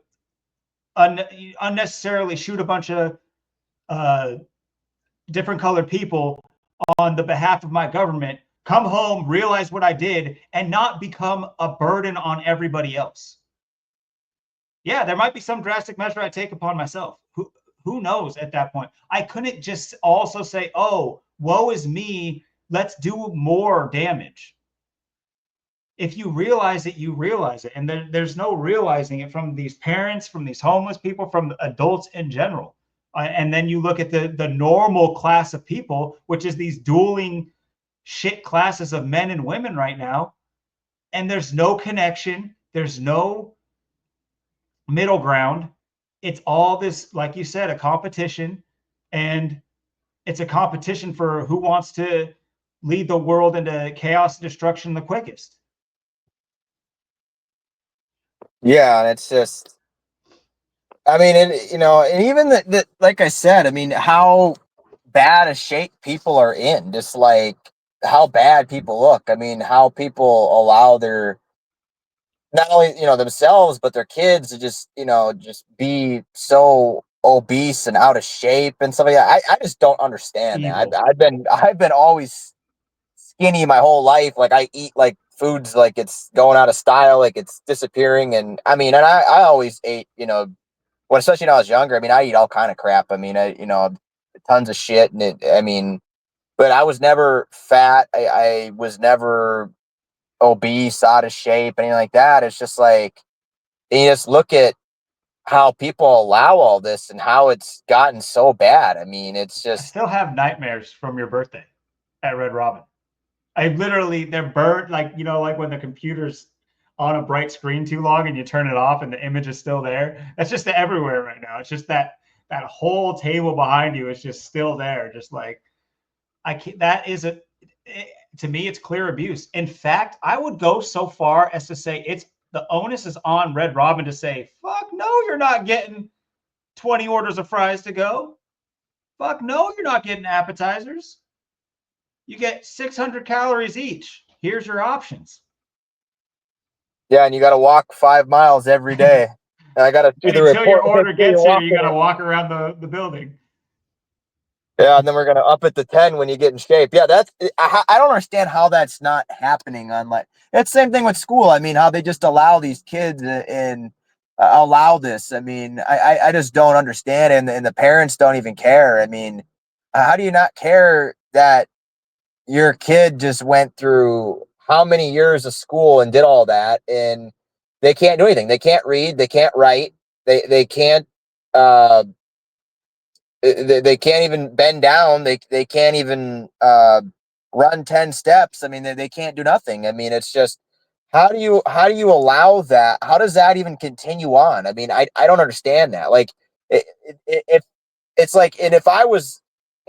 unnecessarily shoot a bunch of different colored people on the behalf of my government, come home, realize what I did, and not become a burden on everybody else. Yeah, there might be some drastic measure I take upon myself. Who knows at that point? I couldn't just also say, oh, woe is me, let's do more damage. If you realize it, you realize it. And there's no realizing it from these parents, from these homeless people, from adults in general. And then you look at the normal class of people, which is these dueling shit classes of men and women right now. And there's no connection. There's no middle ground. It's all this, like you said, a competition. And it's a competition for who wants to lead the world into chaos and destruction the quickest. Yeah, and it's just, I mean, and even that, like I said, I mean, how bad a shape people are in, just like how bad people look. I mean, how people allow their, not only, themselves, but their kids to just be so obese and out of shape and stuff like that. I just don't understand that. Evil. I've been always skinny my whole life. Like I eat like foods like it's going out of style, like it's disappearing. And I mean, and I always ate, well, especially when I was younger. I mean, I eat all kind of crap. I mean, tons of shit. And I mean, but I was never fat. I was never obese, out of shape, anything like that. It's just like, you just look at how people allow all this and how it's gotten so bad. I mean, it's I just, still have nightmares from your birthday at Red Robin. I literally, they're burnt, like, like when the computer's on a bright screen too long and you turn it off and the image is still there. That's just everywhere right now. It's just that whole table behind you is just still there. Just like, I can't, that is to me, it's clear abuse. In fact, I would go so far as to say the onus is on Red Robin to say, fuck no, you're not getting 20 orders of fries to go. Fuck no, you're not getting appetizers. You get 600 calories each. Here's your options. yeah. And you got to walk 5 miles every day. And I got to see And the until your report. order gets here, you got to walk around the building. Yeah, and then we're gonna up it to 10 when you get in shape. Yeah, I don't understand how that's not happening. On like, it's the same thing with school. I mean, how they just allow these kids and allow this. I mean, I just don't understand, and the parents don't even care. I mean, how do you not care that your kid just went through how many years of school and did all that, and they can't do anything? They can't read. They can't write. They can't. Uh, they can't even bend down. They can't even run 10 steps. I mean, they can't do nothing. I mean, it's just, how do you allow that? How does that even continue on? I mean, I don't understand that. Like, if it's like, and if I was,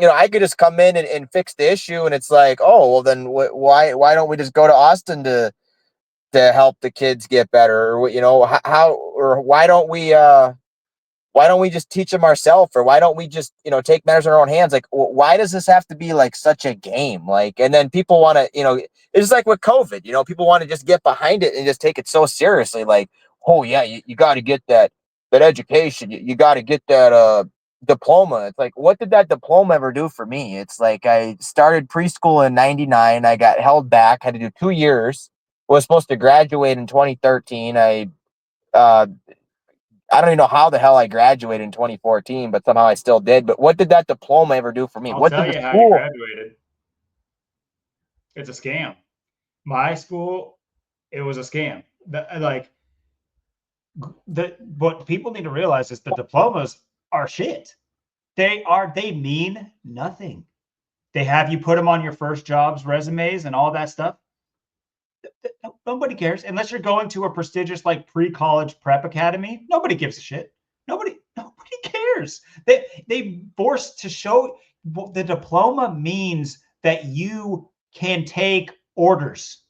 I could just come in and fix the issue, and it's like, oh well, then why don't we just go to Austin to help the kids get better? Or how, or why don't we just teach them ourselves? Or why don't we just, take matters in our own hands? Like, why does this have to be like such a game? Like, and then people want to, it's just like with COVID, people want to just get behind it and just take it so seriously. Like, oh yeah, you got to get that education. You got to get that, diploma. It's like, what did that diploma ever do for me? It's like, I started preschool in 99. I got held back, had to do 2 years, was supposed to graduate in 2013. Uh, I don't even know how the hell I graduated in 2014, but somehow I still did. But what did that diploma ever do for me? I'll What did tell the you how you school? graduated. It's a scam. My school, it was a scam. What people need to realize is the diplomas are shit. They mean nothing. They have you put them on your first jobs resumes and all that stuff. Nobody cares unless you're going to a prestigious like pre-college prep academy. Nobody gives a shit. Nobody cares. They forced to show the diploma means that you can take orders.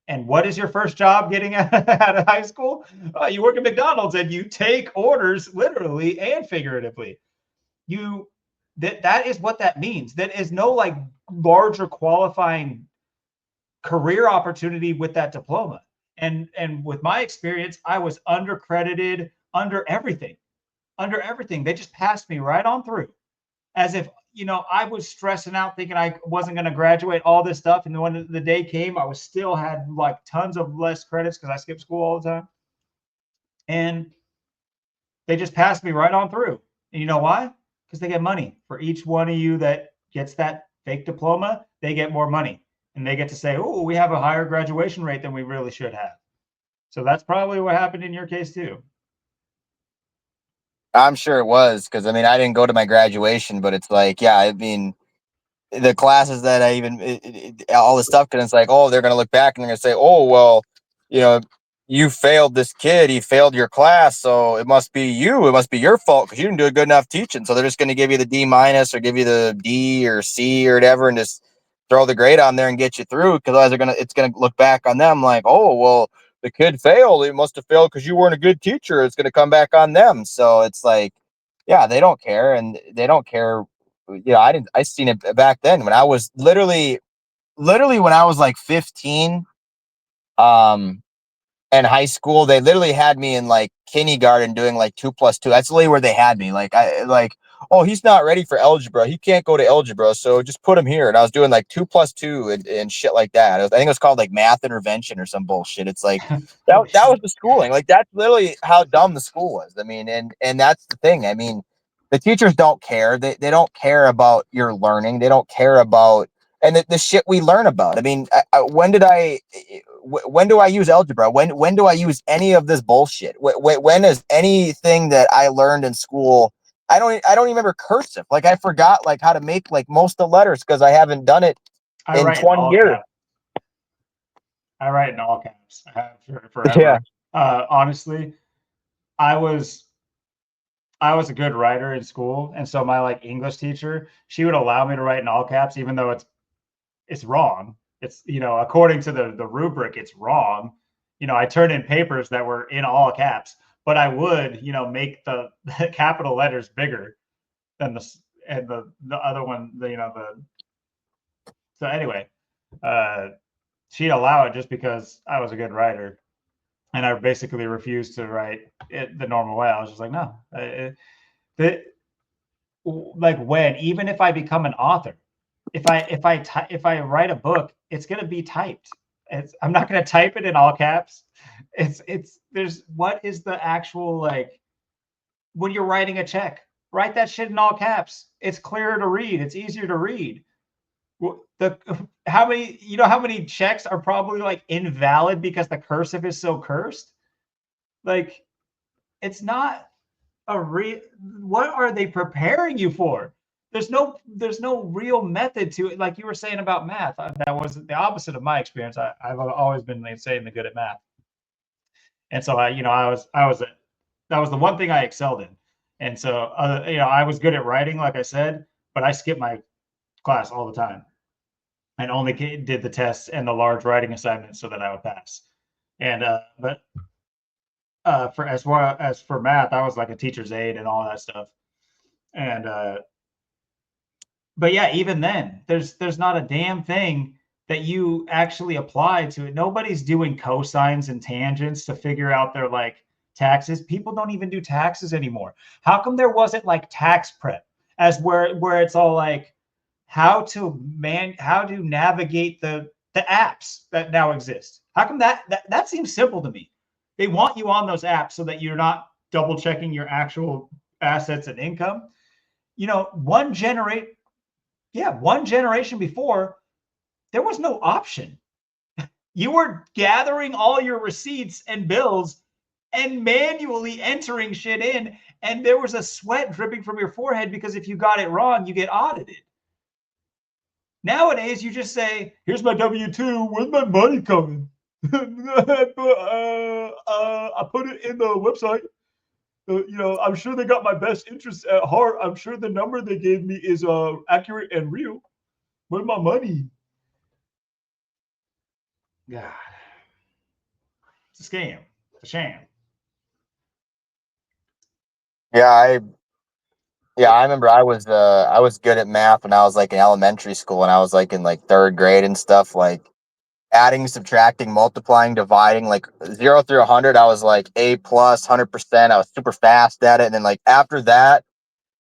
And what is your first job getting out of high school? You work at McDonald's and you take orders literally and figuratively. You that is what that means. That is no like larger qualifying career opportunity with that diploma. And with my experience, I was undercredited under everything. Under everything. They just passed me right on through. As if, I was stressing out thinking I wasn't going to graduate all this stuff. And when the day came, I was still had like tons of less credits because I skipped school all the time. And they just passed me right on through. And you know why? Because they get money for each one of you that gets that fake diploma. They get more money and they get to say, oh, we have a higher graduation rate than we really should have. So that's probably what happened in your case too. I'm sure it was, because I mean, I didn't go to my graduation, but it's like, yeah, I mean, the classes that I even all the stuff, because it's like, oh, they're gonna look back and they're gonna say, oh, well, you know, you failed this kid, he failed your class, so it must be you, it must be your fault because you didn't do a good enough teaching. So they're just gonna give you the D minus or give you the D or C or whatever, and just throw the grade on there and get you through, because otherwise it's gonna look back on them like, oh well, the kid failed. He must have failed because you weren't a good teacher. It's gonna come back on them. So it's like, yeah, they don't care, and they don't care. I seen it back then when I was literally when I was like 15. In high school, they literally had me in like kindergarten doing like 2+2. That's literally where they had me. Oh, he's not ready for algebra. He can't go to algebra, so just put him here. And I was doing like 2+2 and shit like that. I think it was called like math intervention or some bullshit. It's like Holy that was shit. the schooling. Like that's literally how dumb the school was. I mean, and that's the thing. I mean, the teachers don't care. They don't care about your learning. They don't care about and the shit we learn about. I mean, when do I use algebra? When do I use any of this bullshit? When is anything that I learned in school? I don't even remember cursive. Like I forgot like how to make like most of the letters because I haven't done it I in write in 20 all years. caps. I write in all caps. I have for forever. Yeah. Honestly, I was I was a good writer in school, and so my like English teacher, she would allow me to write in all caps, even though it's wrong. It's according to the rubric, it's wrong. I turned in papers that were in all caps, but I would make the capital letters bigger than the other one. The so anyway, uh, she'd allow it just because I was a good writer, and I basically refused to write it the normal way. I was just like, no, the like when even if I become an author, if I write a book, it's gonna be typed. I'm not gonna type it in all caps. There's what is the actual like when you're writing a check, write that shit in all caps. It's clearer to read. It's easier to read. The how many how many checks are probably like invalid because the cursive is so cursed? Like it's not a real what are they preparing you for? There's no real method to it. Like you were saying about math, that was the opposite of my experience. I've always been like, saying the good at math, and so I was that was the one thing I excelled in, and so I was good at writing, like I said, but I skipped my class all the time and only did the tests and the large writing assignments so that I would pass. And but for as far as for math, I was like a teacher's aide and all that stuff. And but yeah, even then, there's not a damn thing that you actually apply to it. Nobody's doing cosines and tangents to figure out their like taxes. People don't even do taxes anymore. How come there wasn't like tax prep as where it's all like how to navigate the apps that now exist? How come that seems simple to me? They want you on those apps so that you're not double checking your actual assets and income. One generation before, there was no option. You were gathering all your receipts and bills and manually entering shit in, and there was a sweat dripping from your forehead because if you got it wrong, you get audited. Nowadays, you just say, "Here's my W-2. Where's my money coming?" I put it in the website. I'm sure they got my best interests at heart. I'm sure the number they gave me is accurate and real. Where's my money? God, it's a scam. It's a sham. Yeah, I remember I was good at math when I was like in elementary school, and I was like in like third grade and stuff, like adding, subtracting, multiplying, dividing, like 0 through 100. I was like A+, 100%. I was super fast at it. And then like after that,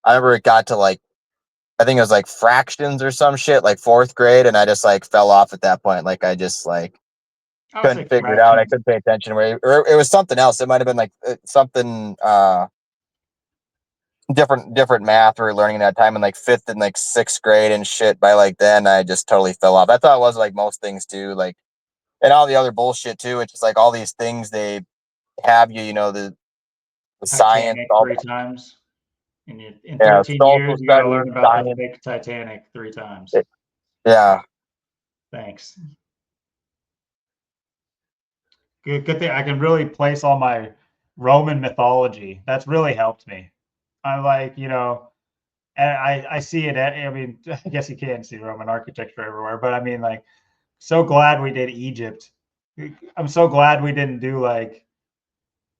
I remember it got to like, I think it was like fractions or some shit, like fourth grade, and I just like fell off at that point. Like I just like I would say couldn't figure it out. I fractions. couldn't pay attention. Or it was something else. It might have been like something different math we were learning that time in like fifth and like sixth grade and shit. By like then, I just totally fell off. I thought it was like most things too, like and all the other bullshit too. It's just like all these things they have you, the science, Titanic all three that. times. In Yeah, 13 social years, you got to studies, learn about the science. fake Titanic three times. Yeah, Thanks. Good thing I can really place all my Roman mythology. That's really helped me. I like, And I see it. I mean, I guess you can see Roman architecture everywhere, but I mean, like, so glad we did Egypt. I'm so glad we didn't do like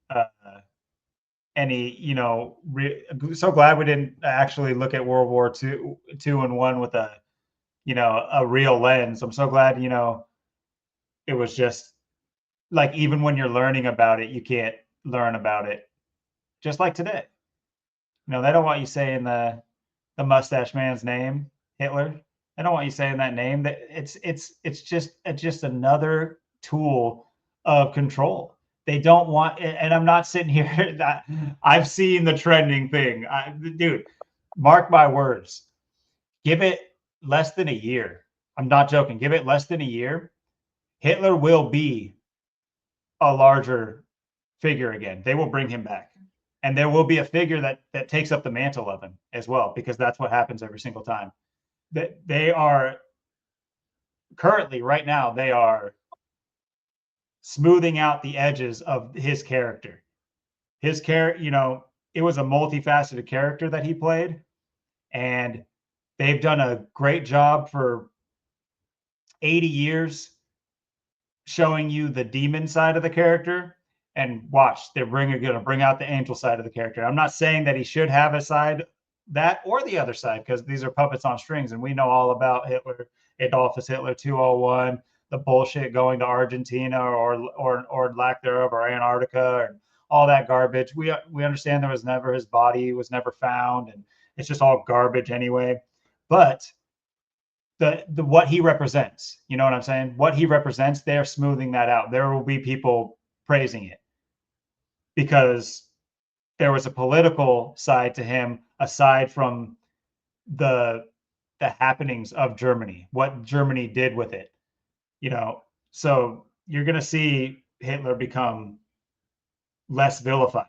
uh, any, so glad we didn't actually look at World War two and one with a, a real lens. I'm so glad, it was just like, even when you're learning about it, you can't learn about it just like today. They don't want you saying the mustache man's name, Hitler. They don't want you saying that name. That it's just another tool of control. They don't want, and I'm not sitting here. That I've seen the trending thing, dude. Mark my words. Give it less than a year. I'm not joking. Give it less than a year. Hitler will be a larger figure again. They will bring him back. And there will be a figure that takes up the mantle of him as well, because that's what happens every single time. That they are currently, right now, they are smoothing out the edges of his character. His character, it was a multifaceted character that he played, and they've done a great job for 80 years showing you the demon side of the character. And watch, they're going to bring out the angel side of the character. I'm not saying that he should have a side, that or the other side, because these are puppets on strings, and we know all about Hitler, Adolphus Hitler 201, the bullshit going to Argentina or lack thereof, or Antarctica, and all that garbage. We understand his body was never found, and it's just all garbage anyway. But the what he represents, you know what I'm saying? What he represents, they're smoothing that out. There will be people praising it because there was a political side to him aside from the the happenings of Germany, what Germany did with it, you know. So you're going to see Hitler become less vilified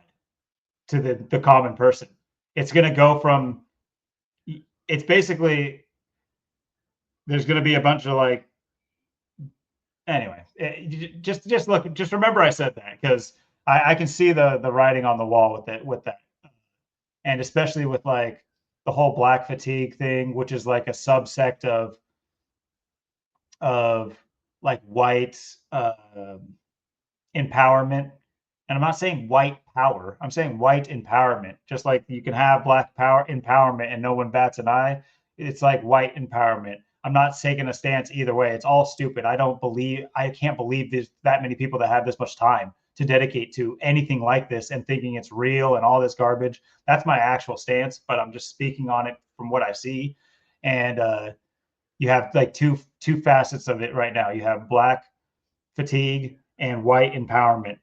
to the common person. It's going to go from, it's basically, there's going to be a bunch of like, anyway, just look, just remember I said that, because I can see the writing on the wall with that, and especially with like the whole black fatigue thing, which is like a subsect of like white empowerment. And I'm not saying white power. I'm saying white empowerment. Just like you can have black power empowerment and no one bats an eye. It's like white empowerment. I'm not taking a stance either way. It's all stupid. I can't believe there's that many people that have this much time to dedicate to anything like this and thinking it's real and all this garbage. That's my actual stance, but I'm just speaking on it from what I see. And you have like two facets of it right now. You have black fatigue and white empowerment,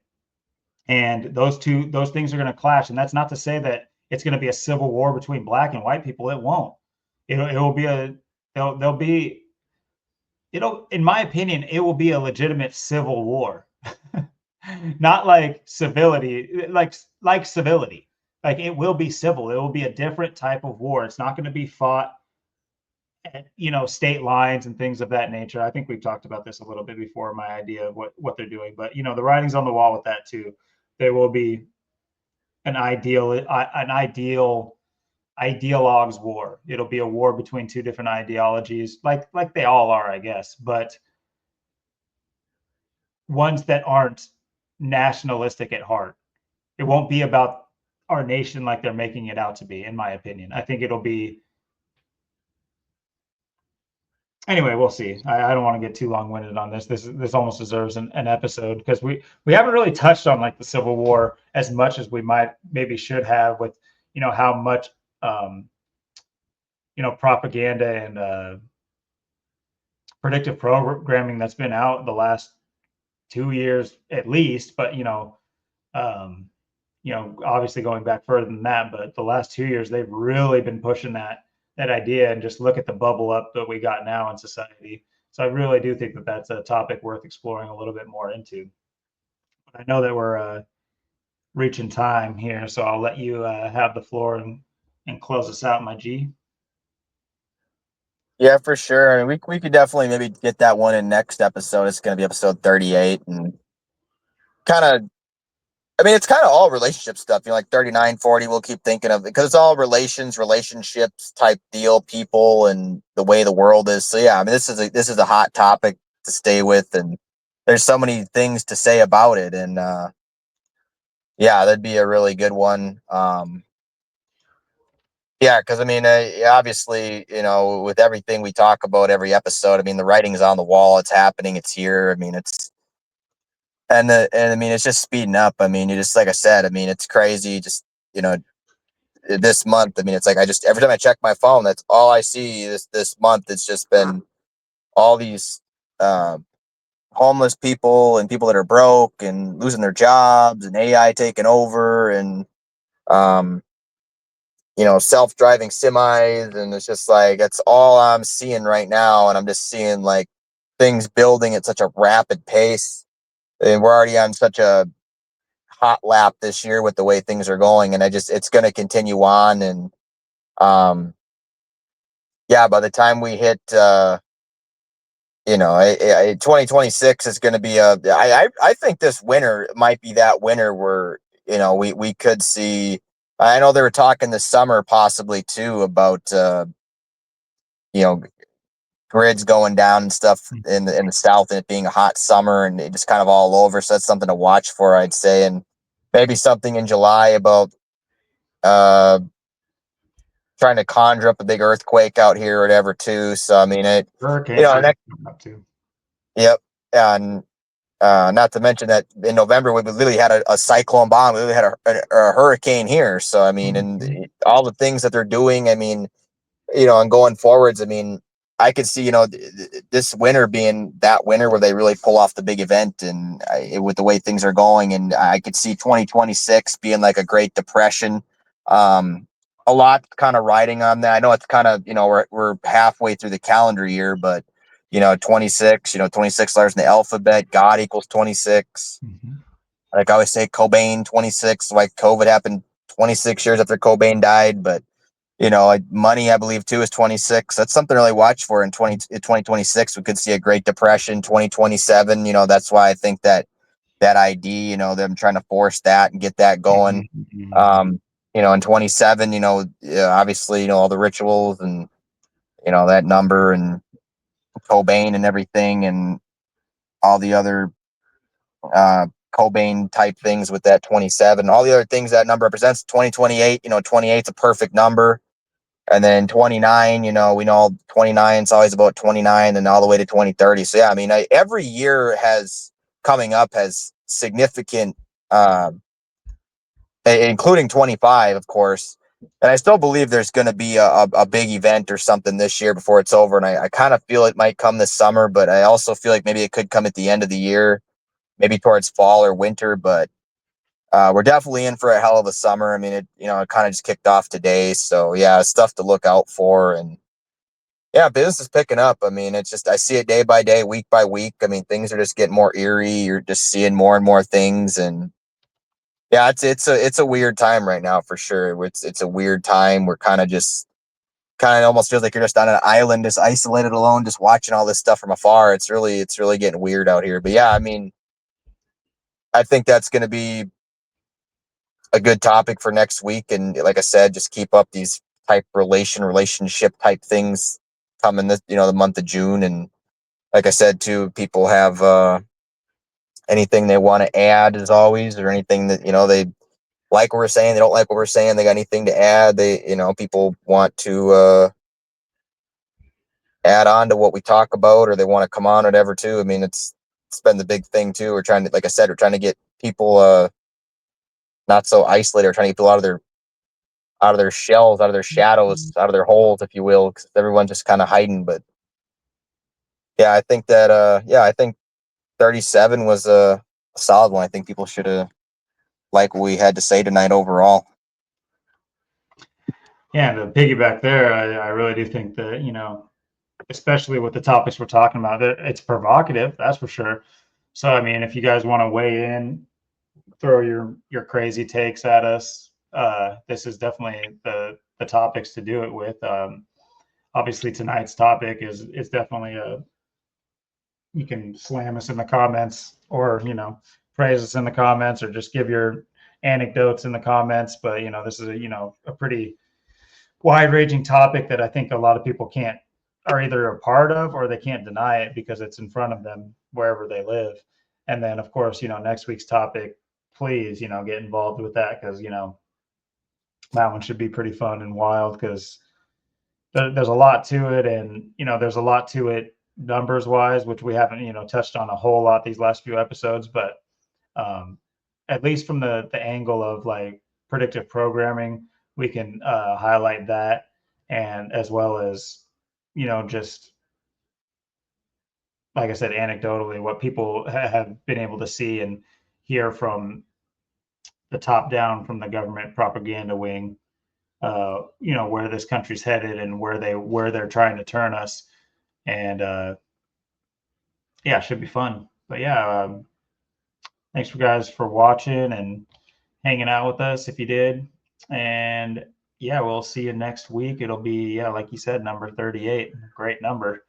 and those things are going to clash. And that's not to say that it's going to be a civil war between black and white people. It won't. It'll be a there'll be it'll in my opinion, it will be a legitimate civil war. Not like civility, like civility. Like, it will be civil. It will be a different type of war. It's not going to be fought at, state lines and things of that nature. I think we've talked about this a little bit before, my idea of what they're doing, but the writing's on the wall with that too. There will be an ideologues war. It'll be a war between two different ideologies, like they all are, I guess, but ones that aren't nationalistic at heart. It won't be about our nation like they're making it out to be, in my opinion. I think it'll be, anyway, we'll see. I don't want to get too long-winded on this. This almost deserves an episode, because we haven't really touched on like the Civil War as much as we maybe should have, with how much um, propaganda and predictive programming that's been out the last 2 years at least. But um, obviously going back further than that, but the last 2 years they've really been pushing that idea. And just look at the bubble up that we got now in society. So I really do think that that's a topic worth exploring a little bit more into. But I know that we're reaching time here, so I'll let you have the floor and close us out, my G. Yeah, for sure. I mean, we could definitely maybe get that one in next episode. It's going to be episode 38, and kind of I mean, it's kind of all relationship stuff. You know, like 39, 40, we'll keep thinking of it because it's all relationships type deal, people, and the way the world is. So yeah, I mean, this is a hot topic to stay with, and there's so many things to say about it, and yeah, that'd be a really good one. Yeah, because I mean, obviously, you know, with everything we talk about every episode, I mean, the writing's on the wall. It's happening. It's here. I mean, it's and I mean, it's just speeding up. I mean, you just like I said. I mean, it's crazy. Just you know, this month. I mean, it's like I just every time I check my phone, that's all I see this month. It's just been all these uh, homeless people and people that are broke and losing their jobs and AI taking over and um, you know, self-driving semis, and it's just like that's all I'm seeing right now, and I'm just seeing like things building at such a rapid pace, and we're already on such a hot lap this year with the way things are going, and it's going to continue on, and um, yeah, by the time we hit, you know, 2026 is going to be I think this winter might be that winter where, you know, we could see, I know they were talking this summer possibly too about, you know, grids going down and stuff in the south and it being a hot summer and it just kind of all over. So that's something to watch for, I'd say. And maybe something in July about, uh, trying to conjure up a big earthquake out here or whatever too. So I mean you Hurricane know, season coming up too. yep. And not to mention that in November we literally had a cyclone bomb. We literally had a hurricane here. So I mean, and Mhm. all the things that they're doing. I mean, you know, and going forwards, I mean, I could see, you know, this winter being that winter where they really pull off the big event, and with the way things are going, and I could see 2026 being like a Great Depression. Um, a lot kind of riding on that. I know it's kind of, you know, we're halfway through the calendar year, but you know, 26, you know, 26 letters in the alphabet. God equals 26. Mhm. Like I always say, Cobain 26. Like COVID happened 26 years after Cobain died, but you know, like money, I believe too is 26. That's something to really watch for in 2026. We could see a Great Depression, 2027. You know, that's why I think that ID, you know, them trying to force that and get that going. Mhm. Mhm. Um, you know, in 27, you know, obviously, you know, all the rituals and, you know, that number and Cobain and everything and all the other uh, Cobain type things with that 27, all the other things that number represents. 2028, you know, 28 is a perfect number. And then 29, you know, we know 29 is always about 29 and all the way to 2030. So yeah, I mean, every year has coming up has significant, uh, including 25, of course. And I still believe there's going to be a big event or something this year before it's over. And I kind of feel it might come this summer, but I also feel like maybe it could come at the end of the year, maybe towards fall or winter. But we're definitely in for a hell of a summer. I mean, you know, it kind of just kicked off today. So yeah, stuff to look out for. And yeah, business is picking up. I mean, it's just, I see it day by day, week by week. I mean, things are just getting more eerie. You're just seeing more and more things. And yeah, it's a weird time right now for sure. It's a weird time. We're kind of almost feels like you're just on an island, just isolated alone, just watching all this stuff from afar. It's really getting weird out here. But yeah, I mean, I think that's going to be a good topic for next week. And like I said, just keep up these type relationship type things coming this, you know, the month of June. And like I said, too, people have anything they want to add as always, or anything that, you know, they like what we're saying, they don't like what we're saying, they got anything to add, they, you know, people want to add on to what we talk about, or they want to come on, or whatever, too. I mean, it's been the big thing too. We're trying to, like I said, we're trying to get people not so isolated. We're trying to get people out of their shells, out of their shadows, out of their holes, if you will, because everyone's just kind of hiding. But yeah, I think that yeah, I think 37 was a solid one. I think people should have liked what we had to say tonight overall. Yeah, and to piggyback there, I really do think that, you know, especially with the topics we're talking about, it's provocative, that's for sure. So, I mean, if you guys want to weigh in, throw your crazy takes at us, this is definitely the topics to do it with. Obviously, tonight's topic is definitely a, you can slam us in the comments or, you know, praise us in the comments or just give your anecdotes in the comments. But this is a pretty wide-ranging topic that I think a lot of people are either a part of or they can't deny it because it's in front of them wherever they live. And then of course, next week's topic, please, get involved with that because that one should be pretty fun and wild because there's a lot to it, and there's a lot to it numbers wise, which we haven't touched on a whole lot these last few episodes, but at least from the angle of like predictive programming, we can highlight that, and as well as just like I said, anecdotally, what people have been able to see and hear from the top down from the government propaganda wing, where this country's headed and where they're trying to turn us, and yeah, it should be fun. But yeah, thanks for guys for watching and hanging out with us if you did, and yeah, we'll see you next week. It'll be like you said, number 38. Great number.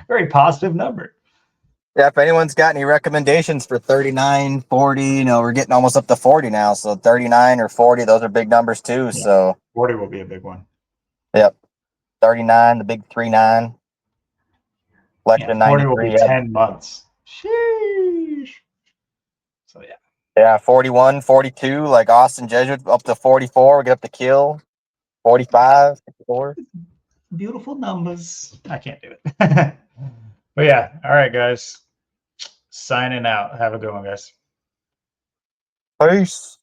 Very positive number. Yeah, if anyone's got any recommendations for 39, 40, we're getting almost up to 40 now. So 39 or 40, those are big numbers too. Yeah, so 40 will be a big one. Yep. 39, the big 39. Election 40 will 93. be 10 months. Sheesh. So yeah. Yeah, 41, 42, like Austin Jesuit, up to 44. We get up to kill. 45, 54. Beautiful numbers. I can't do it. But yeah, all right, guys. Signing out. Have a good one, guys. Peace.